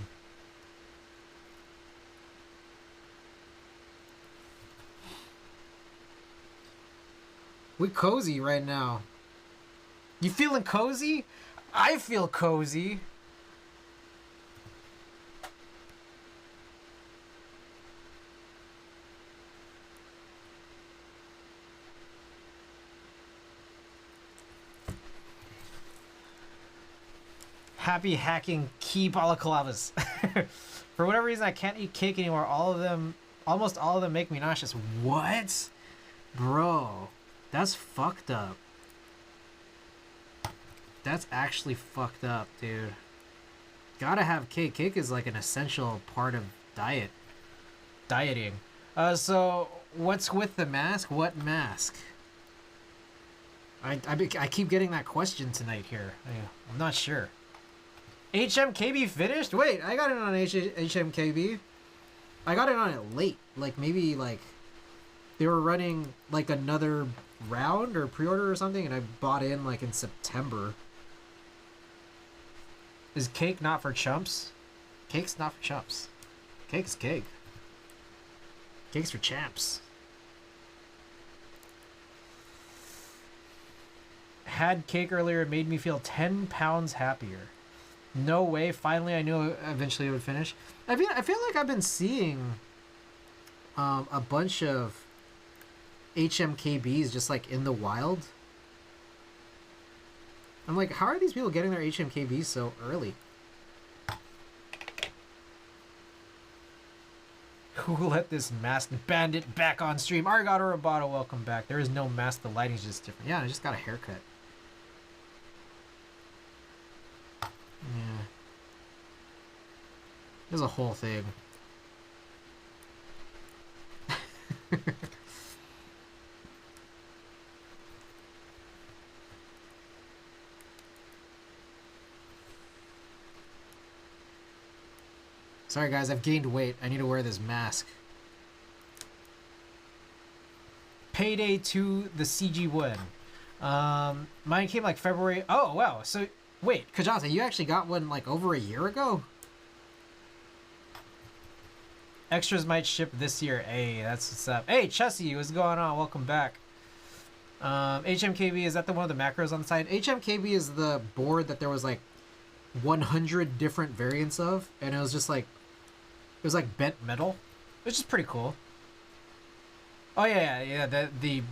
We cozy right now. You feeling cozy? I feel cozy. Happy hacking key balaclavas. For whatever reason, I can't eat cake anymore. Almost all of them make me nauseous. What? Bro, that's fucked up. That's actually fucked up, dude. Gotta have cake. Cake is like an essential part of dieting. So what's with the mask? What mask? I keep getting that question tonight here. I'm not sure. HMKB finished? Wait, I got it on HMKB. I got it on it late. Like, maybe, like, they were running, like, another round or pre-order or something, and I bought in, like, in September. Is cake not for chumps? Cake's not for chumps. Cake's cake. Cake's for champs. Had cake earlier, it made me feel 10 pounds happier. No way. Finally, I knew eventually it would finish. I feel like I've been seeing a bunch of HMKBs just like in the wild. I'm like, how are these people getting their HMKBs so early? Who let this masked bandit back on stream? Argato Roboto, welcome back. There is no mask. The lighting's just different. Yeah, I just got a haircut. Yeah. There's a whole thing. Sorry guys, I've gained weight. I need to wear this mask. Payday 2, the CG1. Mine came like February. Oh, wow. So, wait, Kajata, you actually got one like over a year ago? Extras might ship this year. Hey, that's what's up. Hey, Chessie, what's going on? Welcome back. HMKB, is that the one with the macros on the side? HMKB is the board that there was like 100 different variants of, and it was just like, it was like bent metal, which is pretty cool. Oh yeah. The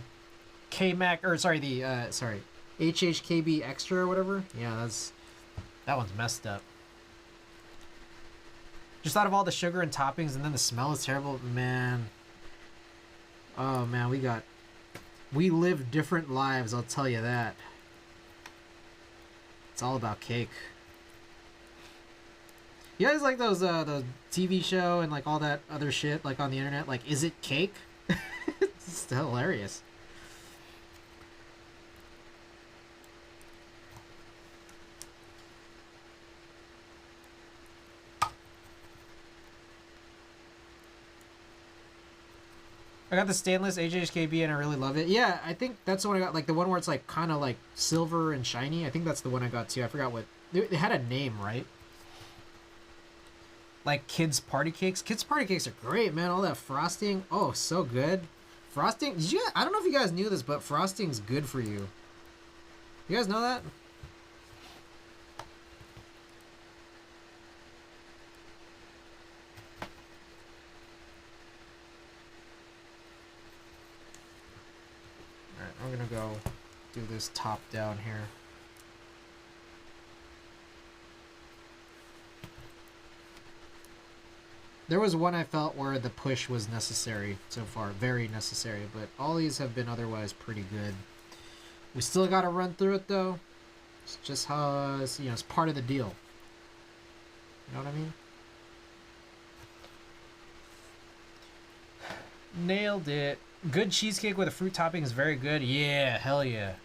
KMAC, or sorry, the HHKB extra or whatever. Yeah, that one's messed up. Just thought of all the sugar and toppings, and then the smell is terrible, man. Oh man, we live different lives, I'll tell you that. It's all about cake. You guys like those the TV show and like all that other shit like on the internet? Like, is it cake? It's hilarious. I got the stainless HHKB and I really love it. Yeah, I think that's the one I got. Like the one where it's like kind of like silver and shiny. I think that's the one I got too. I forgot what they had a name, right? Like kids party cakes. Kids party cakes are great, man. All that frosting. Oh, so good. Frosting. I don't know if you guys knew this, but frosting's good for you. You guys know that? Alright, I'm gonna go do this top down here. There was one I felt where the push was necessary so far, very necessary, but all these have been otherwise pretty good. We still gotta run through it though. It's just how, you know, it's part of the deal. You know what I mean? Nailed it. Good cheesecake with a fruit topping is very good. Yeah, hell yeah.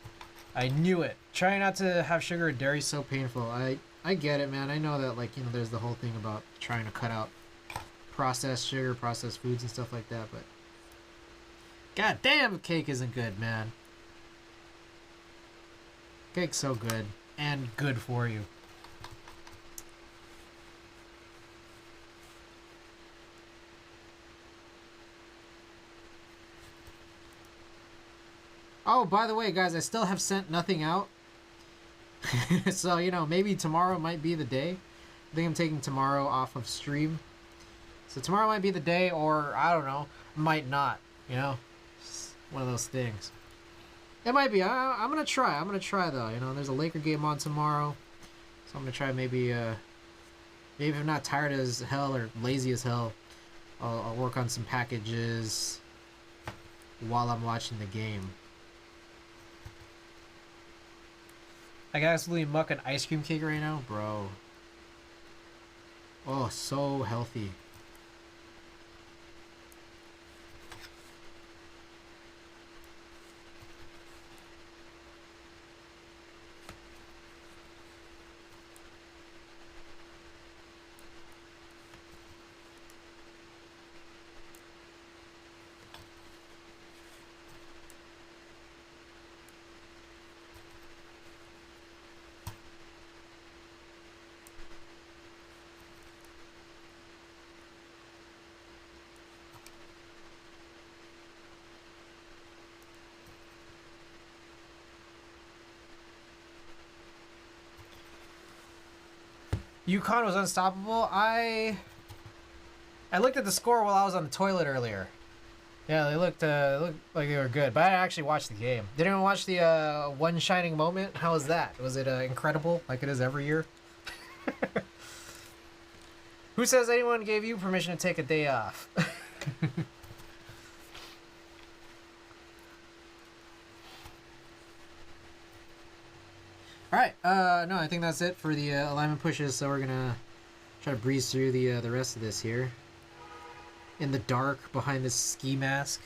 I knew it. Trying not to have sugar or dairy is so painful. I get it, man. I know that, like, you know, there's the whole thing about trying to cut out processed sugar, processed foods and stuff like that, but god damn, cake isn't good, man. Cake's so good and good for you. Oh, by the way, guys, I still have sent nothing out. So, you know, maybe tomorrow might be the day. I think I'm taking tomorrow off of stream. So tomorrow might be the day, or I don't know, might not, you know? Just one of those things. It might be. I'm going to try. I'm going to try, though. You know, there's a Laker game on tomorrow. So I'm going to try maybe if I'm not tired as hell or lazy as hell, I'll work on some packages while I'm watching the game. I can absolutely muck an ice cream cake right now, bro. Oh, so healthy. UConn was unstoppable. I looked at the score while I was on the toilet earlier. Yeah, they looked like they were good, but I actually watched the game. Did anyone watch the One Shining Moment? How was that? Was it incredible, like it is every year? Who says anyone gave you permission to take a day off? Alright, no, I think that's it for the alignment pushes, so we're gonna try to breeze through the rest of this here. In the dark, behind this ski mask.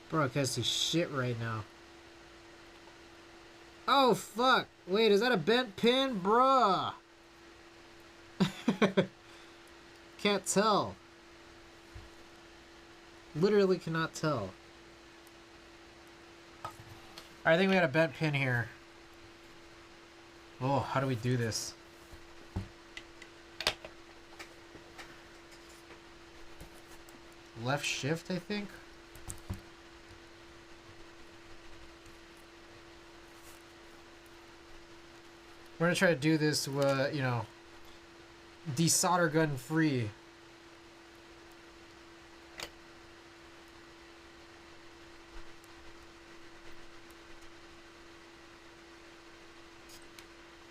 Bro, I can't see shit right now. Oh, fuck. Wait, is that a bent pin? Bruh. Can't tell. Literally cannot tell. I think we got a bent pin here. Oh, how do we do this? Left shift, I think? We're gonna try to do this, you know, desolder gun free.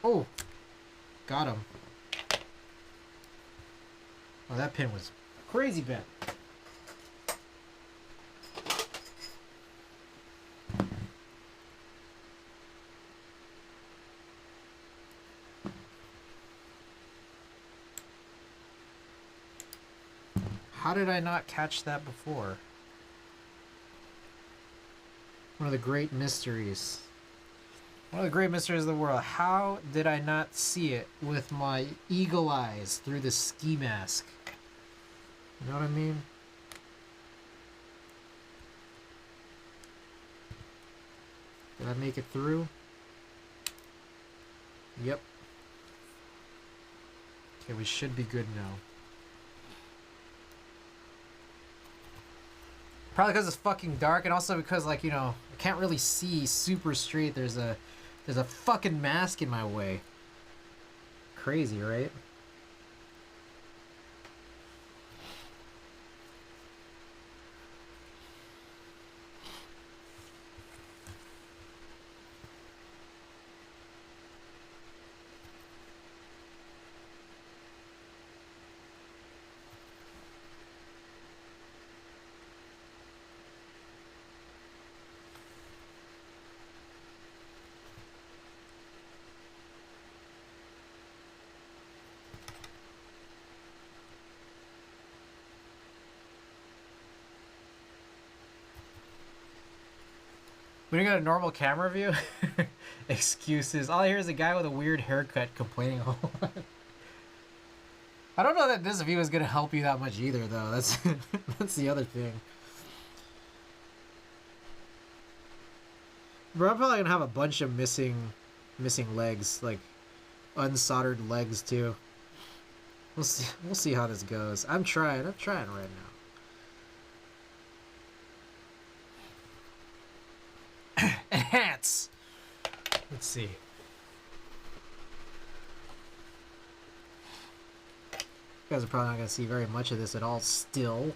Oh, got him. Oh, that pin was crazy bent. How did I not catch that before? One of the great mysteries. One of the great mysteries of the world. How did I not see it with my eagle eyes through the ski mask? You know what I mean? Did I make it through? Yep. Okay, we should be good now. Probably because it's fucking dark, and also because, like, you know, I can't really see super straight. There's a fucking mask in my way. Crazy, right? When you got a normal camera view, excuses. All I hear is a guy with a weird haircut complaining a whole lot. I don't know that this view is gonna help you that much either, though. That's that's the other thing. Bro, I'm probably gonna have a bunch of missing legs, like unsoldered legs too. We'll see how this goes. I'm trying right now. Enhance. Let's see. You guys are probably not gonna see very much of this at all still.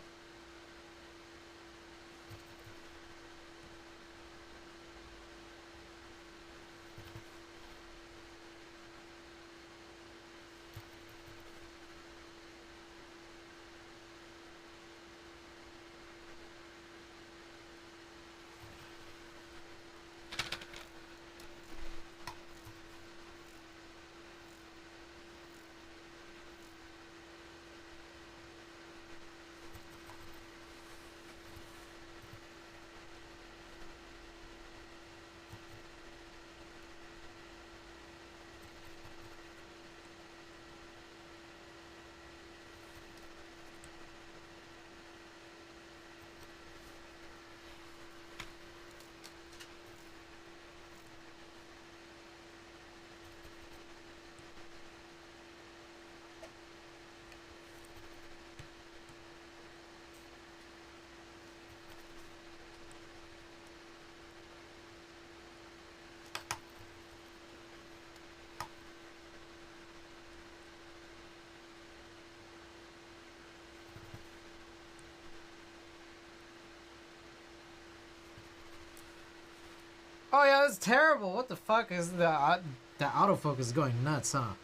Oh yeah, that's terrible. What the fuck is the autofocus going nuts, huh?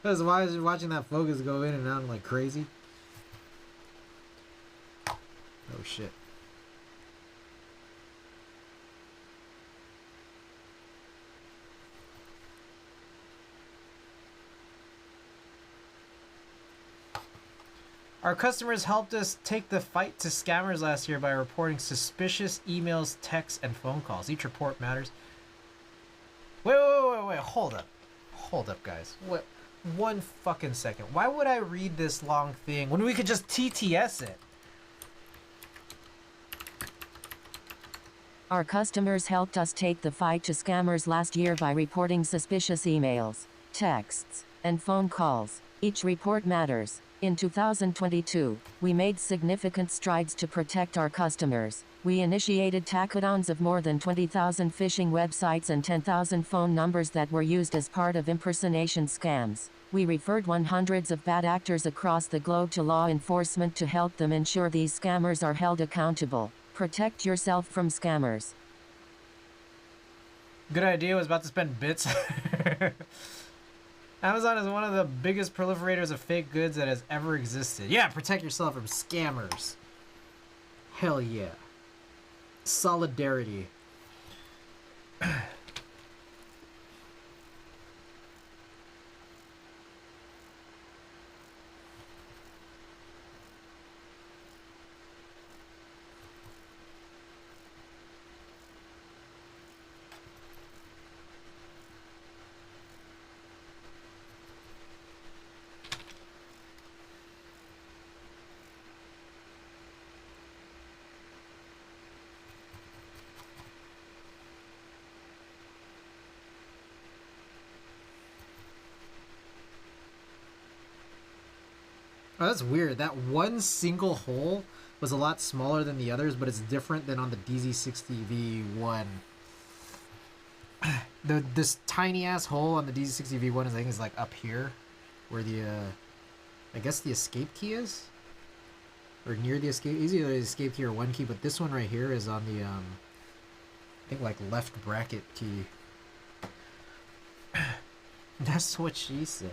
That's why I was watching that focus go in and out like crazy. Oh shit. Our customers helped us take the fight to scammers last year by reporting suspicious emails, texts, and phone calls. Each report matters. Wait, hold up, guys. What? One fucking second. Why would I read this long thing when we could just TTS it? Our customers helped us take the fight to scammers last year by reporting suspicious emails, texts, and phone calls. Each report matters. In 2022, we made significant strides to protect our customers. We initiated takedowns of more than 20,000 phishing websites and 10,000 phone numbers that were used as part of impersonation scams. We referred hundreds of bad actors across the globe to law enforcement to help them ensure these scammers are held accountable. Protect yourself from scammers. Good idea. I was about to spend bits. Amazon is one of the biggest proliferators of fake goods that has ever existed. Yeah, protect yourself from scammers. Hell yeah. Solidarity. Oh, that's weird. That one single hole was a lot smaller than the others, but it's different than on the DZ60V1. This tiny ass hole on the DZ60V1 is, I think, is like up here, where the I guess the escape key is, or near the escape. Either the escape key or one key, but this one right here is on the I think like left bracket key. That's what she said.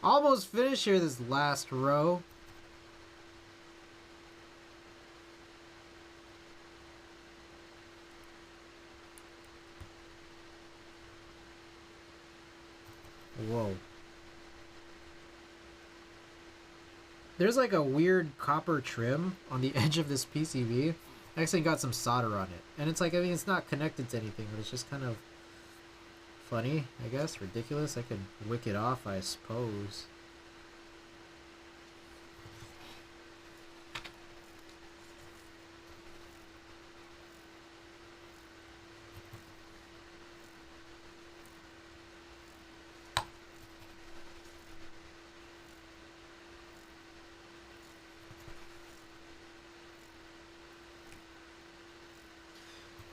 Almost finished here, this last row. Whoa. There's like a weird copper trim on the edge of this PCB. I actually got some solder on it. And it's like, I mean, it's not connected to anything, but it's just kind of funny, I guess. Ridiculous. I could wick it off, I suppose.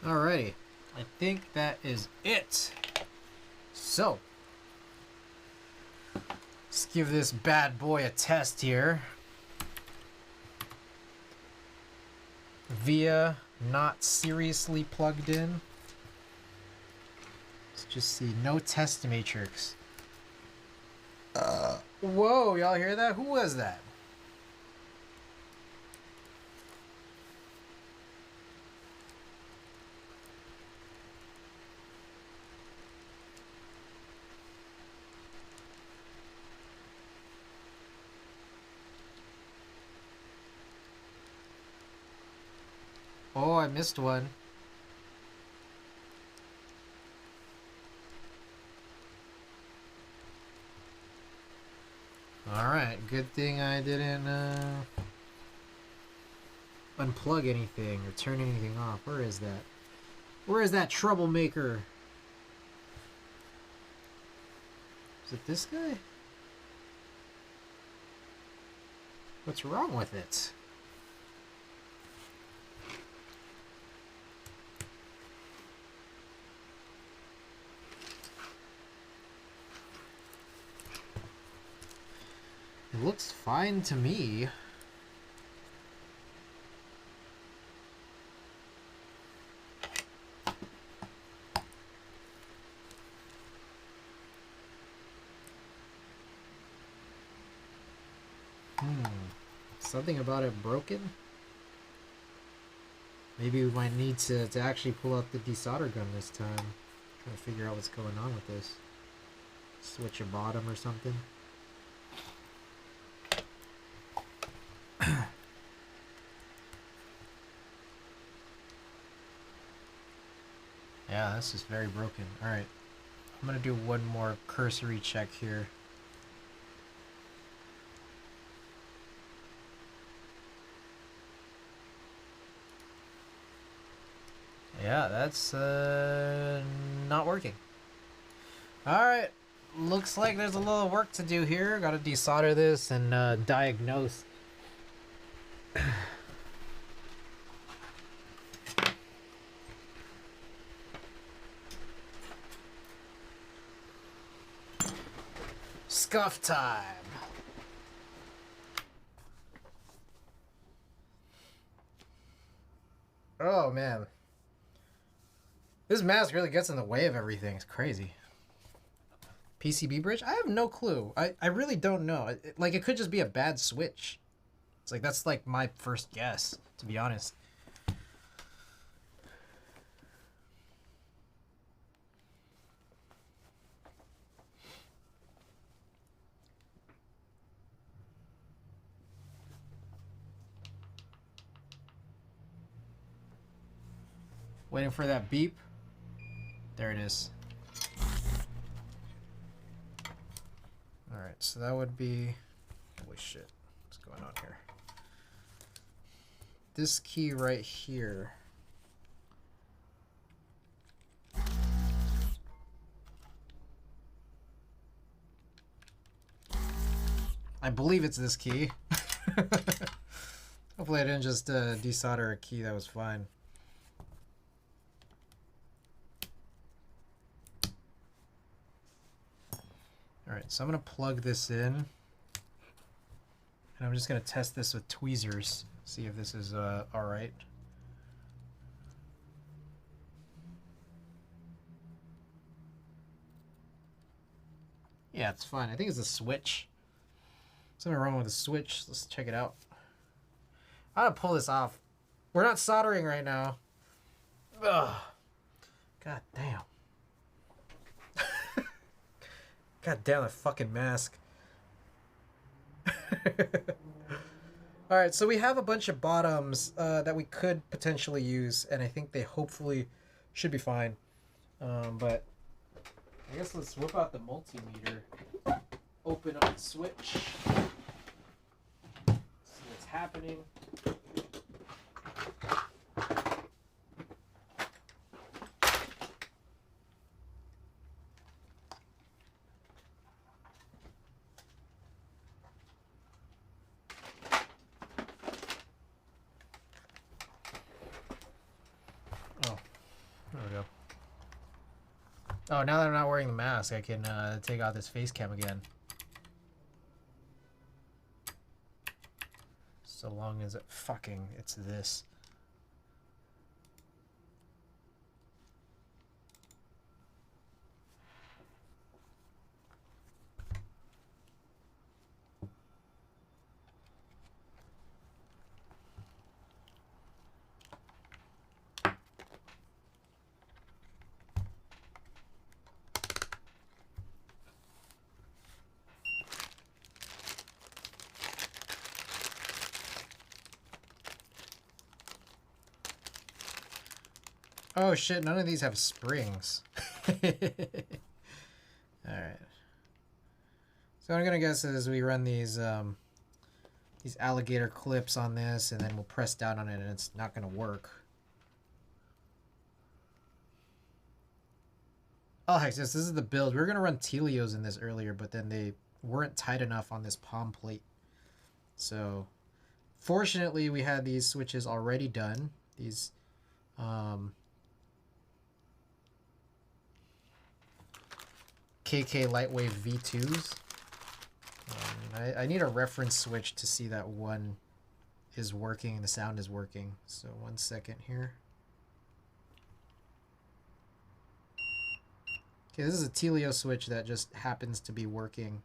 Alrighty. I think that is it. So, let's give this bad boy a test here. Via not seriously plugged in. Let's just see. No test matrix. Whoa, y'all hear that? Who was that? Oh, I missed one. Alright, good thing I didn't unplug anything or turn anything off. Where is that? Where is that troublemaker? Is it this guy? What's wrong with it? It looks fine to me. Something about it broken? Maybe we might need to actually pull out the desolder gun this time. Trying to figure out what's going on with this. Switch a bottom or something. Yeah, this is very broken. Alright. I'm gonna do one more cursory check here. Yeah, that's not working. Alright. Looks like there's a little work to do here. Gotta desolder this and diagnose. Scuff time. Oh man. This mask really gets in the way of everything. It's crazy. PCB bridge? I have no clue. I really don't know. Like, it could just be a bad switch. It's like, that's like my first guess, to be honest. Waiting for that beep. There it is. Alright, so that would be... Holy shit. What's going on here? This key right here. I believe it's this key. Hopefully I didn't just desolder a key that was fine. Alright, so I'm going to plug this in. And I'm just going to test this with tweezers. See if this is alright. Yeah, it's fine. I think it's a switch. Something wrong with the switch. Let's check it out. I'm gonna pull this off. We're not soldering right now. Ugh. God damn. God damn that fucking mask. Alright, so we have a bunch of bottoms that we could potentially use, and I think they hopefully should be fine. But I guess let's whip out the multimeter. Open up the switch. See what's happening. Oh, there we go. Oh, now that I'm not wearing the mask, I can take out this face cam again. So long as it's this. Oh shit, none of these have springs. Alright. So what I'm gonna guess is we run these alligator clips on this, and then we'll press down on it and it's not gonna work. Oh heck, this is the build. We were gonna run Telios in this earlier, but then they weren't tight enough on this palm plate. So fortunately we had these switches already done. These KK Lightwave V2s. I need a reference switch to see that one is working and the sound is working. So 1 second here. Okay, this is a Telio switch that just happens to be working.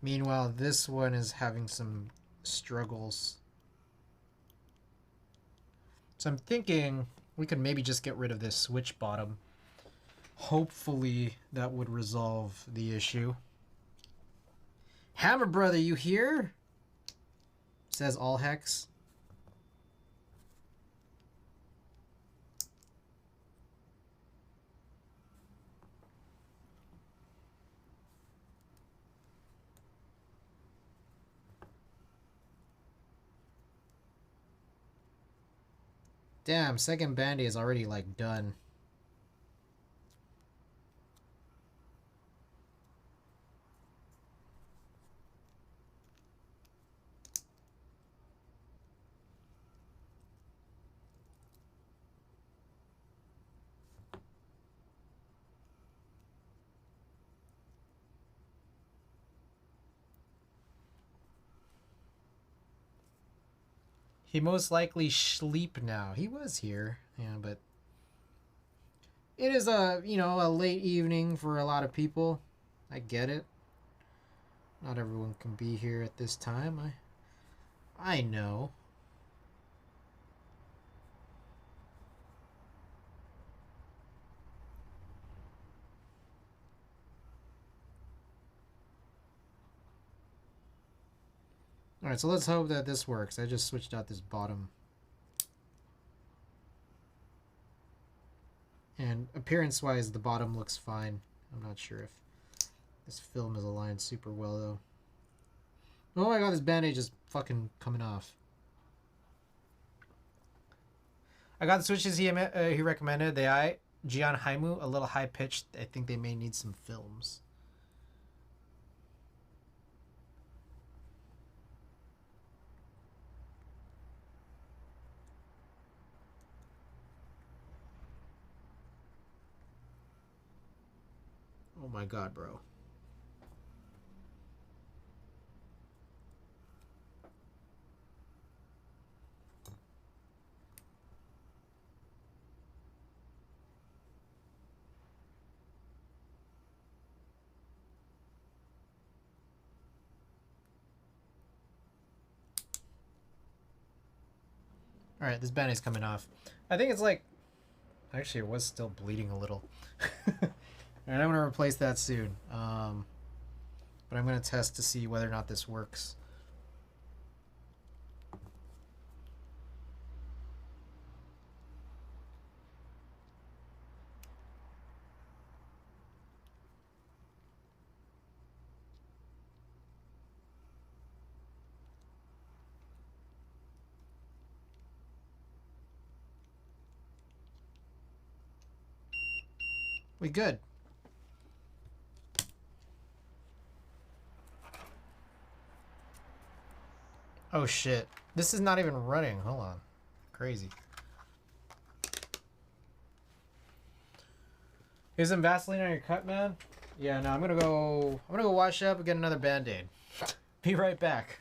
Meanwhile, this one is having some struggles. So I'm thinking we could maybe just get rid of this switch bottom. Hopefully that would resolve the issue. Hammer brother, you here? Says all hex. Damn, second bandy is already like done. He most likely sleep now. He was here, yeah, but it is a late evening for a lot of people. I get it. Not everyone can be here at this time. I know. Alright, so let's hope that this works. I just switched out this bottom. And appearance-wise, the bottom looks fine. I'm not sure if this film is aligned super well, though. Oh my god, this bandage is fucking coming off. I got the switches he recommended. They Jian Haimu, a little high-pitched. I think they may need some films. Oh my god, bro. Alright, this band-aid's coming off. I think it's like... Actually, it was still bleeding a little. Alright, I'm going to replace that soon. But I'm going to test to see whether or not this works. We good. Oh shit. This is not even running. Hold on. Crazy. Here's some Vaseline on your cut, man. Yeah, no, I'm gonna go wash up and get another Band-Aid. Be right back.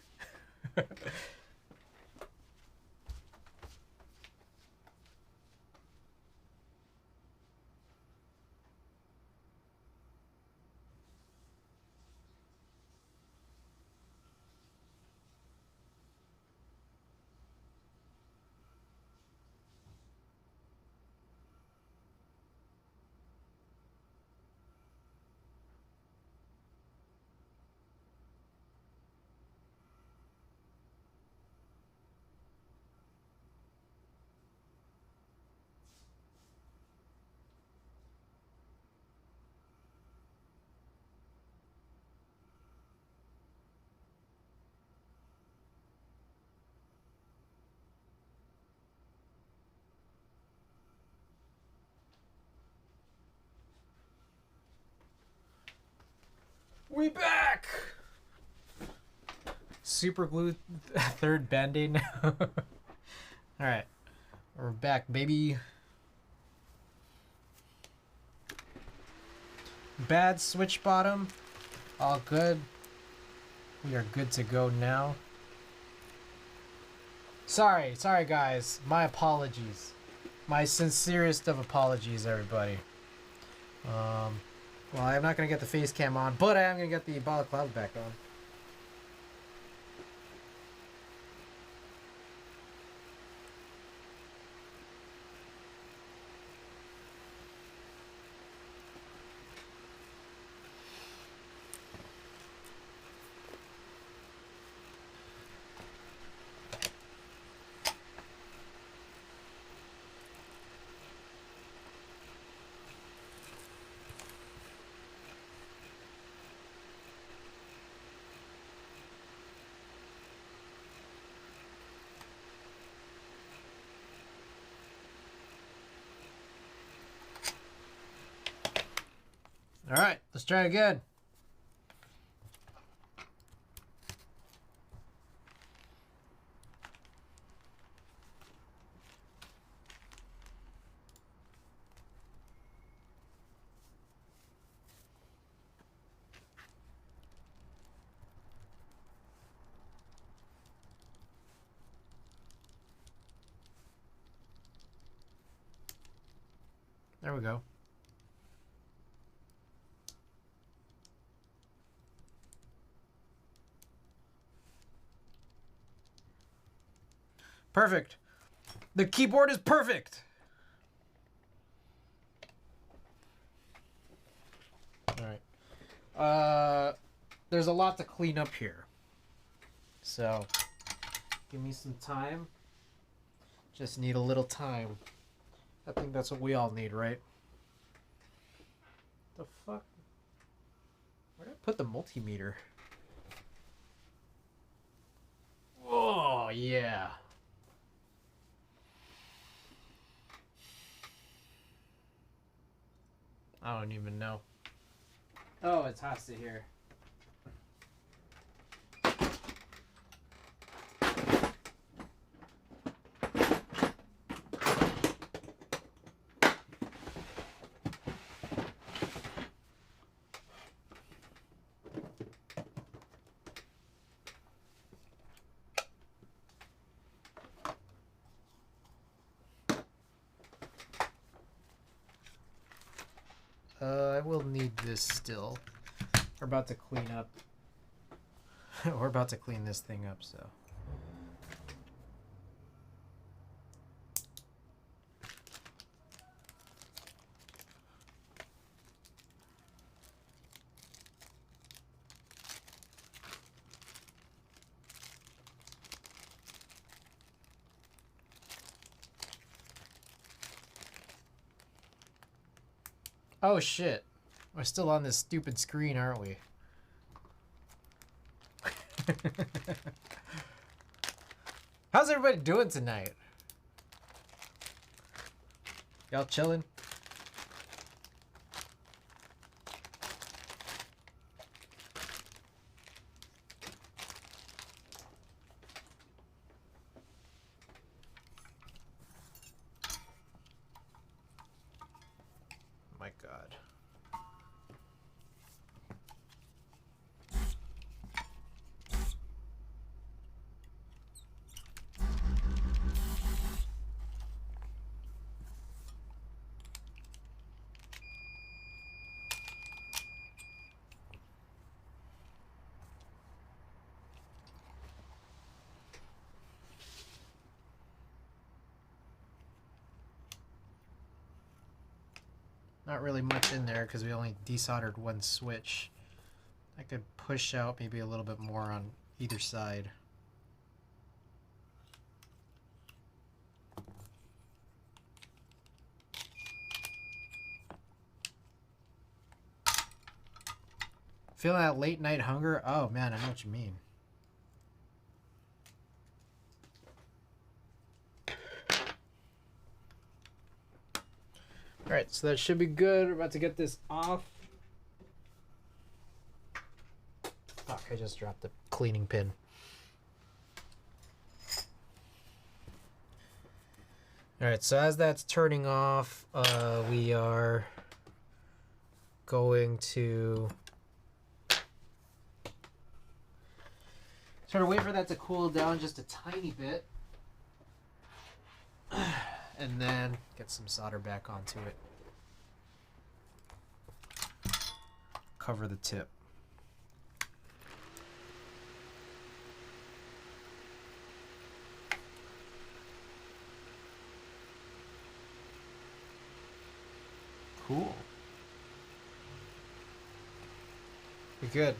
We back! Super glue third Band-Aid now. Alright. We're back, baby. Bad switch bottom. All good. We are good to go now. Sorry guys. My apologies. My sincerest of apologies, everybody. Well, I'm not going to get the face cam on, but I am going to get the balaclava back on. All right, let's try again. There we go. Perfect. The keyboard is perfect. All right. There's a lot to clean up here. So give me some time. Just need a little time. I think that's what we all need, right? The fuck? Where did I put the multimeter? Oh, yeah. I don't even know. Oh, it's hot to here. I will need this still. We're about to clean up. We're about to clean this thing up, so. Oh shit. We're still on this stupid screen, aren't we? How's everybody doing tonight? Y'all chilling? My God. Not really much in there because we only desoldered one switch. I could push out maybe a little bit more on either side. Feeling that late night hunger? Oh man, I know what you mean. Alright, so that should be good. We're about to get this off. Fuck, I just dropped the cleaning pin. Alright, so as that's turning off, we are going to sort of wait for that to cool down just a tiny bit. And then get some solder back onto it. Cover the tip. Cool. You're good.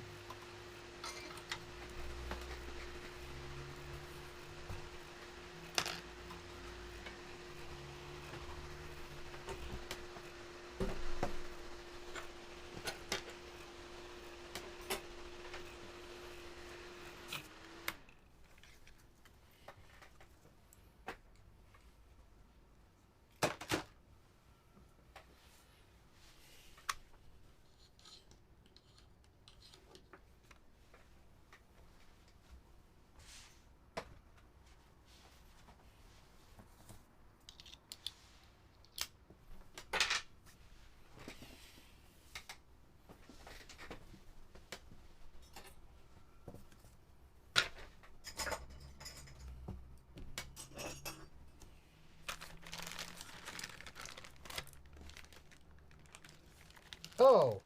Oh,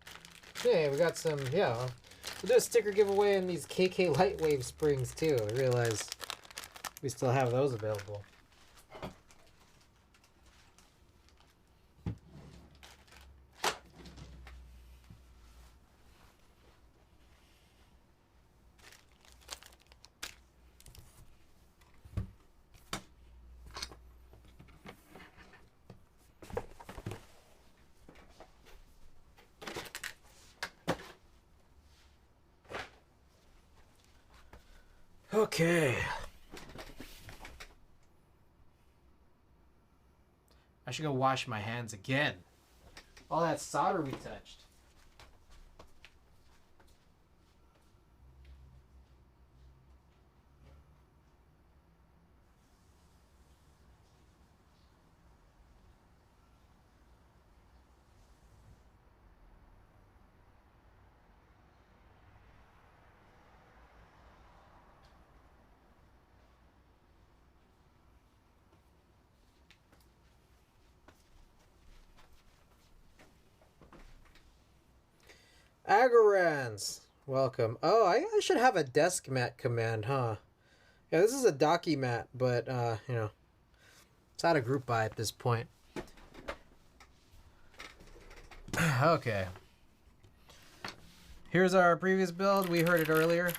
hey, we got some, yeah. We'll do a sticker giveaway in these KK Lightwave springs too. I realize we still have those available. Okay. I should go wash my hands again. All that solder we touched. Agorans, welcome. Oh, I should have a desk mat command, huh? Yeah, this is a docky mat, but you know, it's out of group buy at this point. Okay. Here's our previous build. We heard it earlier.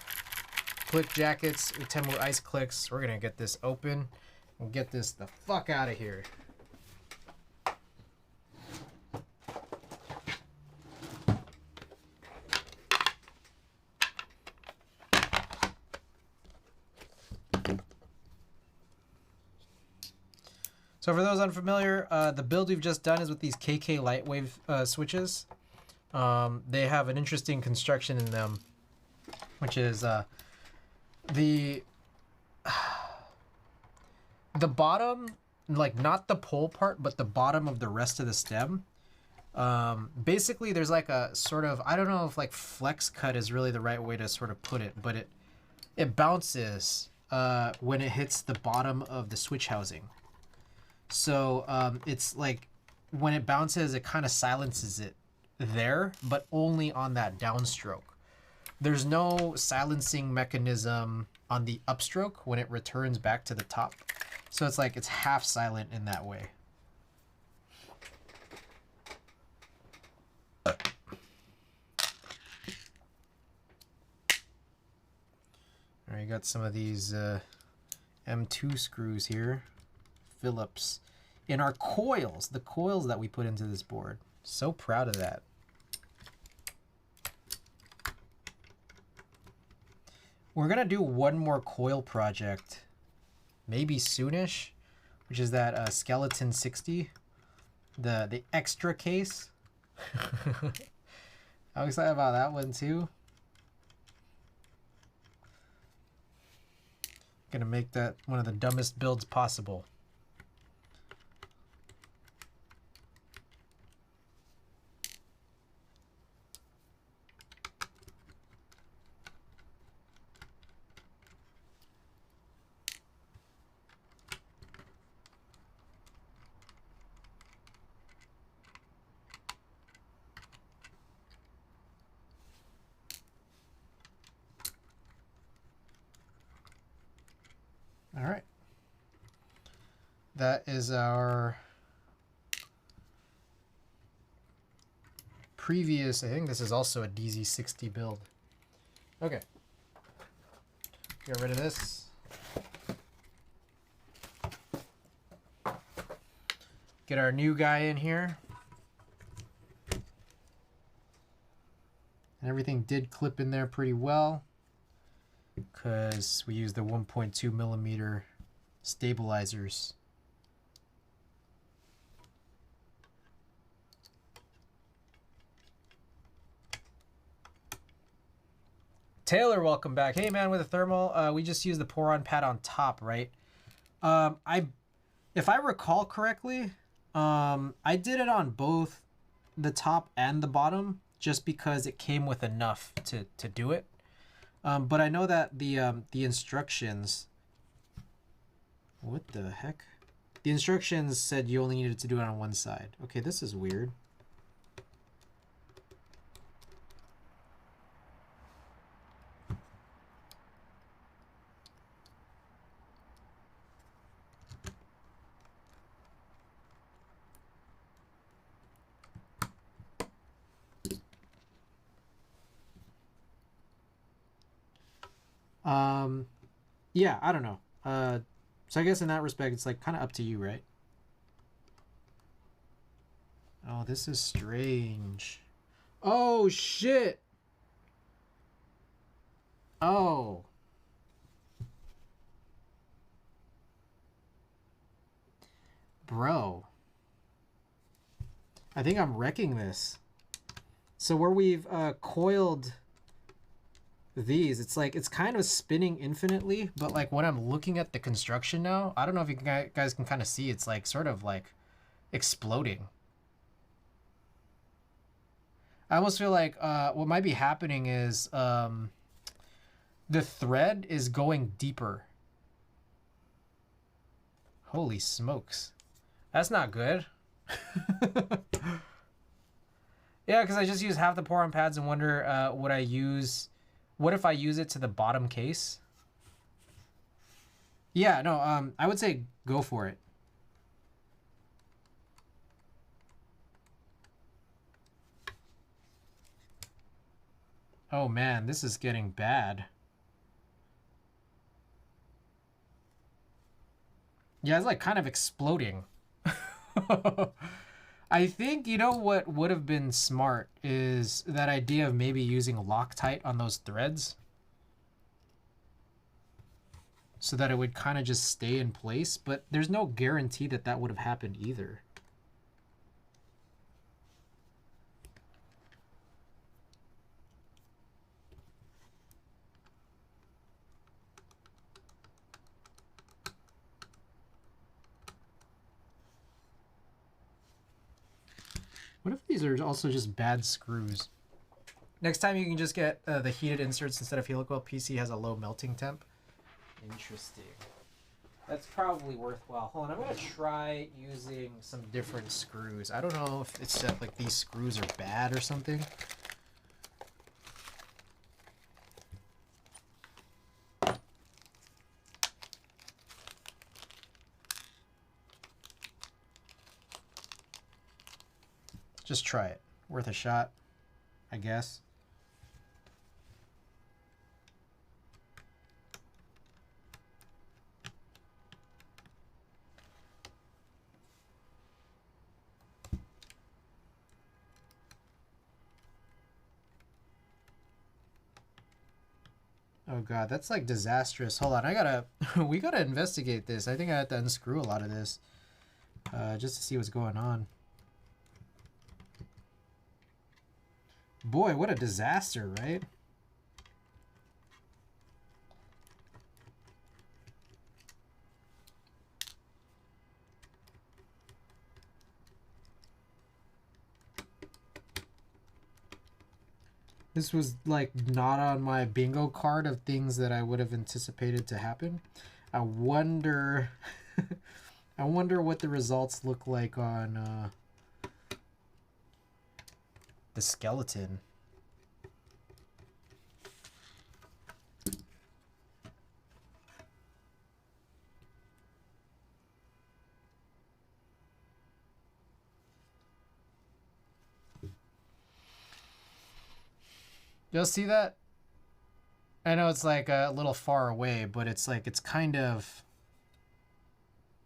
Click jackets, Temu ice clicks. We're gonna get this open and get this the fuck out of here. So for those unfamiliar, the build we've just done is with these KK Lightwave switches. They have an interesting construction in them, which is the bottom, like not the pole part, but the bottom of the rest of the stem. Basically, there's like a sort of, I don't know if like flex cut is really the right way to sort of put it, but it bounces when it hits the bottom of the switch housing. So it's like when it bounces, it kind of silences it there, but only on that downstroke. There's no silencing mechanism on the upstroke when it returns back to the top. So it's like it's half silent in that way. All right, you got some of these M2 screws here. Phillips in our coils, the coils that we put into this board. So proud of that. We're gonna do one more coil project, maybe soonish, which is that skeleton 60, the extra case. I'm excited about that one too. Gonna make that one of the dumbest builds possible. All right. That is our previous, I think this is also a DZ60 build. Okay. Get rid of this. Get our new guy in here. And everything did clip in there pretty well, because we used the 1.2 millimeter stabilizers. Taylor, welcome back. Hey man, with a thermal, we just used the pour-on pad on top, right? If I recall correctly, I did it on both the top and the bottom, just because it came with enough to do it. But I know that the instructions, what the heck? The instructions said you only needed to do it on one side. Okay, this is weird. Yeah, I don't know. So I guess in that respect, it's like kind of up to you, right? Oh, this is strange. Oh, shit. Oh. Bro. I think I'm wrecking this. So where we've coiled these, it's like it's kind of spinning infinitely, but like when I'm looking at the construction now, I don't know if you guys can kind of see, it's like sort of like exploding. I almost feel like what might be happening is the thread is going deeper. Holy smokes. That's not good. Yeah, because I just use half the pour-on pads and wonder what if I use it to the bottom case? Yeah, no, I would say go for it. Oh man, this is getting bad. Yeah, it's like kind of exploding. I think, you know what would have been smart is that idea of maybe using Loctite on those threads so that it would kind of just stay in place, but there's no guarantee that that would have happened either. What if these are also just bad screws? Next time you can just get the heated inserts instead of helicoil. PC has a low melting temp. Interesting. That's probably worthwhile. Hold on, I'm gonna try using some different screws. I don't know if it's that like these screws are bad or something. Just try it. Worth a shot, I guess. Oh god, that's like disastrous. Hold on, we gotta investigate this. I think I have to unscrew a lot of this just to see what's going on. Boy, what a disaster, right? This was like not on my bingo card of things that I would have anticipated to happen. I wonder I wonder what the results look like on the skeleton. You'll see that? I know it's like a little far away, but it's like it's kind of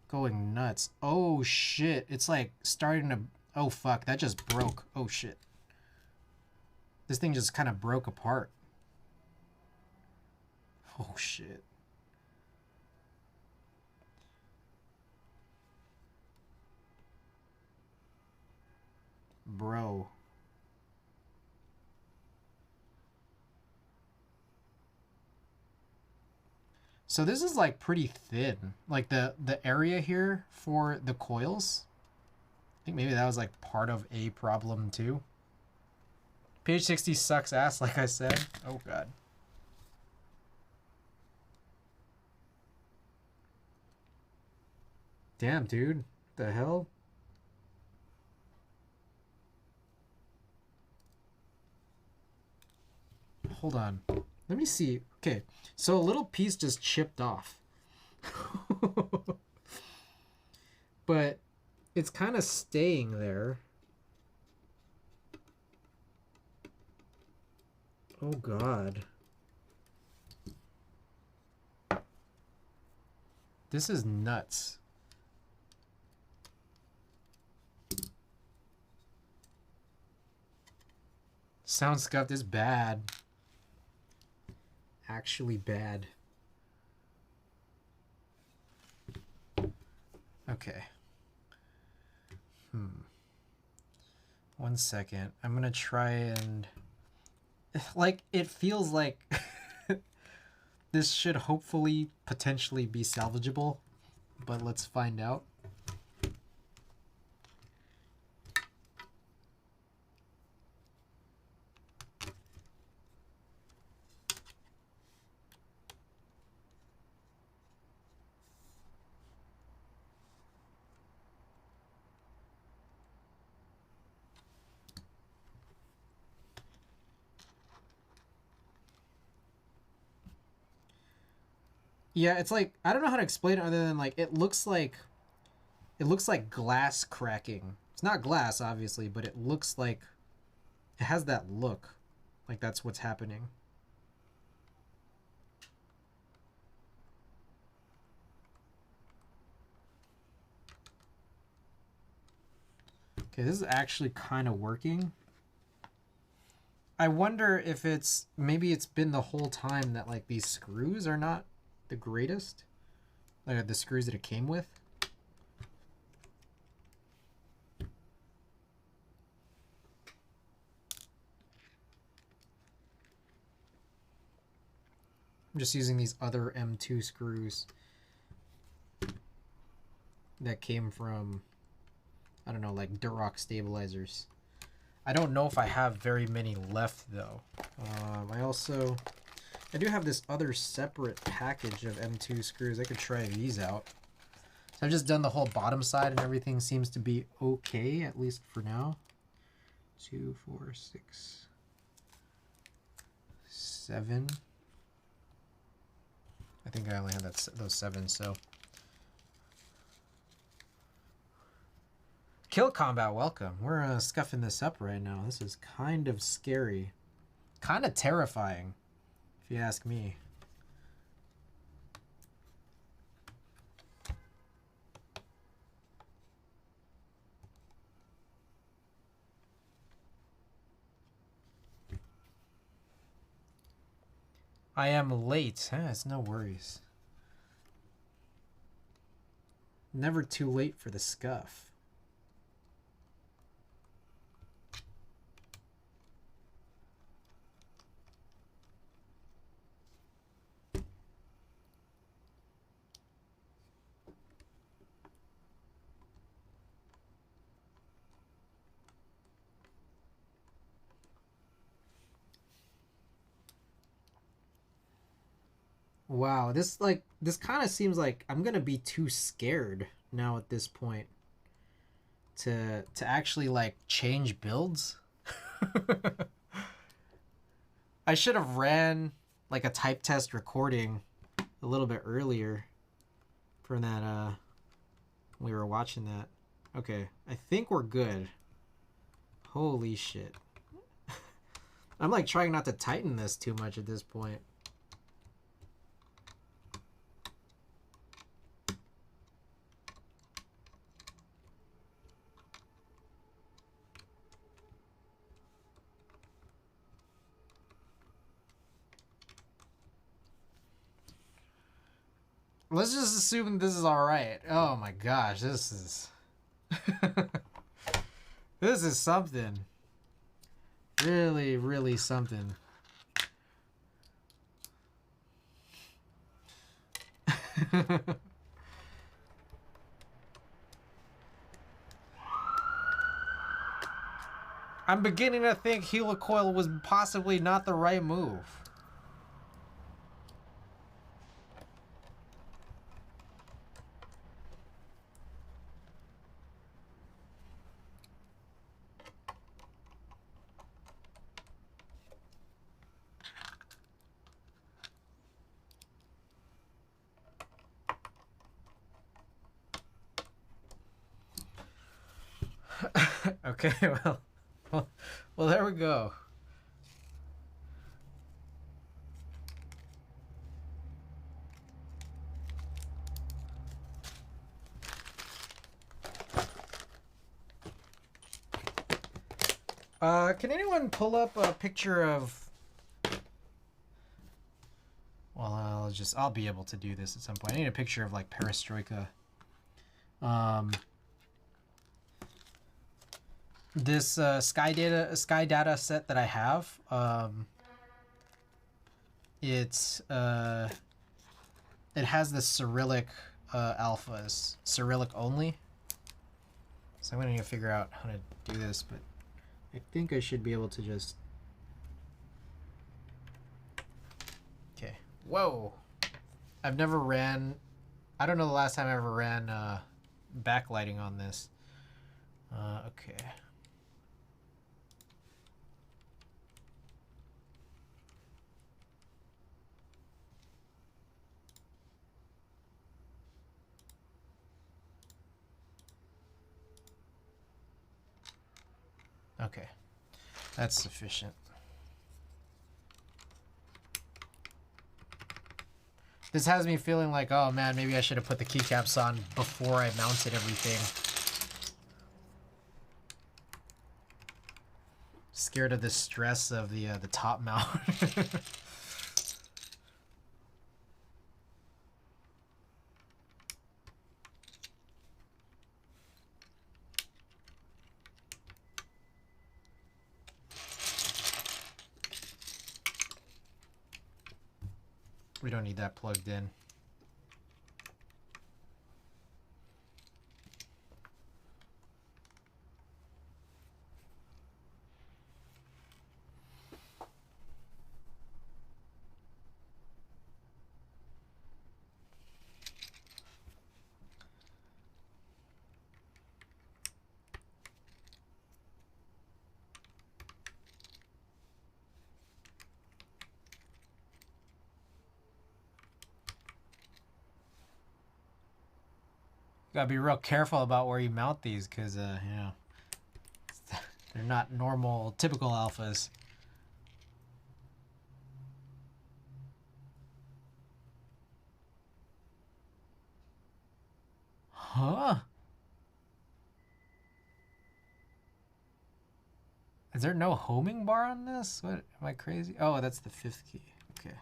going nuts. Oh shit. It's like starting to... Oh fuck, that just broke. Oh shit. This thing just kind of broke apart. Oh shit. Bro. So this is like pretty thin. Like the area here for the coils. I think maybe that was like part of a problem too. ph60 sucks ass, like I said. Oh god. Damn, dude. The hell? Hold on. Let me see. Okay. So a little piece just chipped off. But it's kind of staying there. Oh god. This is nuts. Sound scuffed is bad. Actually bad. Okay. 1 second. I'm gonna try and like it feels like this should hopefully potentially be salvageable, but let's find out. Yeah, it's like I don't know how to explain it other than like it looks like glass cracking. It's not glass obviously, but it looks like it has that look. Like that's what's happening. Okay, this is actually kind of working. I wonder if it's maybe it's been the whole time that like these screws are not the greatest. Like the screws that it came with. I'm just using these other M2 screws that came from, I don't know, like Durock stabilizers. I don't know if I have very many left though. I do have this other separate package of M2 screws. I could try these out. So I've just done the whole bottom side and everything seems to be okay, at least for now. 2, 4, 6, 7. I think I only had those 7, so. Kill Combat, welcome. We're scuffing this up right now. This is kind of scary. Kind of terrifying, if you ask me. I am late. It's no worries. Never too late for the scuff. Wow, this kind of seems like I'm gonna be too scared now at this point to actually like change builds. I should have ran like a type test recording a little bit earlier for that we were watching that. Okay, I think we're good. Holy shit. I'm like trying not to tighten this too much at this point. Let's just assume this is all right. Oh my gosh, this is this is something. Really, really something. I'm beginning to think helicoil was possibly not the right move. Okay, well, there we go. Can anyone pull up a picture of... Well, I'll be able to do this at some point. I need a picture of like Perestroika. This sky data set that I have, it has the Cyrillic alphas, Cyrillic only. So I'm gonna need to figure out how to do this, but I think I should be able to just. Okay. Whoa. I've never ran. I don't know the last time I ever ran backlighting on this. Okay. Okay, that's sufficient. This has me feeling like, oh man, maybe I should have put the keycaps on before I mounted everything. Scared of the stress of the top mount. We don't need that plugged in. Gotta be real careful about where you mount these, because, you know, they're not normal, typical alphas. Huh? Is there no homing bar on this? What, am I crazy? Oh, that's the 5th key. Okay.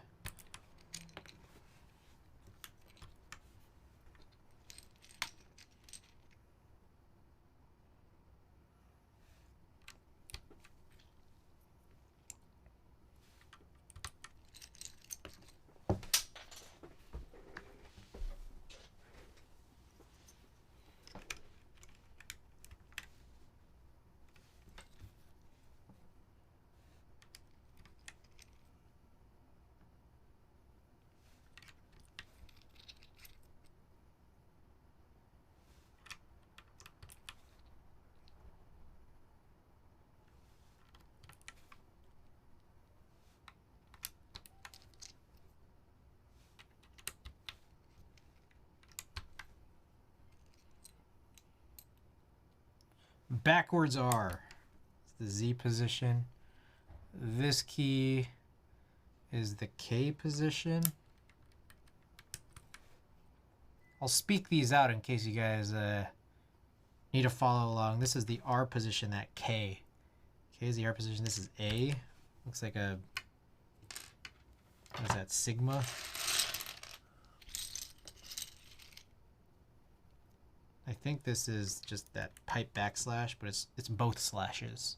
Backwards R. It's the Z position. This key is the K position. I'll speak these out in case you guys need to follow along. This is the R position, that K. K is the R position. This is A. Looks like a, what is that, sigma? I think this is just that pipe backslash, but it's both slashes.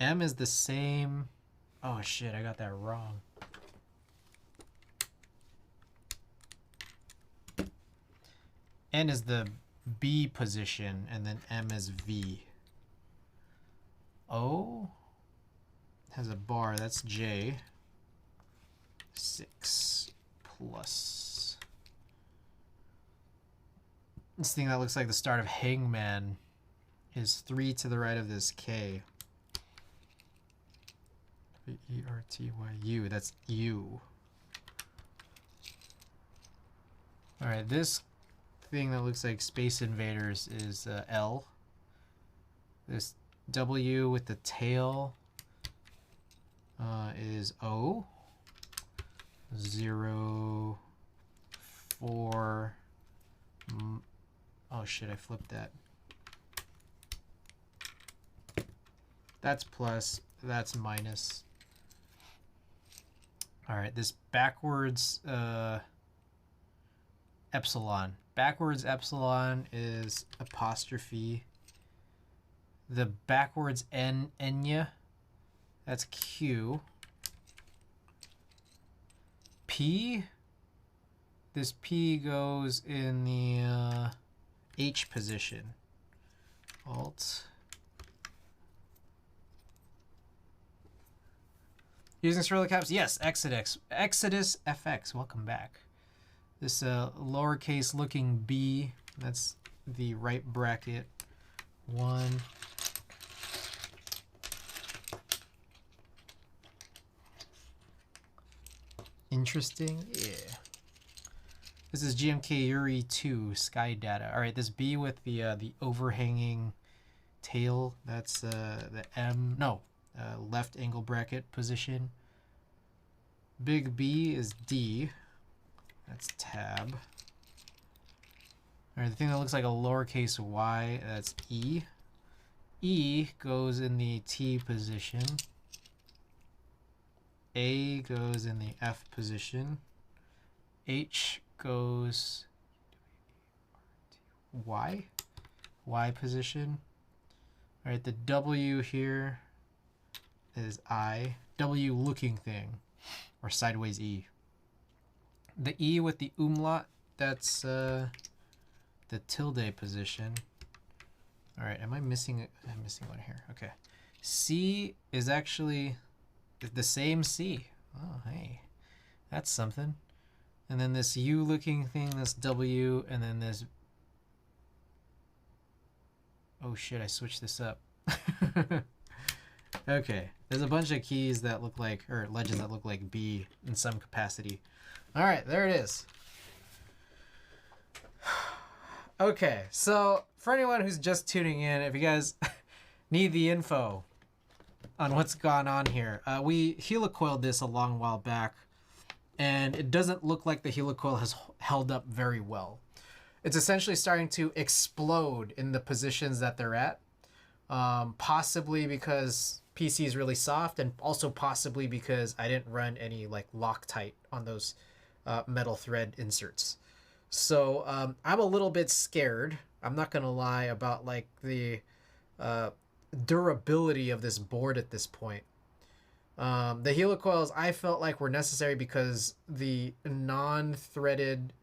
M is the same. Oh shit, I got that wrong. N is the B position, and then M is V. O has a bar, that's J. 6 plus. This thing that looks like the start of Hangman is 3 to the right of this K. E-R-T-Y-U, that's U. Alright, this thing that looks like Space Invaders is L. This W with the tail is O. 0, 4. Oh shit, I flipped that. That's plus, that's minus. Alright, this backwards epsilon. Backwards epsilon is apostrophe The backwards Enya, that's Q. P, this P goes in the H position. Alt. Using Cyrillic caps? Yes, Exodus FX, welcome back. This lowercase looking B, that's the right bracket. 1. Interesting, yeah. This is GMK Yuri 2 Sky Data. All right, this B with the overhanging tail, that's the M, no, left angle bracket position. Big B is D, that's tab. All right, the thing that looks like a lowercase y, that's E. E goes in the T position. A goes in the F position. H goes Y position. All right, the W here is I. W looking thing, or sideways E. The E with the umlaut, that's the tilde position. All right, am I missing? I'm missing one here. Okay, C is actually the same C. Oh, hey, that's something. And then this U looking thing, this W, and then this. Oh shit, I switched this up. Okay, there's a bunch of keys that look like, or legends that look like B in some capacity. All right, there it is. Okay, so for anyone who's just tuning in, if you guys need the info on what's gone on here, we helicoiled this a long while back, and it doesn't look like the helicoil has held up very well. It's essentially starting to explode in the positions that they're at, possibly because PC is really soft, and also possibly because I didn't run any like Loctite on those metal thread inserts. So I'm a little bit scared, I'm not gonna lie, about like the durability of this board at this point. The helicoils I felt like were necessary because the non-threaded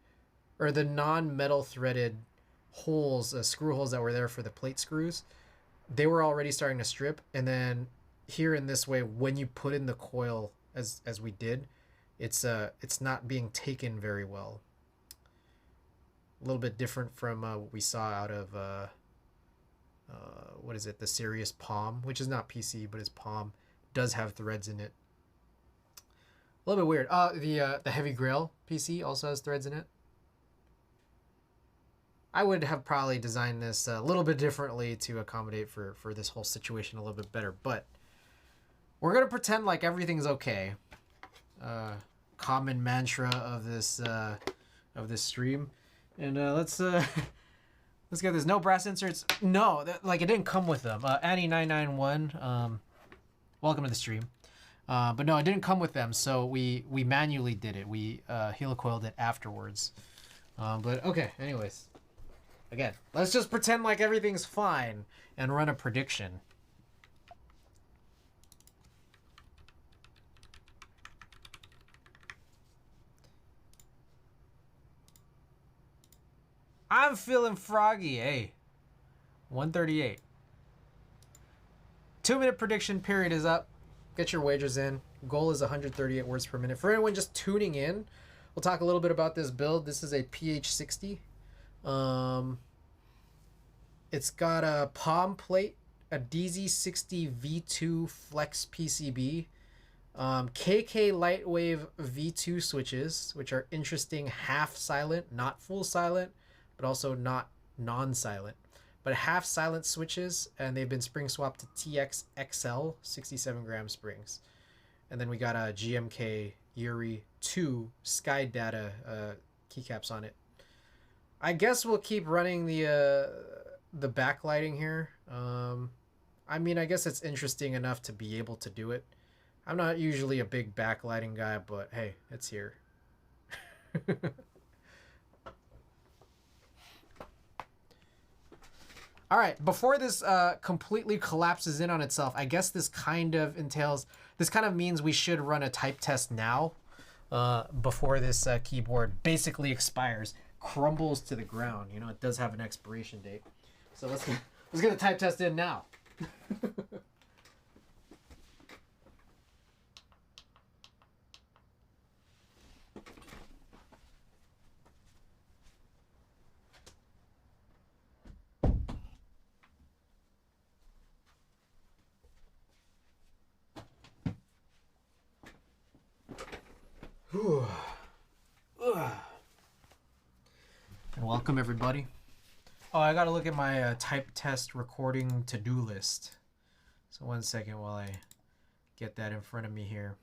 or the non-metal threaded holes, screw holes that were there for the plate screws, they were already starting to strip. And then here in this way, when you put in the coil as we did, it's not being taken very well. A little bit different from what we saw out of what is it, the Sirius Palm, which is not PC, but it's Palm, does have threads in it. A little bit weird. The Heavy Grail PC also has threads in it. I would have probably designed this a little bit differently to accommodate for this whole situation a little bit better, but we're gonna pretend like everything's okay. Common mantra of this stream, and let's get this. No brass inserts. No, like it didn't come with them. Annie991, welcome to the stream. But no, it didn't come with them, so we manually did it. We helicoiled it afterwards. But okay, anyways. Again, let's just pretend like everything's fine and run a prediction. I'm feeling froggy, hey. 138. 2-minute prediction period is up. Get your wagers in. Goal is 138 words per minute. For anyone just tuning in, we'll talk a little bit about this build. This is a ph60. It's got a palm plate, a DZ60 V2 Flex PCB, KK Lightwave V2 switches, which are interesting, half silent, not full silent, but also not non-silent, but half silent switches, and they've been spring swapped to TX XL 67 gram springs. And then we got a GMK Yuri 2 Sky Data keycaps on it. I guess we'll keep running the backlighting here. I mean, I guess it's interesting enough to be able to do it. I'm not usually a big backlighting guy, but hey, it's here. All right, before this completely collapses in on itself, I guess this kind of means we should run a type test now before this keyboard basically expires, crumbles to the ground. You know, it does have an expiration date. So let's get the type test in now. And welcome everybody. Oh, I gotta look at my type test recording to-do list. So 1 second while I get that in front of me here.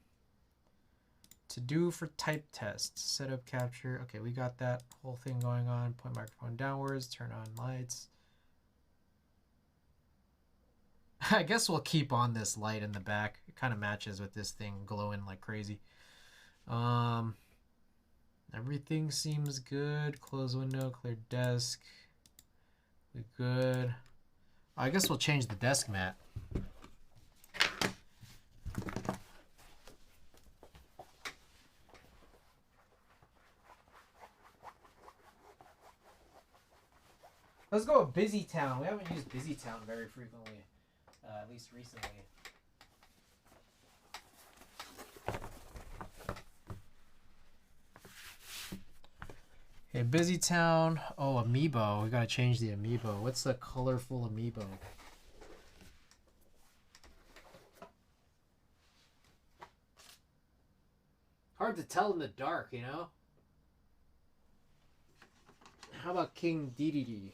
To do for type test, setup capture. Okay, we got that whole thing going on. Point microphone downwards, turn on lights. I guess we'll keep on this light in the back. It kind of matches with this thing glowing like crazy. Everything seems good. Close window, clear desk. We good. I guess we'll change the desk mat. Let's go with Busy Town. We haven't used Busy Town very frequently, at least recently. Okay, Busy Town. Oh, amiibo. We gotta change the amiibo. What's the colorful amiibo? Hard to tell in the dark, you know? How about King DDD?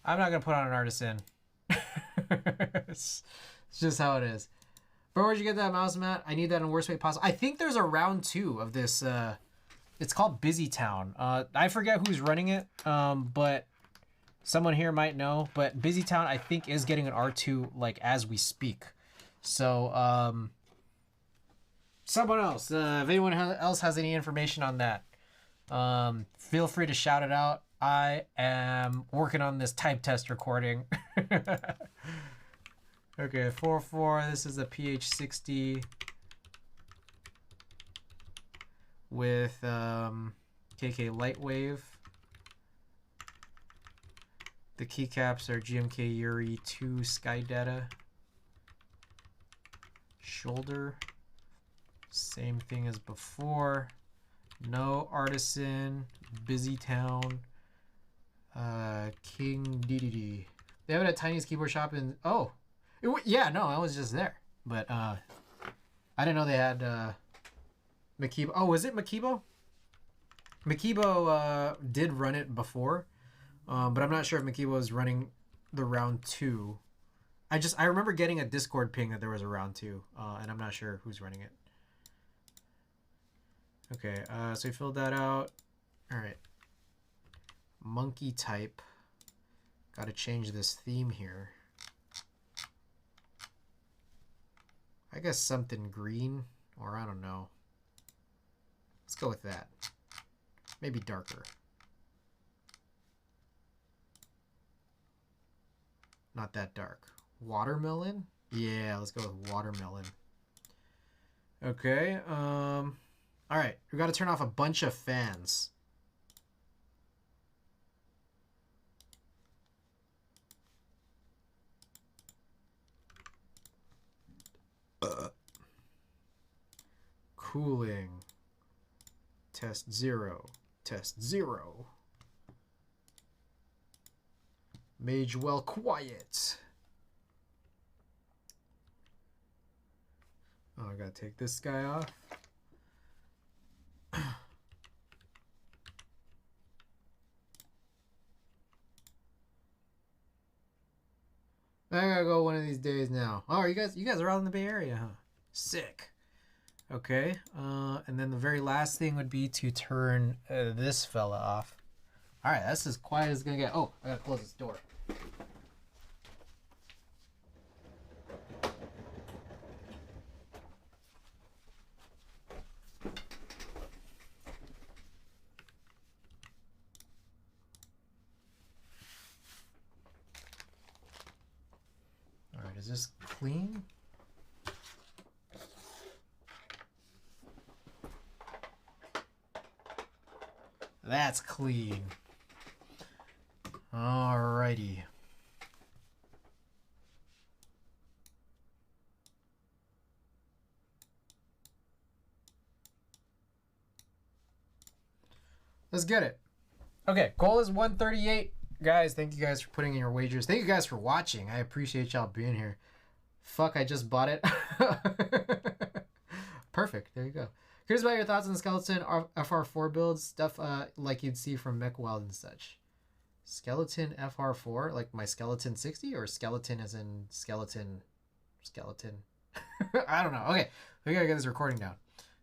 I'm not gonna put on an artisan. It's just how it is. But where'd you get that mouse, Matt? I need that in the worst way possible. I think there's a round 2 of this. It's called Busy Town. I forget who's running it, but someone here might know. But Busy Town, I think, is getting an R2 like as we speak. So someone else, if anyone else has any information on that, feel free to shout it out. I am working on this type test recording. Okay, 4.4. This is a ph60 with KK Lightwave. The keycaps are GMK Yuri 2 Sky Data. Shoulder. Same thing as before. No artisan. Busy Town. King DDD. They have it at Tiny's Keyboard Shop in... Oh! Yeah, no, I was just there. But I didn't know they had Makibo. Oh, was it Makibo? Makibo did run it before. But I'm not sure if Makibo is running the round 2. I remember getting a Discord ping that there was a round 2. And I'm not sure who's running it. Okay, so we filled that out. Alright. Monkey type. Gotta change this theme here. I guess something green, or I don't know. Let's go with that. Maybe darker. Not that dark. Watermelon? Yeah, let's go with watermelon. Okay, alright, we gotta turn off a bunch of fans. Cooling. Test 0. Test 0. Mage well quiet. Oh, I gotta take this guy off. I gotta go one of these days now. Oh, you guys are out in the Bay Area, huh? Sick. Okay, and then the very last thing would be to turn this fella off. All right, that's as quiet as it's gonna get. Oh, I gotta close this door. this clean? That's clean. Alrighty. Let's get it. Okay, goal is 138. Guys, thank you guys for putting in your wagers. Thank you guys for watching. I appreciate y'all being here. Fuck, I just bought it. Perfect. There you go. Here's about your thoughts on the skeleton FR4 builds, stuff like you'd see from MechWild and such. Skeleton FR4, like my skeleton 60, or skeleton as in skeleton? I don't know. Okay, we gotta get this recording down.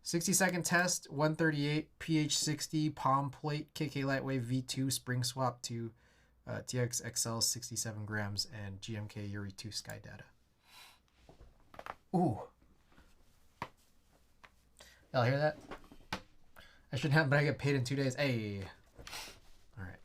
60-second test, 138, ph60, palm plate, KK Lightweight V2, spring swap to TX XL 67 grams, and GMK Yuri 2 Sky Data. Ooh. Y'all hear that? I shouldn't have, but I get paid in 2 days. Hey. All right.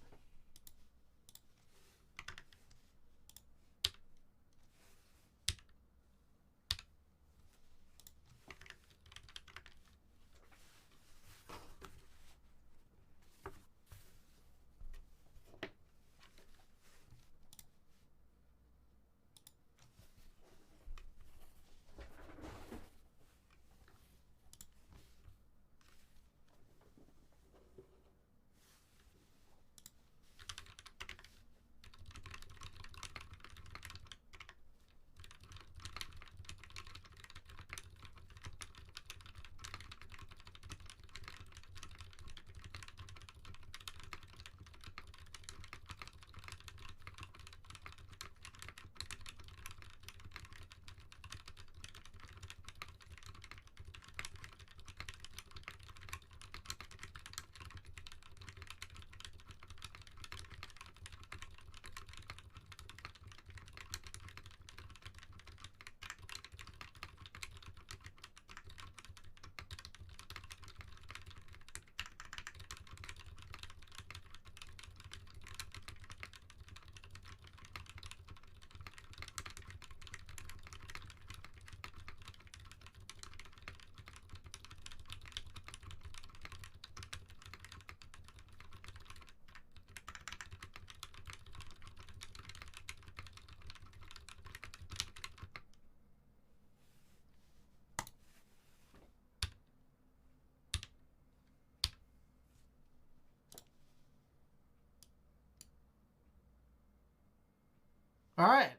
All right.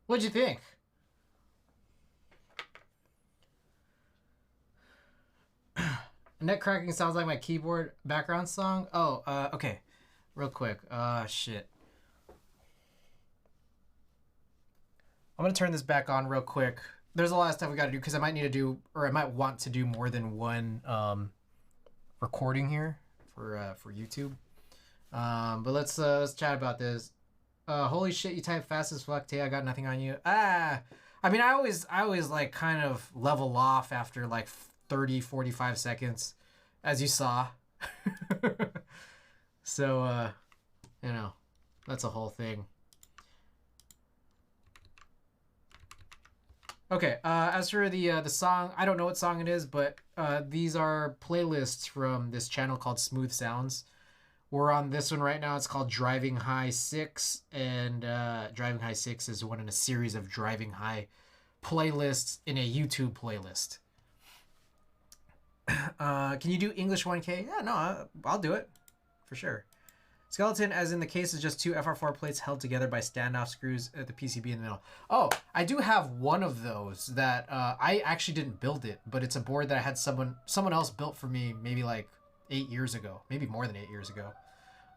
What'd you think? Neck cracking sounds like my keyboard background song. Oh, okay. Real quick. Shit. I'm gonna turn this back on real quick. There's a lot of stuff we gotta do because I might need to do, or I might want to do more than one recording here for YouTube. But let's chat about this. Holy shit, you type fast as fuck, Tay. I got nothing on you. I mean, I always like kind of level off after like 30, 45 seconds, as you saw. So, you know, that's a whole thing. Okay, as for the song, I don't know what song it is, but these are playlists from this channel called Smooth Sounds. We're on this one right now. It's called Driving High 6, and Driving High 6 is one in a series of Driving High playlists in a YouTube playlist. Can you do English 1K? Yeah, no, I'll do it for sure. Skeleton, as in the case, is just two FR4 plates held together by standoff screws at the PCB in the middle. Oh, I do have one of those that I actually didn't build it, but it's a board that I had someone else built for me maybe like 8 years ago, maybe more than 8 years ago.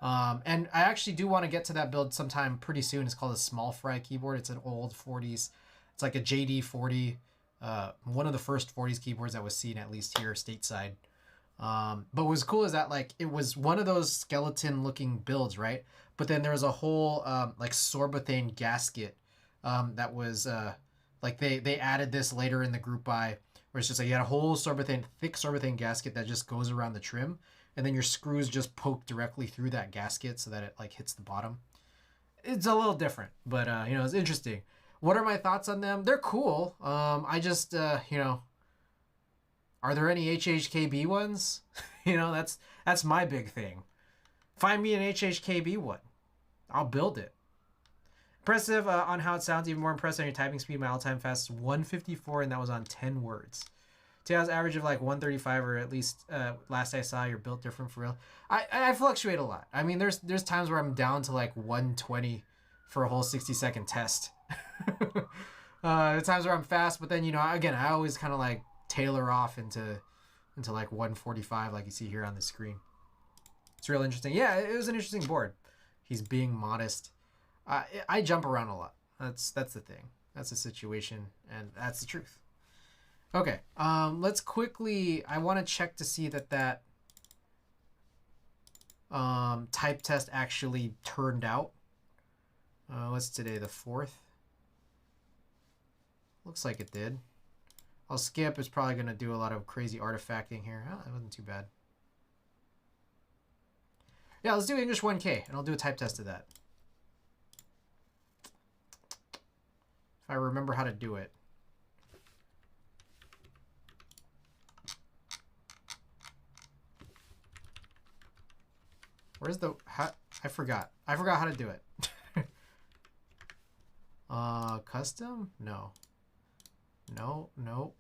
And I actually do want to get to that build sometime pretty soon. It's called a small fry keyboard. It's an old 40s. It's like a JD40, one of the first 40s keyboards that was seen at least here stateside. But what was cool is that like it was one of those skeleton looking builds, right? But then there was a whole like sorbothane gasket that was like they added this later in the group buy, where it's just like you had a whole thick sorbothane gasket that just goes around the trim, and then your screws just poke directly through that gasket so that it like hits the bottom. It's a little different, but you know, it's interesting. What are my thoughts on them? They're cool. I just, you know, are there any HHKB ones? You know, that's my big thing. Find me an HHKB one. I'll build it. Impressive on how it sounds. Even more impressive on your typing speed. My all-time fast is 154, and that was on 10 words. Tails average of like 135, or at least last I saw, you're built different for real. I fluctuate a lot. I mean, there's times where I'm down to like 120 for a whole 60-second test. There's times where I'm fast, but then, you know, again, I always kind of like tailor off into like 145, like you see here on the screen. It's real interesting. Yeah, it was an interesting board. He's being modest. I jump around a lot. That's the thing. That's the situation, and that's the truth. Okay, let's quickly, I want to check to see that type test actually turned out. What's today, the 4th? Looks like it did. I'll skip. It's probably going to do a lot of crazy artifacting here. Oh, that wasn't too bad. Yeah, let's do English 1K, and I'll do a type test of that. If I remember how to do it. Where's the... I forgot. I forgot how to do it. Custom? No. No, no.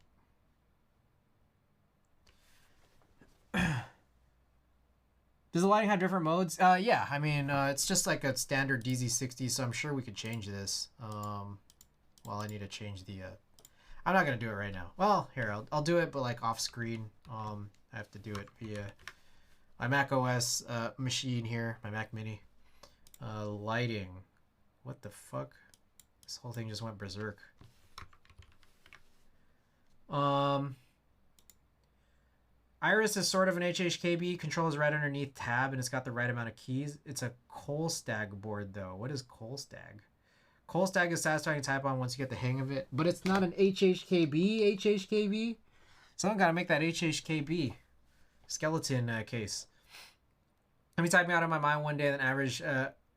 Does the lighting have different modes? Yeah, I mean, it's just like a standard DZ60, so I'm sure we could change this. Well, I need to change the... I'm not going to do it right now. Well, here, I'll do it, but like off screen. I have to do it via my Mac OS machine here, my Mac Mini. Lighting. What the fuck? This whole thing just went berserk. Iris is sort of an HHKB. Control is right underneath tab, and it's got the right amount of keys. It's a Colstag board, though. What is Colstag? Colstag is satisfying to type on once you get the hang of it, but it's not an HHKB. Someone got to make that HHKB skeleton case. Let me typing out of my mind one day, then average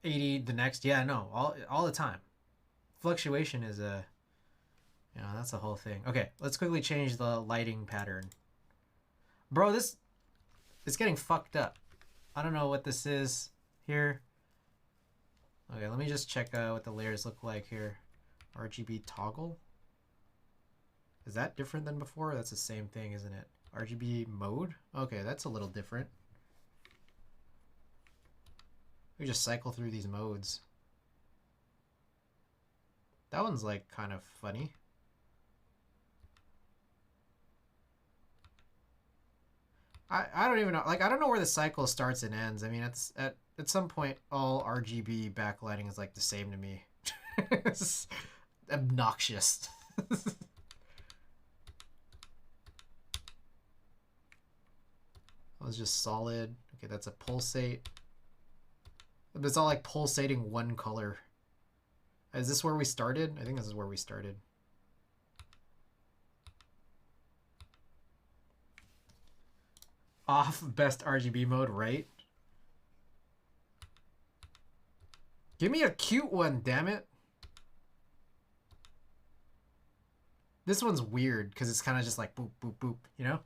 80 the next. Yeah, no, all the time. Fluctuation is a, you know, that's the whole thing. Okay, let's quickly change the lighting pattern. Bro, this is getting fucked up. I don't know what this is here. Okay, let me just check what the layers look like here. RGB toggle. Is that different than before? That's the same thing, isn't it? RGB mode? Okay, that's a little different. We just cycle through these modes. That one's like kind of funny. I don't even know. Like, I don't know where the cycle starts and ends. I mean, at some point, all RGB backlighting is like the same to me. It's obnoxious. That was just solid. Okay, that's a pulsate. It's all like pulsating one color. Is this where we started? I think this is where we started. Off best RGB mode, right? Give me a cute one, damn it. This one's weird because it's kind of just like boop, boop, boop, you know?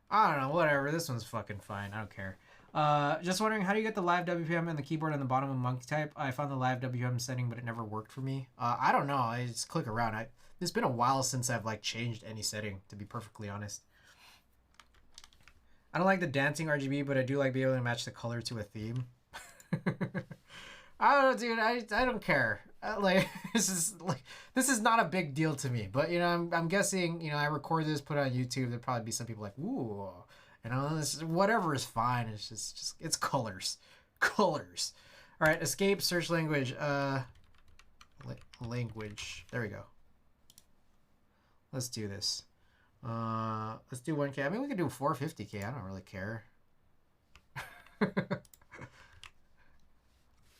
I don't know, whatever. This one's fucking fine. I don't care. Just wondering, how do you get the live WPM and the keyboard on the bottom of monkey type? I found the live WPM setting, but it never worked for me. I don't know. I just click around. It's been a while since I've like changed any setting, to be perfectly honest. I don't like the dancing RGB, but I do like being able to match the color to a theme. I don't know, dude. I don't care. Like this is not a big deal to me. But you know, I'm guessing, you know, I record this, put it on YouTube. There'd probably be some people like, ooh, you know, this whatever is fine. It's just it's colors, colors. All right, escape search language. Language. There we go. Let's do this. Let's do 1K. I mean, we could do 450K. I don't really care.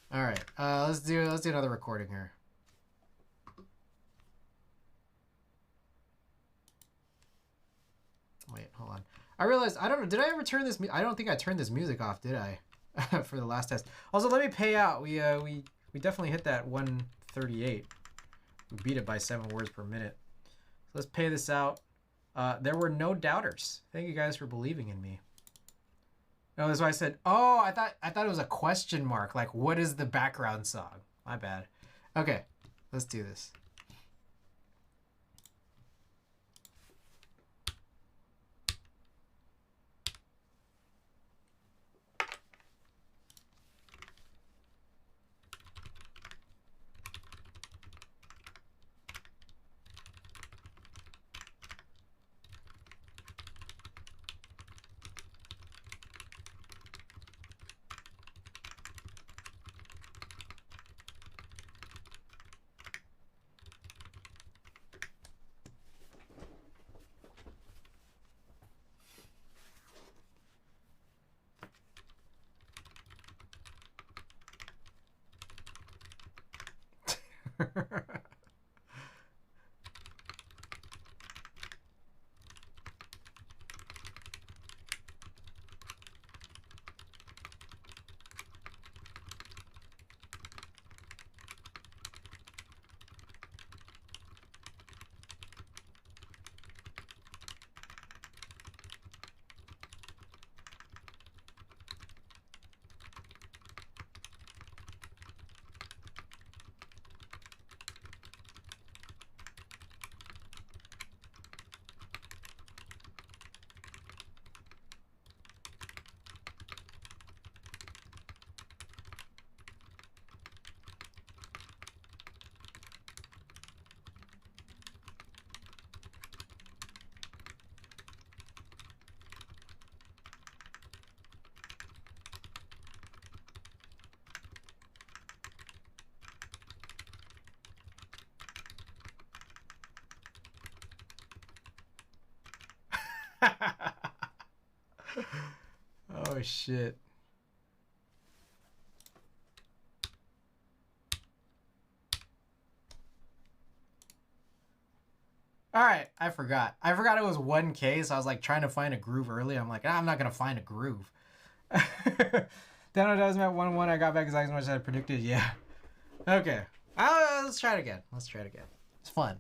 All right. Let's do another recording here. I realized, I don't know, did I ever turn this, I don't think I turned this music off, did I? For the last test. Also, let me pay out. We definitely hit that 138. We beat it by 7 words per minute. So let's pay this out. There were no doubters. Thank you guys for believing in me. No, that's why I said, oh, I thought it was a question mark. Like, what is the background song? My bad. Okay, let's do this. Oh shit. All right, I forgot. I forgot it was 1K, so I was like trying to find a groove early. I'm like, I'm not gonna find a groove. Download doesn't at 1-1. I got back exactly as much as I predicted. Yeah. Okay. Let's try it again. Let's try it again. It's fun.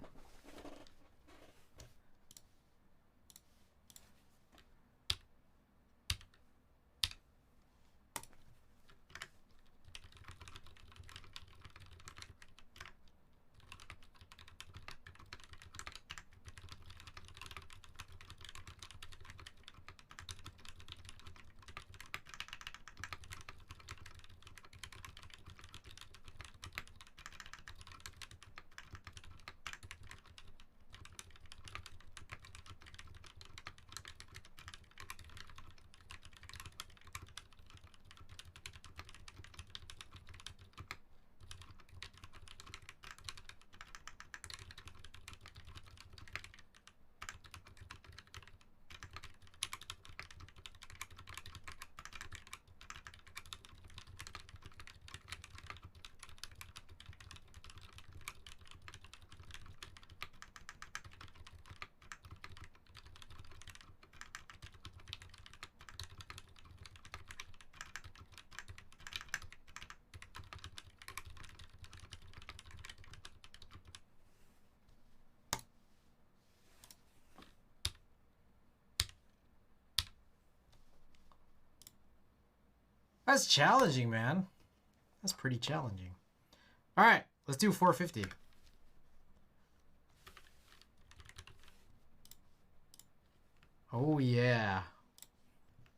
That's challenging, man. That's pretty challenging. All right, let's do 450. Oh yeah.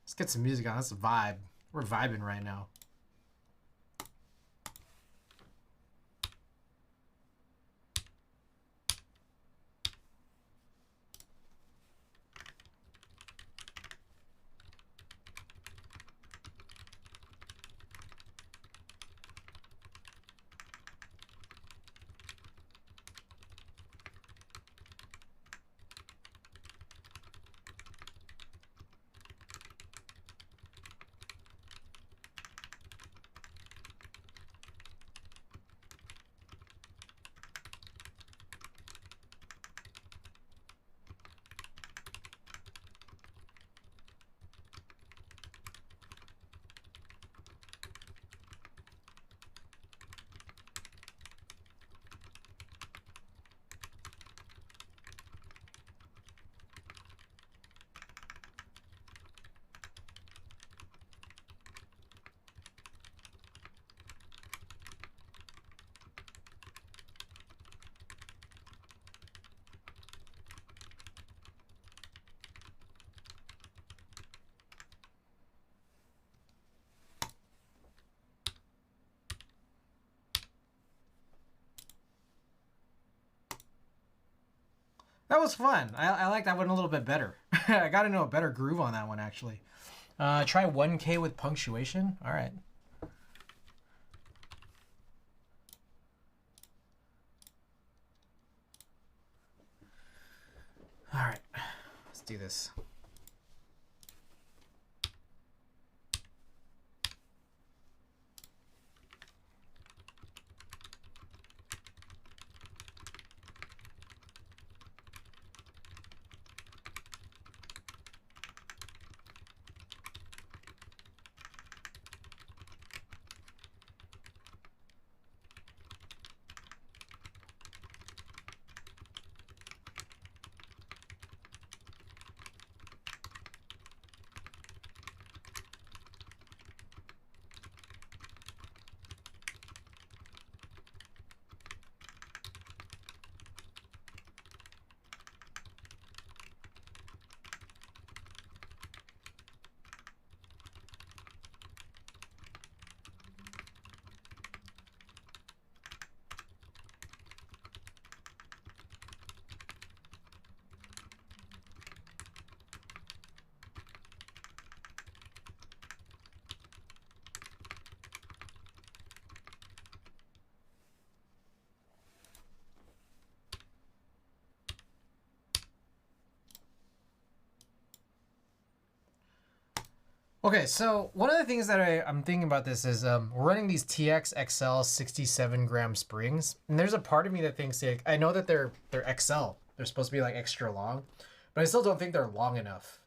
Let's get some music on. That's a vibe. We're vibing right now. That was fun. I like that one a little bit better. I got to know a better groove on that one, actually. Try 1K with punctuation. All right. All right. Let's do this. Okay, so one of the things that I'm thinking about this is we're running these TX XL 67 gram springs, and there's a part of me that thinks like, I know that they're XL, they're supposed to be like extra long, but I still don't think they're long enough.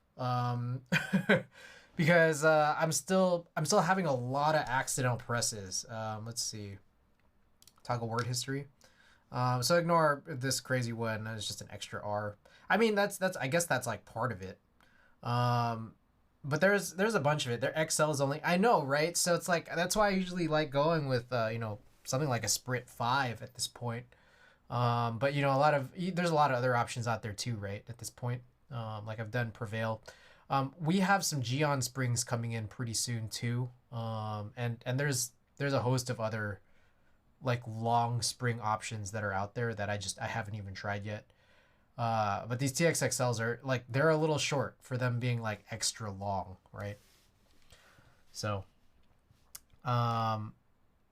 Because I'm still having a lot of accidental presses. Let's see, toggle word history. So ignore this crazy one. It's just an extra R. I mean that's I guess that's like part of it. But there's a bunch of it. Their XL is only, I know, right? So it's like, that's why I usually like going with, you know, something like a Sprit 5 at this point. But, you know, there's a lot of other options out there too, right? At this point, like I've done Prevail. We have some Geon springs coming in pretty soon too. And there's a host of other like long spring options that are out there that I haven't even tried yet. But these TXXLs are like, they're a little short for them being like extra long, right? So,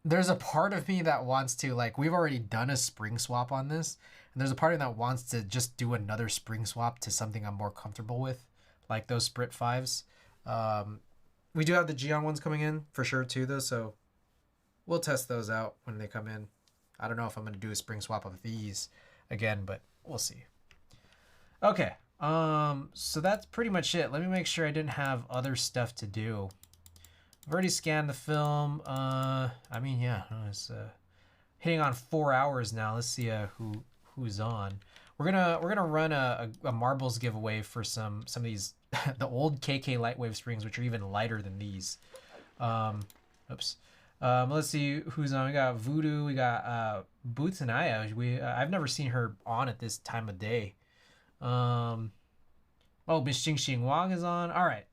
there's a part of me that wants to, like, we've already done a spring swap on this, and there's a part of me that wants to just do another spring swap to something I'm more comfortable with, like those Sprit 5s. We do have the Geon ones coming in for sure too, though, so we'll test those out when they come in. I don't know if I'm going to do a spring swap of these again, but we'll see. Okay, so that's pretty much it. Let me make sure I didn't have other stuff to do. I've already scanned the film. I mean, yeah, it's hitting on 4 hours now. Let's see who's on. We're gonna run a marbles giveaway for some of these the old KK Lightwave springs, which are even lighter than these. Oops. Let's see who's on. We got Voodoo. We got Bootanaya. I've never seen her on at this time of day. Oh, Miss Xing Xing Wang is on. All right,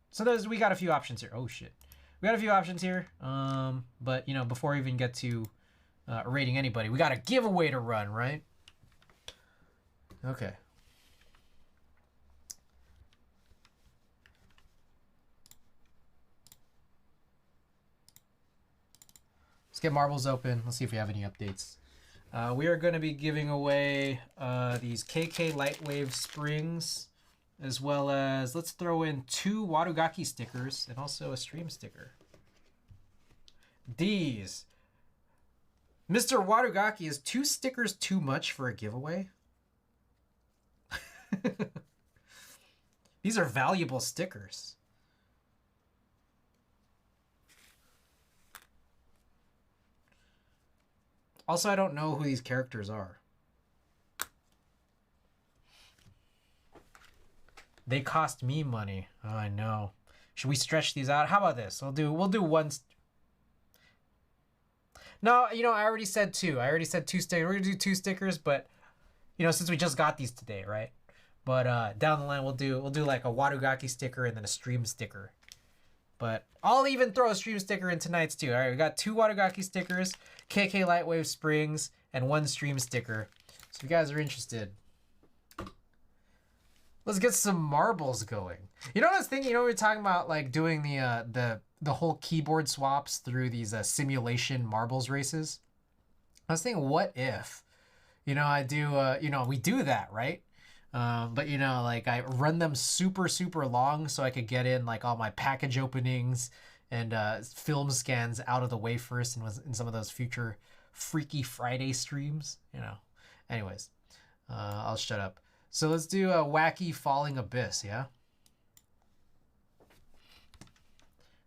so we got a few options here. Oh shit, we got a few options here. But you know, before we even get to rating anybody, we got a giveaway to run, right? Okay. Let's get marbles open. Let's see if we have any updates. We are going to be giving away these KK Lightwave springs, as well as, let's throw in 2 Wadugaki stickers and also a stream sticker. These. Mr. Wadugaki, is 2 stickers too much for a giveaway? These are valuable stickers. Also, I don't know who these characters are. They cost me money. Oh, I know. Should we stretch these out? How about this? We'll do one. No, you know, I already said 2. I already said 2 stickers. We're gonna do 2 stickers, but you know, since we just got these today, right? But down the line, we'll do like a Wadugaki sticker and then a stream sticker. But I'll even throw a stream sticker in tonight's too. All right, we got 2 Wadugaki stickers, KK Lightwave springs, and 1 stream sticker. So if you guys are interested, Let's get some marbles going. You know what I was thinking? You know, we were talking about like doing the whole keyboard swaps through these simulation marbles races. I was thinking, what if, you know, I do, you know, we do that, right? But you know, like I run them super, super long so I could get in like all my package openings and film scans out of the way first and was in some of those future Freaky Friday streams, you know. Anyways, I'll shut up. So let's do a wacky falling abyss, yeah?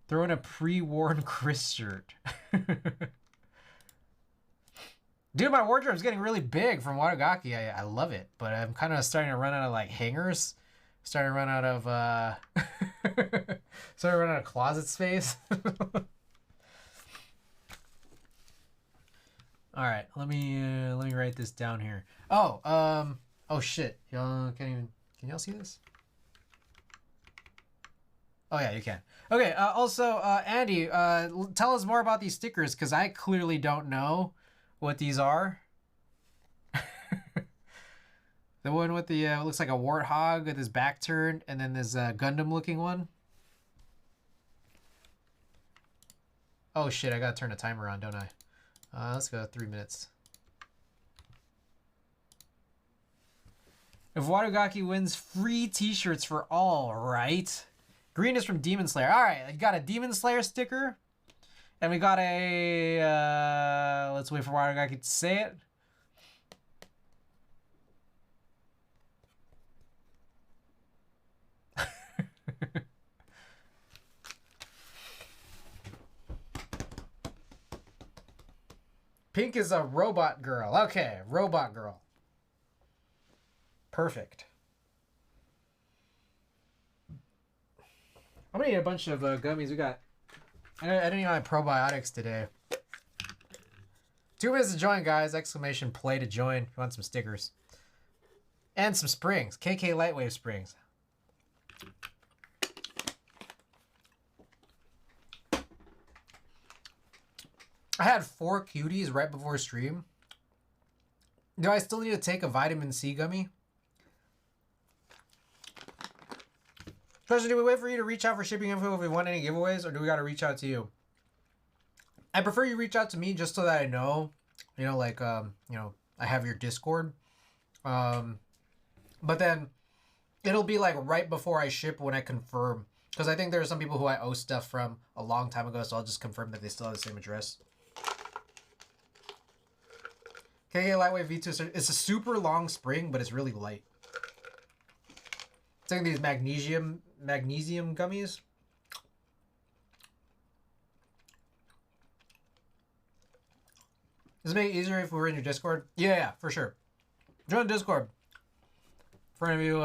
Throw in a pre-worn Chris shirt. Dude, my wardrobe's getting really big from Watagaki. I love it, but I'm kind of starting to run out of like hangers. Starting to run out of starting to run out of closet space. All right, let me write this down here. Oh, oh shit, y'all can't even. Can y'all see this? Oh yeah, you can. Okay. Also, Andy, tell us more about these stickers because I clearly don't know what these are. The one with the looks like a warthog with his back turned, and then there's a Gundam-looking one. Oh shit! I gotta turn the timer on, don't I? Let's go 3 minutes. If Watagaki wins, free T-shirts for all, right? Green is from Demon Slayer. All right, I got a Demon Slayer sticker, and we got a. Let's wait for Watagaki to say it. Pink is a robot girl. Okay, robot girl. Perfect. I'm gonna eat a bunch of gummies. We got. I didn't even have probiotics today. 2 minutes to join, guys! Exclamation play to join. If you want some stickers. And some springs. KK Lightwave springs. I had 4 cuties right before stream. Do I still need to take a vitamin C gummy? Question, do we wait for you to reach out for shipping info if we want any giveaways, or do we got to reach out to you? I prefer you reach out to me just so that I know, you know, like, you know, I have your Discord. But then it'll be like right before I ship when I confirm. Because I think there are some people who I owe stuff from a long time ago, so I'll just confirm that they still have the same address. KK Lightweight V2, it's a super long spring, but it's really light. It's like these magnesium gummies. Does it make it easier if we were in your Discord? Yeah, for sure. Join Discord. For any of you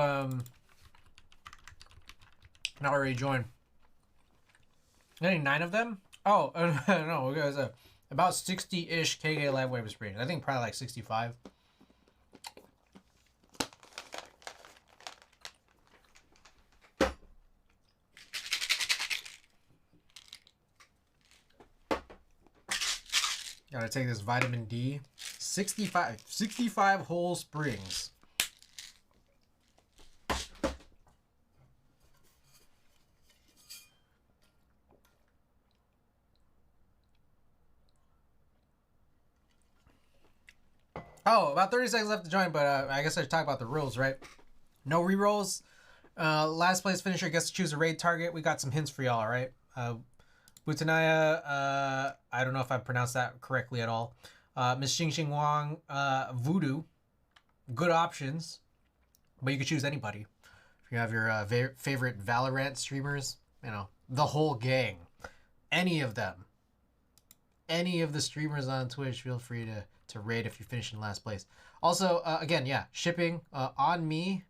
not already joined. Getting 9 of them? Oh, no, we got about 60-ish KK Lightwave springs. I think probably like 65. Gotta take this vitamin D. 65 whole springs. Oh, about 30 seconds left to join, but I guess I should talk about the rules, right? No rerolls. Last place finisher gets to choose a raid target. We got some hints for y'all, right? Butanaya, I don't know if I pronounced that correctly at all. Miss Xing Xing Wang, Voodoo. Good options, but you could choose anybody. If you have your favorite Valorant streamers, you know, the whole gang. Any of them. Any of the streamers on Twitch, feel free to raid if you finish in last place. Also, again, yeah, shipping on me.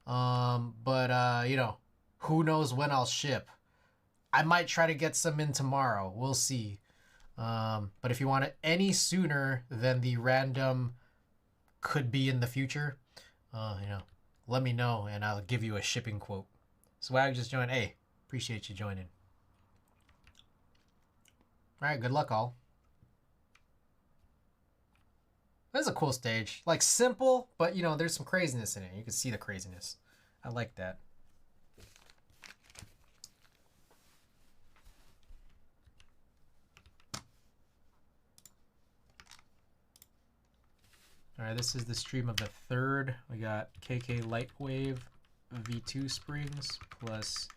But you know, who knows when I'll ship. I might try to get some in tomorrow. We'll see. But if you want it any sooner than the random could be in the future, you know, let me know and I'll give you a shipping quote. Swag just joined. Hey, appreciate you joining. All right, good luck all. That's a cool stage. Like simple, but you know, there's some craziness in it. You can see the craziness. I like that. All right, this is the stream of the 3rd. We got KK Lightwave V2 springs plus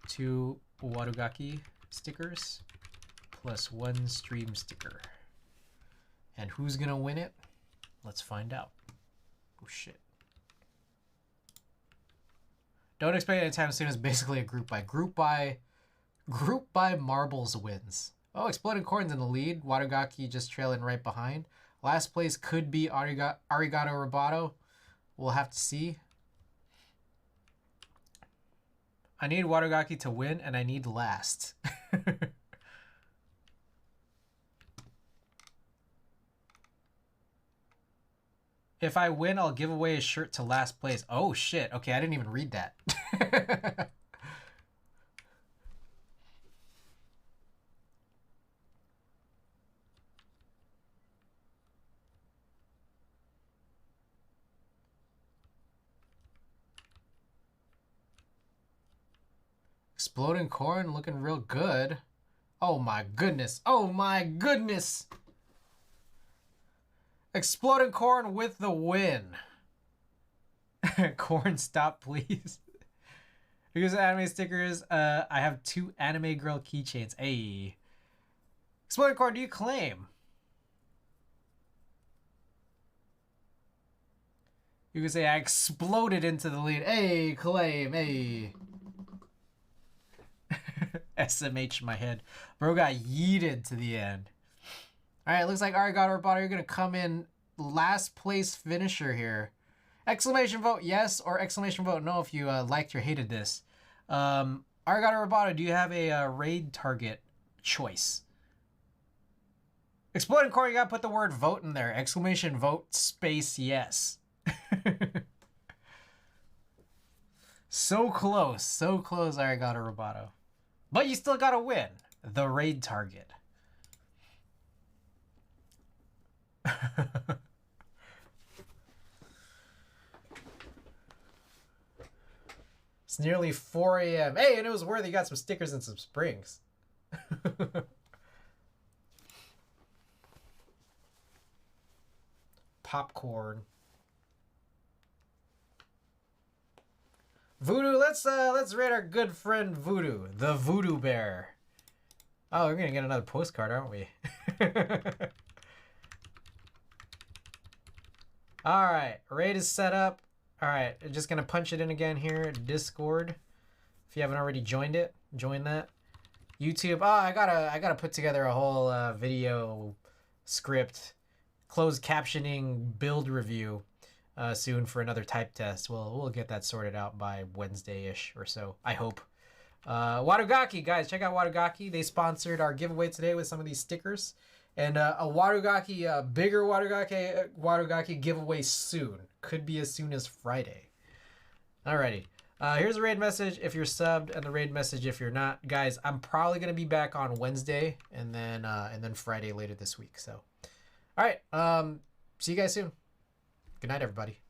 2 Wadugaki stickers plus 1 stream sticker. And who's gonna win it? Let's find out. Oh shit. Don't expect it anytime soon is basically a group by. Group by marbles wins. Oh, Exploding Corn's in the lead. Wadugaki just trailing right behind. Last place could be Arigato Roboto. We'll have to see. I need Wadugaki to win, and I need last. If I win, I'll give away a shirt to last place. Oh, shit. Okay, I didn't even read that. Exploding Corn looking real good. Oh my goodness. Oh my goodness. Exploding Corn with the win. Corn, stop, please. Here's the anime stickers. I have 2 anime girl keychains. Hey. Exploding Corn, do you claim? You can say I exploded into the lead. Hey, claim. Hey. SMH my head. Bro got yeeted to the end. Alright, looks like Arigato Roboto, you're going to come in last place finisher here. Exclamation vote yes or exclamation vote no if you liked or hated this. Arigato Roboto, do you have a raid target choice? Exploding Core, you got to put the word vote in there. Exclamation vote space yes. So close, Arigato Roboto. But you still got to win the raid target. It's nearly 4 a.m. Hey, and it was worth it. You got some stickers and some springs. Popcorn. Voodoo, let's rate our good friend Voodoo, the Voodoo Bear. Oh, we're gonna get another postcard, aren't we? All right, raid is set up. All right, just gonna punch it in again here. Discord. If you haven't already joined it, join that. YouTube. Oh, I gotta put together a whole video script, closed captioning build review soon for another type test. We'll get that sorted out by Wednesday-ish or so, I hope. Wadugaki, guys, check out Wadugaki. They sponsored our giveaway today with some of these stickers. And a Wadugaki, bigger Wadugaki giveaway soon. Could be as soon as Friday. Alrighty. Here's a raid message if you're subbed, and the raid message if you're not. Guys, I'm probably gonna be back on Wednesday and then Friday later this week. So, all right. See you guys soon. Good night, everybody.